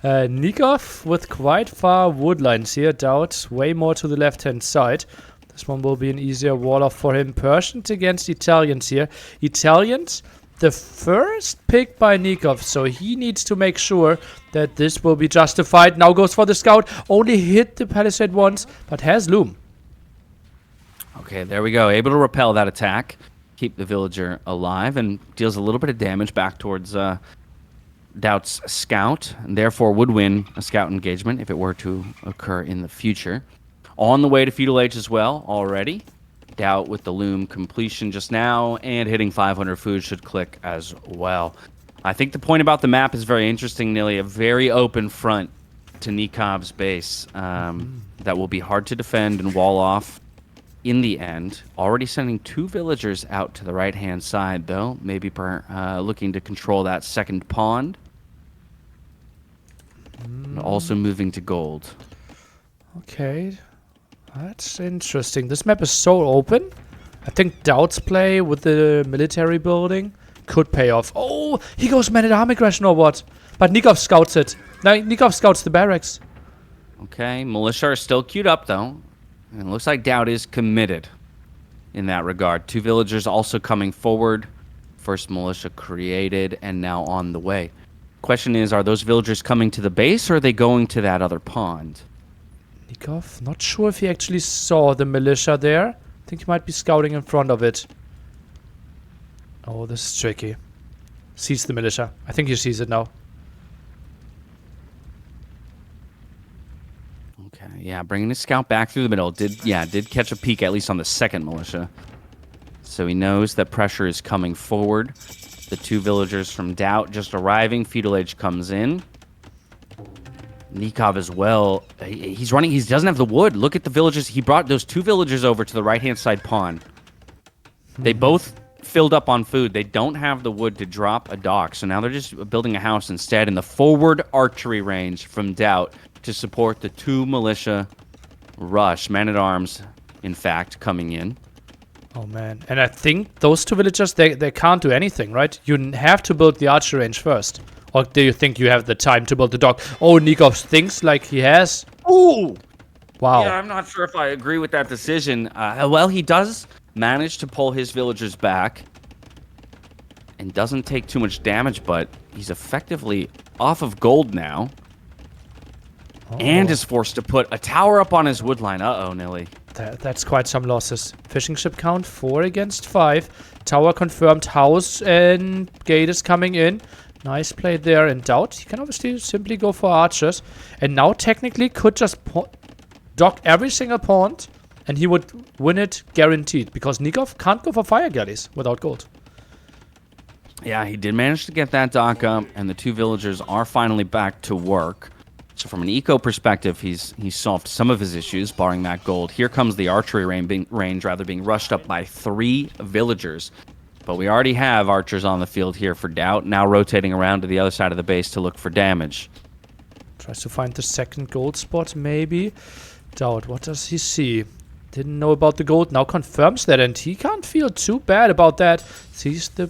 Nikov with quite far wood lines here. DAUT way more to the left-hand side. This one will be an easier wall-off for him. Persians against Italians here. Italians, the first pick by Nikov, so he needs to make sure that this will be justified. Now goes for the scout. Only hit the palisade once, but has loom.
Okay, there we go. Able to repel that attack. Keep the villager alive and deals a little bit of damage back towards DAUT's scout, and therefore would win a scout engagement if it were to occur in the future. On the way to feudal age as well already. DAUT with the loom completion just now, and hitting 500 food should click as well. I think the point about the map is very interesting, Nilly. A very open front to Nikov's base that will be hard to defend and wall off in the end. Already sending 2 villagers out to the right-hand side, though. Maybe looking to control that second pond. And also moving to gold.
Okay. That's interesting. This map is so open. I think DAUT's play with the military building could pay off. Oh, he goes man-at-arm aggression or what? But Nikov scouts it. No, Nikov scouts the barracks.
Okay, militia are still queued up, though. And it looks like DAUT is committed in that regard. 2 villagers also coming forward. First militia created and now on the way. Question is, are those villagers coming to the base or are they going to that other pond?
Nikov, not sure if he actually saw the militia there. I think he might be scouting in front of it. Oh, this is tricky. Sees the militia. I think he sees it now.
Okay, yeah, bringing the scout back through the middle. Did catch a peek at least on the second militia. So he knows that pressure is coming forward. The 2 villagers from DAUT just arriving. Feudal Age comes in. Nikov as well. He's running. He doesn't have the wood. Look at the villagers. He brought those 2 villagers over to the right-hand side pond. They both filled up on food. They don't have the wood to drop a dock. So now they're just building a house instead in the forward archery range from DAUT to support the 2 militia rush. Man-at-arms, in fact, coming in.
Oh, man. And I think those 2 villagers, they can't do anything, right? You have to build the archery range first. Or do you think you have the time to build the dock? Oh, Nikov thinks like he has.
Ooh!
Wow.
Yeah, I'm not sure if I agree with that decision. Well, he does manage to pull his villagers back. And doesn't take too much damage, but he's effectively off of gold now. Oh. And is forced to put a tower up on his wood line. Uh-oh, Nilly.
That's quite some losses. Fishing ship count 4 against 5. Tower confirmed. House and gate is coming in. Nice play there in DAUT. He can obviously simply go for archers. And now technically could just dock every single pond. And he would win it guaranteed. Because Nikov can't go for fire galleys without gold.
Yeah, he did manage to get that dock up. And the 2 villagers are finally back to work. So from an eco perspective, he's solved some of his issues, barring that gold. Here comes the archery range being rushed up by 3 villagers. But we already have archers on the field here for DAUT, now rotating around to the other side of the base to look for damage.
Tries to find the second gold spot, maybe. DAUT, what does he see? Didn't know about the gold. Now confirms that, and he can't feel too bad about that. Sees the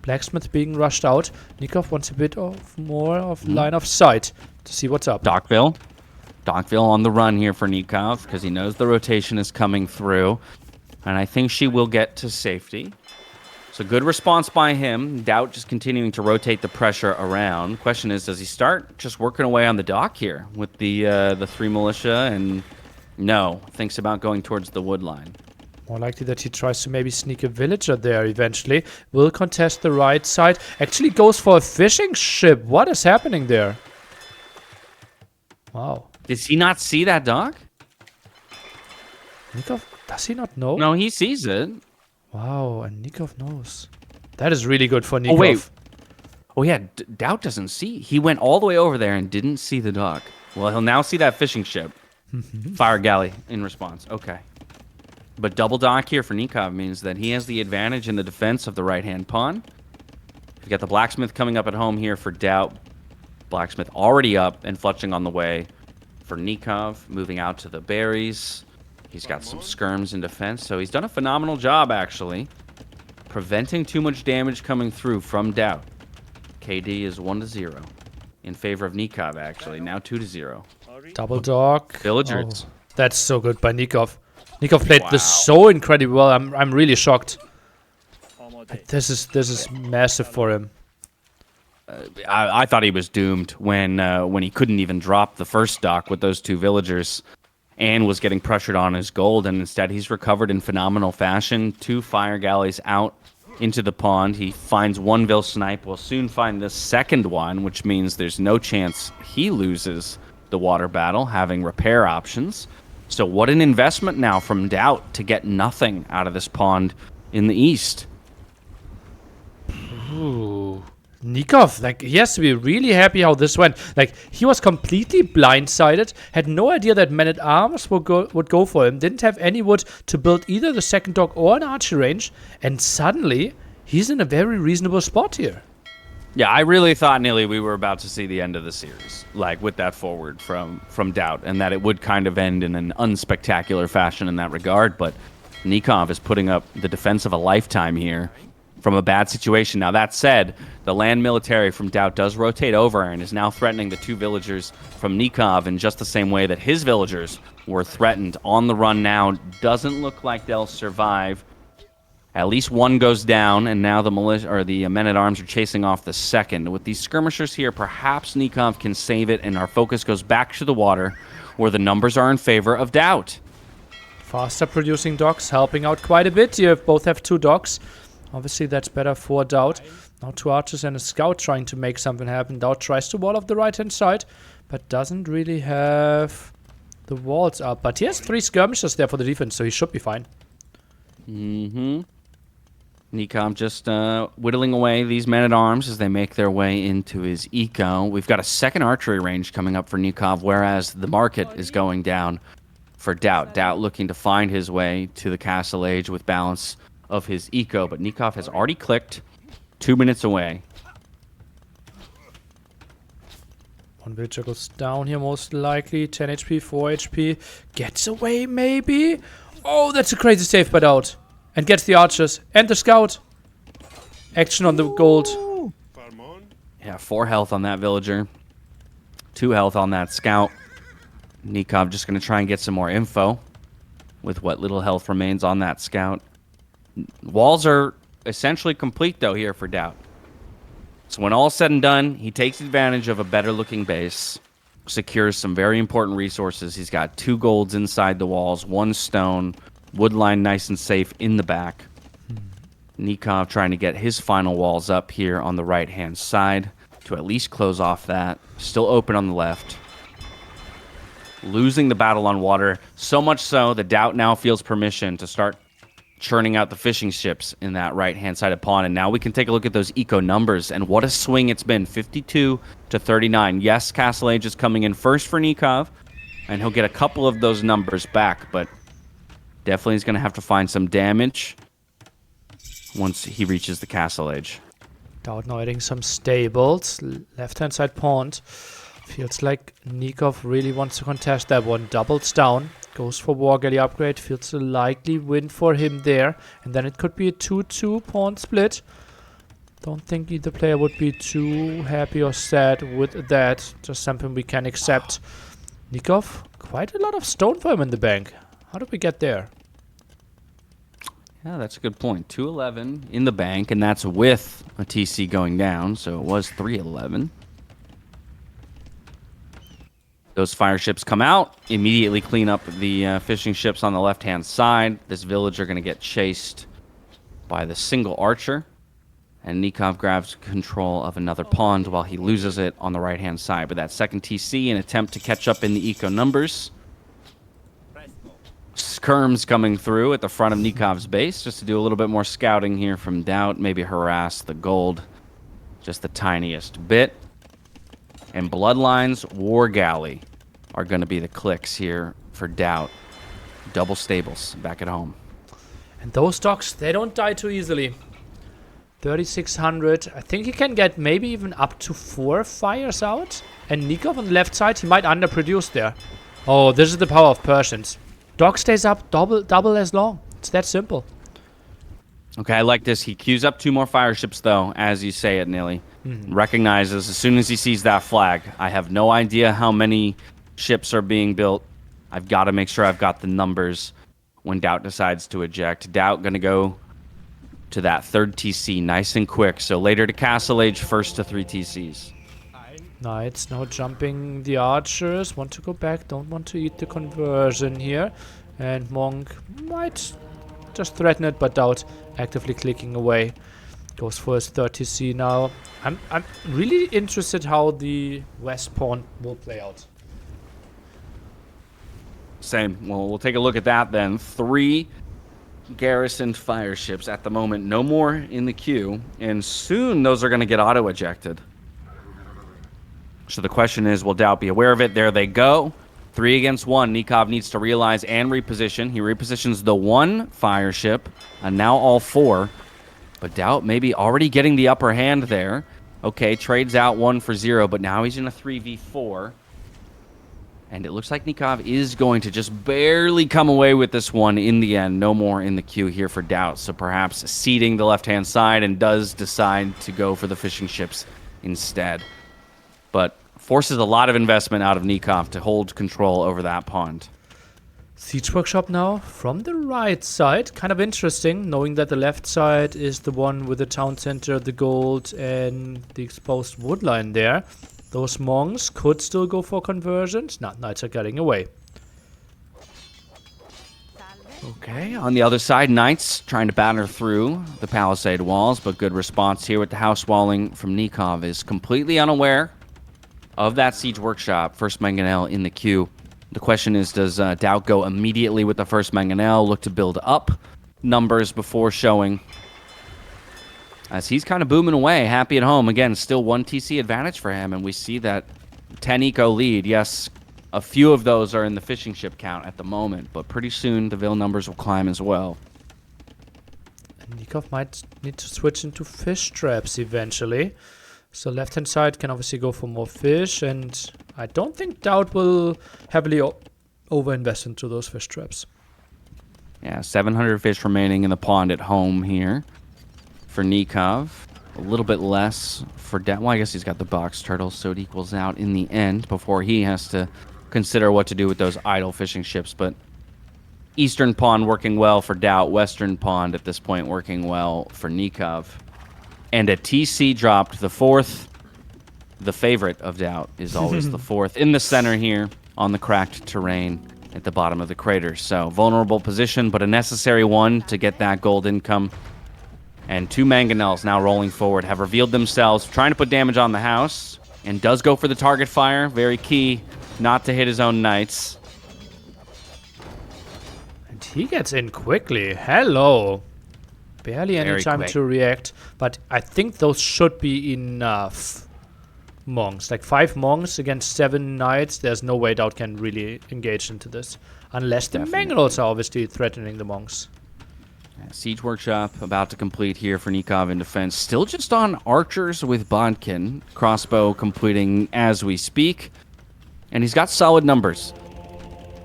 blacksmith being rushed out. Nikov wants a bit of more of line of sight to see what's up.
Dockville on the run here for Nikov because he knows the rotation is coming through. And I think she will get to safety. So good response by him. DAUT just continuing to rotate the pressure around. Question is, does he start just working away on the dock here with the 3 militia? And no, thinks about going towards the wood line.
More likely that he tries to maybe sneak a villager there eventually. Will contest the right side. Actually goes for a fishing ship. What is happening there? Wow.
Does he not see that dock?
Nikov, does he not know?
No, he sees it.
Wow, and Nikov knows. That is really good for Nikov.
Oh, wait. Oh, yeah, DAUT doesn't see. He went all the way over there and didn't see the dock. Well, he'll now see that fishing ship. Fire galley in response. Okay. But double dock here for Nikov means that he has the advantage in the defense of the right-hand pawn. We've got the blacksmith coming up at home here for DAUT. Blacksmith already up and fletching on the way for Nikov. Moving out to the berries. He's got some skirms in defense, so he's done a phenomenal job, actually. Preventing too much damage coming through from DAUT. KD is 1-0 in favor of Nikov, actually. Now 2-0.
Double dock.
Villagers.
Oh, that's so good by Nikov. Nikov played this so incredibly well. I'm really shocked. This is massive for him.
I thought he was doomed when he couldn't even drop the first dock with those 2 villagers. And was getting pressured on his gold, and instead he's recovered in phenomenal fashion. 2 fire galleys out into the pond. He finds 1 Vil snipe. Will soon find the second one, which means there's no chance he loses the water battle, having repair options. So what an investment now from DAUT to get nothing out of this pond in the east.
Ooh. Nikov, like, he has to be really happy how this went. Like, he was completely blindsided, had no idea that men-at-arms would go for him, didn't have any wood to build either the second dock or an archery range, and suddenly, he's in a very reasonable spot here.
Yeah, I really thought, Nilly, we were about to see the end of the series, like, with that forward from DAUT, and that it would kind of end in an unspectacular fashion in that regard, but Nikov is putting up the defense of a lifetime here from a bad situation. Now, that said, the land military from DAUT does rotate over and is now threatening the 2 villagers from Nikov in just the same way that his villagers were threatened. On the run now. Doesn't look like they'll survive. At least 1 goes down, and now the militia or the men-at-arms are chasing off the second. With these skirmishers here, perhaps Nikov can save it, and our focus goes back to the water, where the numbers are in favor of DAUT.
Faster producing docks, helping out quite a bit. You both have 2 docks. Obviously, that's better for DAUT. Now 2 archers and a scout trying to make something happen. DAUT tries to wall off the right-hand side, but doesn't really have the walls up. But he has 3 skirmishers there for the defense, so he should be fine.
Nikov just whittling away these men-at-arms as they make their way into his eco. We've got a second archery range coming up for Nikov, whereas the market is going down for DAUT. DAUT looking to find his way to the Castle Age with balance of his eco, but Nikov has already clicked. 2 minutes away.
1 villager goes down here most likely. 10 HP, 4 HP. Gets away maybe? Oh, that's a crazy save by DAUT. And gets the archers and the scout. Action on the gold.
Yeah, 4 health on that villager. 2 health on that scout. Nikov just going to try and get some more info with what little health remains on that scout. Walls are essentially complete, though, here for DAUT. So when all's said and done, he takes advantage of a better-looking base, secures some very important resources. He's got 2 golds inside the walls, 1 stone, wood line nice and safe in the back. Nikov trying to get his final walls up here on the right-hand side to at least close off that. Still open on the left. Losing the battle on water, so much so that DAUT now feels permission to start churning out the fishing ships in that right-hand side of pond. And now we can take a look at those eco numbers, and what a swing it's been. 52 to 39. Yes, Castle Age is coming in first for Nikov, and he'll get a couple of those numbers back, but definitely he's going to have to find some damage once he reaches the Castle Age.
DAUT now adding some stables. Left-hand side pond. Feels like Nikov really wants to contest that one. Doubles down. Goes for War Galley upgrade. Feels a likely win for him there. And then it could be a 2-2 pawn split. Don't think either player would be too happy or sad with that. Just something we can accept. Nikov, quite a lot of stone for him in the bank. How did we get there?
Yeah, that's a good point. 211 in the bank, and that's with a TC going down, so it was 311. Those fire ships come out, immediately clean up the fishing ships on the left-hand side. This villager going to get chased by the single archer. And Nikov grabs control of another pond while he loses it on the right-hand side. But that second TC, an attempt to catch up in the eco numbers. Skirms coming through at the front of Nikov's base just to do a little bit more scouting here from DAUT. Maybe harass the gold just the tiniest bit. And Bloodlines, War Galley are going to be the clicks here for DAUT. Double stables back at home.
And those docks, they don't die too easily. 3,600. I think he can get maybe even up to 4 fires out. And Nikov on the left side, he might underproduce there. Oh, this is the power of Persians. Dock stays up double as long. It's that simple.
Okay, I like this. He queues up 2 more fire ships, though, as you say it, Nilly. Recognizes as soon as he sees that flag, I have no idea how many ships are being built. I've got to make sure I've got the numbers when DAUT decides to eject. DAUT going to go to that third TC nice and quick. So later to Castle Age, first to 3 TCs.
Knights now jumping the archers. Want to go back, don't want to eat the conversion here. And Monk might just threaten it, but DAUT actively clicking away. Goes for his 30C now. I'm really interested how the west pawn will play out.
Same. Well, we'll take a look at that then. 3 garrisoned fire ships at the moment. No more in the queue. And soon those are going to get auto-ejected. So the question is, will DAUT be aware of it? There they go. 3 against 1. Nikov needs to realize and reposition. He repositions the 1 fire ship. And now all 4. But DAUT maybe already getting the upper hand there. Okay, trades out 1 for 0, but now he's in a 3v4. And it looks like Nikov is going to just barely come away with this one in the end. No more in the queue here for DAUT. So perhaps ceding the left-hand side and does decide to go for the fishing ships instead. But forces a lot of investment out of Nikov to hold control over that pond.
Siege Workshop now from the right side. Kind of interesting, knowing that the left side is the one with the town center, the gold, and the exposed wood line there. Those monks could still go for conversions. No, Knights are getting away.
Okay, on the other side, Knights trying to batter through the palisade walls, but good response here with the house walling from Nikov. Is completely unaware of that Siege Workshop. First mangonel in the queue. The question is, does DAUT go immediately with the first mangonel, look to build up numbers before showing? As he's kind of booming away, happy at home. Again, still 1 TC advantage for him, and we see that 10 eco lead. Yes, a few of those are in the fishing ship count at the moment, but pretty soon the Vil numbers will climb as well.
And Nikov might need to switch into fish traps eventually. So left-hand side can obviously go for more fish, and I don't think DAUT will heavily over-invest into those fish traps.
Yeah, 700 fish remaining in the pond at home here for Nikov. A little bit less for DAUT. Well, I guess he's got the box turtles, so it equals out in the end before he has to consider what to do with those idle fishing ships. But eastern pond working well for DAUT, western pond at this point working well for Nikov. And a TC dropped, the 4th. The favorite of DAUT is always the 4th. In the center here, on the cracked terrain at the bottom of the crater. So, vulnerable position, but a necessary one to get that gold income. And 2 mangonels now rolling forward have revealed themselves, trying to put damage on the house. And does go for the target fire. Very key not to hit his own knights.
And he gets in quickly. Hello. Barely any time to react, but I think those should be enough monks. Like 5 monks against 7 knights, there's no way DAUT can really engage into this. Unless the mangonels are obviously threatening the monks.
Yeah, Siege Workshop about to complete here for Nikov in defense. Still just on archers with Bodkin. Crossbow completing as we speak. And he's got solid numbers.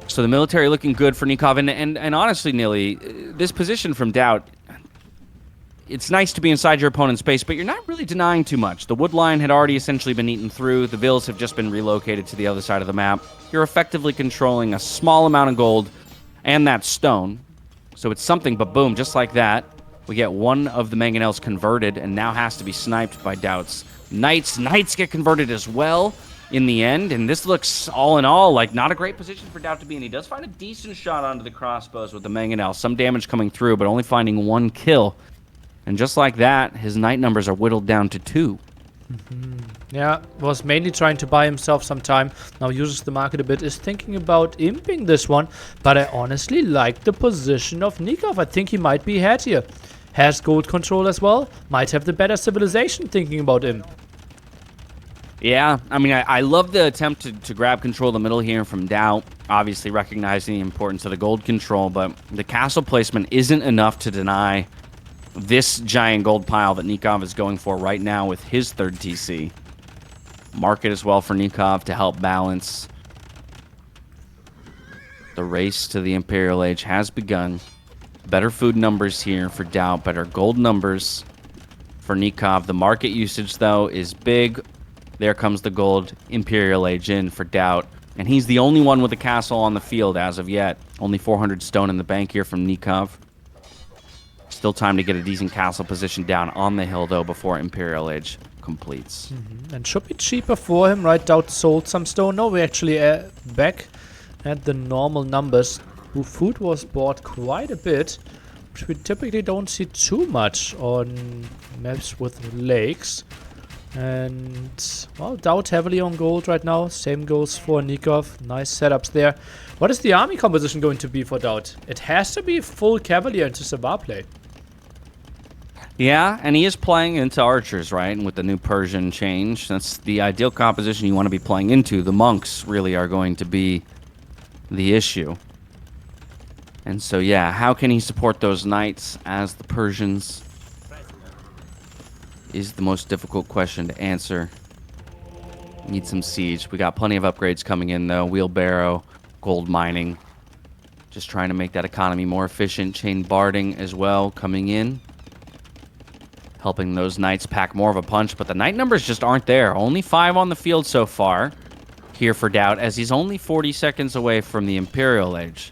So the military looking good for Nikov. And honestly, Nilly, this position from DAUT, it's nice to be inside your opponent's base, but you're not really denying too much. The wood line had already essentially been eaten through. The villas have just been relocated to the other side of the map. You're effectively controlling a small amount of gold and that stone. So it's something, but boom, just like that, we get one of the mangonels converted and now has to be sniped by DAUT's knights. Knights get converted as well in the end, and this looks, all in all, like not a great position for DAUT to be in. He does find a decent shot onto the crossbows with the mangonel. Some damage coming through, but only finding 1 kill. And just like that, his knight numbers are whittled down to 2.
Yeah, was mainly trying to buy himself some time. Now uses the market a bit. Is thinking about imping this one. But I honestly like the position of Nikov. I think he might be ahead here. Has gold control as well. Might have the better civilization thinking about him.
Yeah, I mean, I love the attempt to grab control of the middle here from DAUT. Obviously recognizing the importance of the gold control. But the castle placement isn't enough to deny this giant gold pile that Nikov is going for right now with his 3rd TC. Market as well for Nikov to help balance. The race to the Imperial Age has begun. Better food numbers here for DAUT, better gold numbers for Nikov. The market usage, though, is big. There comes the gold Imperial Age in for DAUT. And he's the only one with a castle on the field as of yet. Only 400 stone in the bank here from Nikov. Still time to get a decent castle position down on the hill, though, before Imperial Age completes.
And should be cheaper for him, right? DAUT sold some stone. No, we're actually back at the normal numbers. Food was bought quite a bit, which we typically don't see too much on maps with lakes. And, well, DAUT heavily on gold right now. Same goes for Nikov. Nice setups there. What is the army composition going to be for DAUT? It has to be full Cavalier into Savar play.
Yeah, and he is playing into archers, right? And with the new Persian change, that's the ideal composition you want to be playing into. The monks really are going to be the issue. And so, yeah, how can he support those knights as the Persians is the most difficult question to answer. Need some siege. We got plenty of upgrades coming in, though. Wheelbarrow, gold mining. Just trying to make that economy more efficient. Chain barding as well coming in. Helping those knights pack more of a punch, but the knight numbers just aren't there. Only 5 on the field so far here for DAUT, as he's only 40 seconds away from the Imperial Age.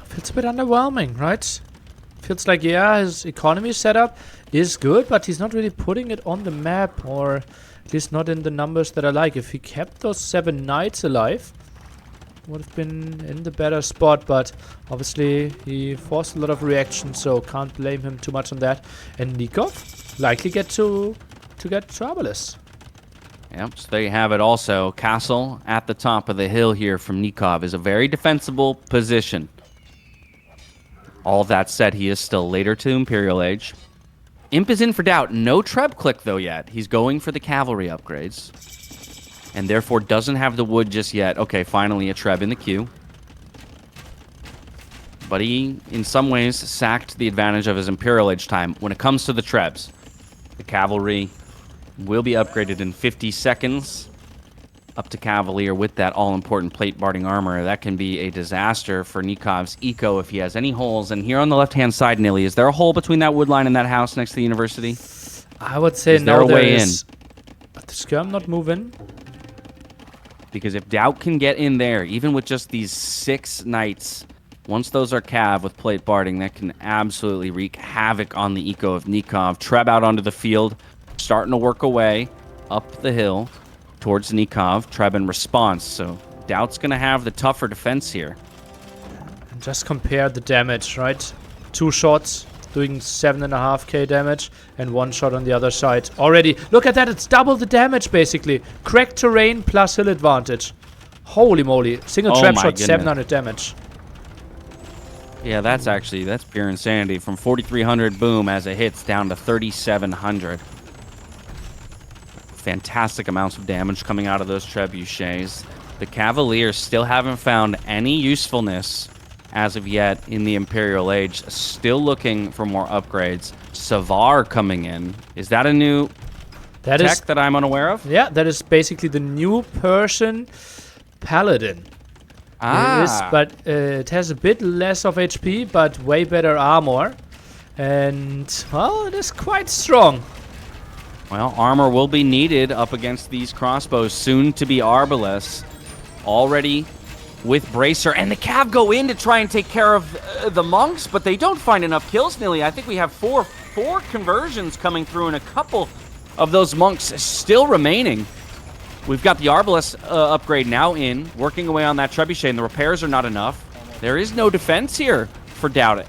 Feels a bit underwhelming, right? Feels like, yeah, his economy setup is good, but he's not really putting it on the map, or at least not in the numbers that I like. If he kept those 7 knights alive, would have been in the better spot, but obviously he forced a lot of reaction, so can't blame him too much on that. And Nikov likely get troublous.
Yep, so there you have it also. Castle at the top of the hill here from Nikov is a very defensible position. All of that said, he is still later to Imperial Age. Imp is in for DAUT. No Treb click, though, yet. He's going for the cavalry upgrades. And therefore doesn't have the wood just yet. Okay, finally a Treb in the queue. But he, in some ways, sacked the advantage of his Imperial Age time. When it comes to the Trebs, the cavalry will be upgraded in 50 seconds. Up to Cavalier with that all-important plate barding armor. That can be a disaster for Nikov's eco if he has any holes. And here on the left-hand side, Nilly, is there a hole between that wood line and that house next to the university?
I would say no, there is. But the skirm not moving.
Because if DAUT can get in there, even with just these 6 knights, once those are cav with plate barding, that can absolutely wreak havoc on the eco of Nikov. Treb out onto the field, starting to work away up the hill towards Nikov. Treb in response, so DAUT's going to have the tougher defense here.
And just compare the damage, right? 2 shots doing 7.5k damage and 1 shot on the other side. Already, look at that, it's double the damage basically. Cracked terrain plus hill advantage. Holy moly, single trap shot, goodness. 700 damage.
Yeah, that's pure insanity. From 4,300 boom as it hits down to 3,700. Fantastic amounts of damage coming out of those trebuchets. The Cavaliers still haven't found any usefulness as of yet in the Imperial Age. Still looking for more upgrades. Savar coming in. Is that a new tech that I'm unaware of?
Yeah, that is basically the new Persian Paladin. It is, but it has a bit less of HP, but way better armor. And, well, it is quite strong.
Well, armor will be needed up against these crossbows, soon to be Arbalest. Already with Bracer, and the Cav go in to try and take care of the monks, but they don't find enough kills, Nilly. I think we have four conversions coming through, and a couple of those monks still remaining. We've got the Arbalest upgrade now in, working away on that Trebuchet, and the repairs are not enough. There is no defense here for DAUT.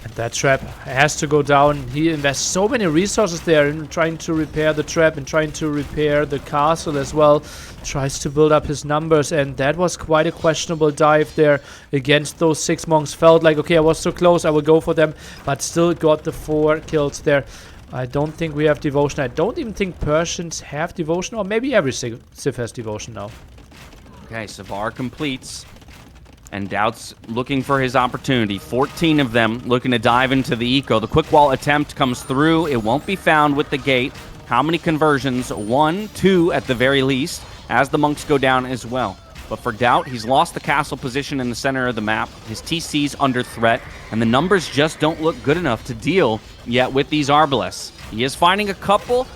And that trap has to go down. He invests so many resources there in trying to repair the trap and trying to repair the castle as well. Tries to build up his numbers, and that was quite a questionable dive there against those 6 monks. Felt like, okay, I was so close, I will go for them, but still got the 4 kills there. I don't think we have devotion. I don't even think Persians have devotion, or maybe every Civ has devotion now.
Okay, Savar completes. And DAUT's looking for his opportunity. 14 of them looking to dive into the eco. The quick wall attempt comes through. It won't be found with the gate. How many conversions? 1, 2 at the very least, as the monks go down as well. But for DAUT, he's lost the castle position in the center of the map. His TC's under threat, and the numbers just don't look good enough to deal yet with these Arbalests. He is finding a couple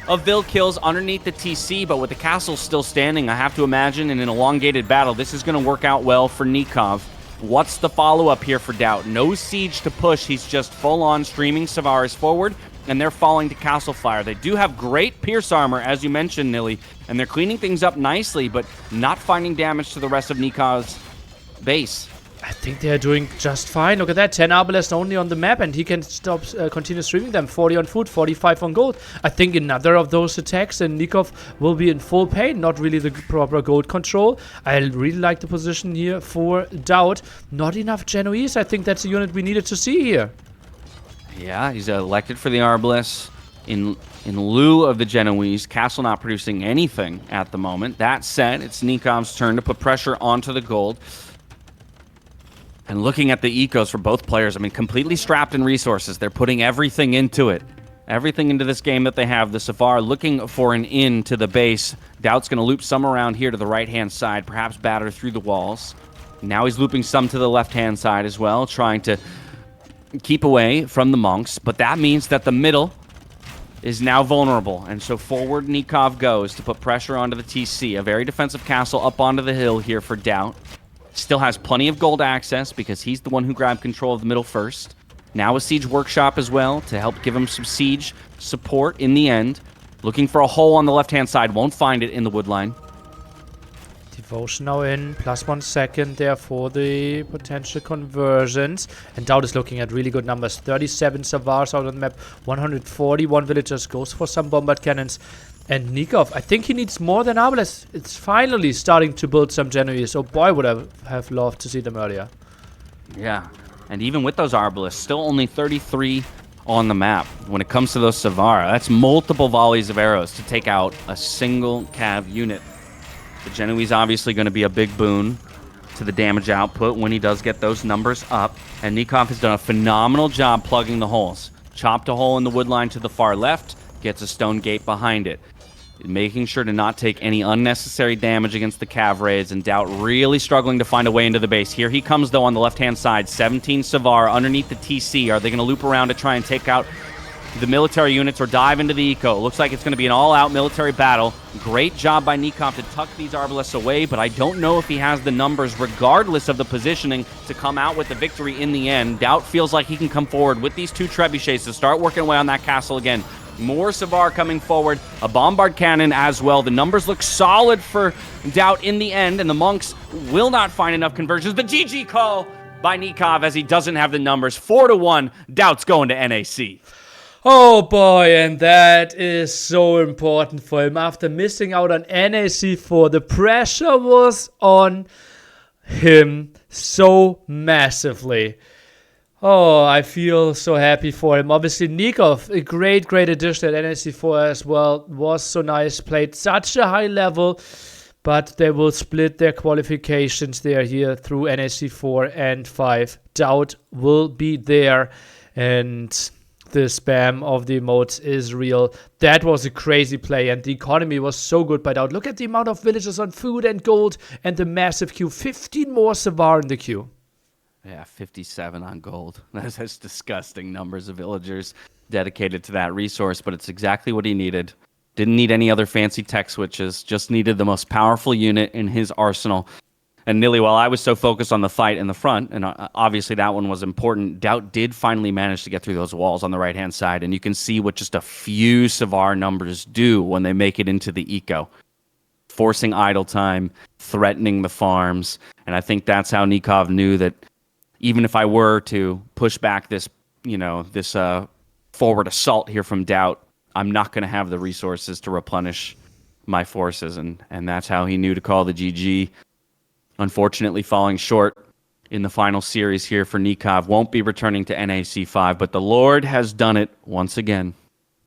of build kills underneath the TC, but with the castle still standing, I have to imagine in an elongated battle, this is going to work out well for Nikov. What's the follow-up here for DAUT? No siege to push. He's just full-on streaming Savaris forward, and they're falling to castle fire. They do have great pierce armor, as you mentioned, Nilly, and they're cleaning things up nicely, but not finding damage to the rest of Nikov's base.
I think they're doing just fine. Look at that, 10 Arbalests only on the map, and he can continue streaming them. 40 on food, 45 on gold. I think another of those attacks, and Nikov will be in full pain. Not really the proper gold control. I really like the position here for DAUT. Not enough Genoese. I think that's a unit we needed to see here.
Yeah, he's elected for the Arbalests in lieu of the Genoese. Castle not producing anything at the moment. That said, it's Nikov's turn to put pressure onto the gold. And looking at the ecos for both players, I mean, completely strapped in resources. They're putting everything into it. Everything into this game that they have. The Savar looking for an in to the base. DAUT's going to loop some around here to the right-hand side, perhaps batter through the walls. Now he's looping some to the left-hand side as well, trying to keep away from the monks. But that means that the middle is now vulnerable. And so forward Nikov goes to put pressure onto the TC. A very defensive castle up onto the hill here for DAUT. Still has plenty of gold access because he's the one who grabbed control of the middle first. Now a siege workshop as well to help give him some siege support in the end. Looking for a hole on the left-hand side. Won't find it in the wood line.
Devotion now in. Plus 1 second there for the potential conversions. And DAUT is looking at really good numbers. 37 Savars out on the map. 141 villagers. Goes for some bombard cannons. And Nikov, I think he needs more than Arbalest. It's finally starting to build some Genoese. Oh boy, would I have loved to see them earlier.
Yeah, and even with those Arbalests, still only 33 on the map. When it comes to those Savara, that's multiple volleys of arrows to take out a single Cav unit. The Genoese obviously going to be a big boon to the damage output when he does get those numbers up. And Nikov has done a phenomenal job plugging the holes. Chopped a hole in the wood line to the far left, gets a stone gate behind it. Making sure to not take any unnecessary damage against the Cav raids, and DAUT really struggling to find a way into the base. Here he comes, though, on the left-hand side. 17 Savar underneath the TC. Are they going to loop around to try and take out the military units or dive into the eco? Looks like it's going to be an all-out military battle. Great job by Nikov to tuck these Arbalests away, but I don't know if he has the numbers, regardless of the positioning, to come out with the victory in the end. DAUT feels like he can come forward with these 2 trebuchets to start working away on that castle again. More Savar coming forward, a bombard cannon as well. The numbers look solid for DAUT in the end, and the monks will not find enough conversions. The GG call by Nikov as he doesn't have the numbers. 4-1, DAUT's going to NAC.
Oh boy, and that is so important for him. After missing out on NAC4, the pressure was on him so massively. Oh, I feel so happy for him. Obviously, Nikov, a great addition at NAC4 as well. Was so nice, played such a high level, but they will split their qualifications there here through NAC4 and 5. DAUT will be there, and the spam of the emotes is real. That was a crazy play, and the economy was so good by DAUT. Look at the amount of villagers on food and gold and the massive queue. 15 more Savar in the queue.
Yeah, 57 on gold. That's disgusting numbers of villagers dedicated to that resource, but it's exactly what he needed. Didn't need any other fancy tech switches, just needed the most powerful unit in his arsenal. And Nilly, while I was so focused on the fight in the front, and obviously that one was important, DAUT did finally manage to get through those walls on the right-hand side, and you can see what just a few Savar numbers do when they make it into the eco. Forcing idle time, threatening the farms, and I think that's how Nikov knew that even if I were to push back this, this forward assault here from DAUT, I'm not going to have the resources to replenish my forces, and that's how he knew to call the GG. Unfortunately, falling short in the final series here for Nikov. Won't be returning to NAC 5, but the Lord has done it once again.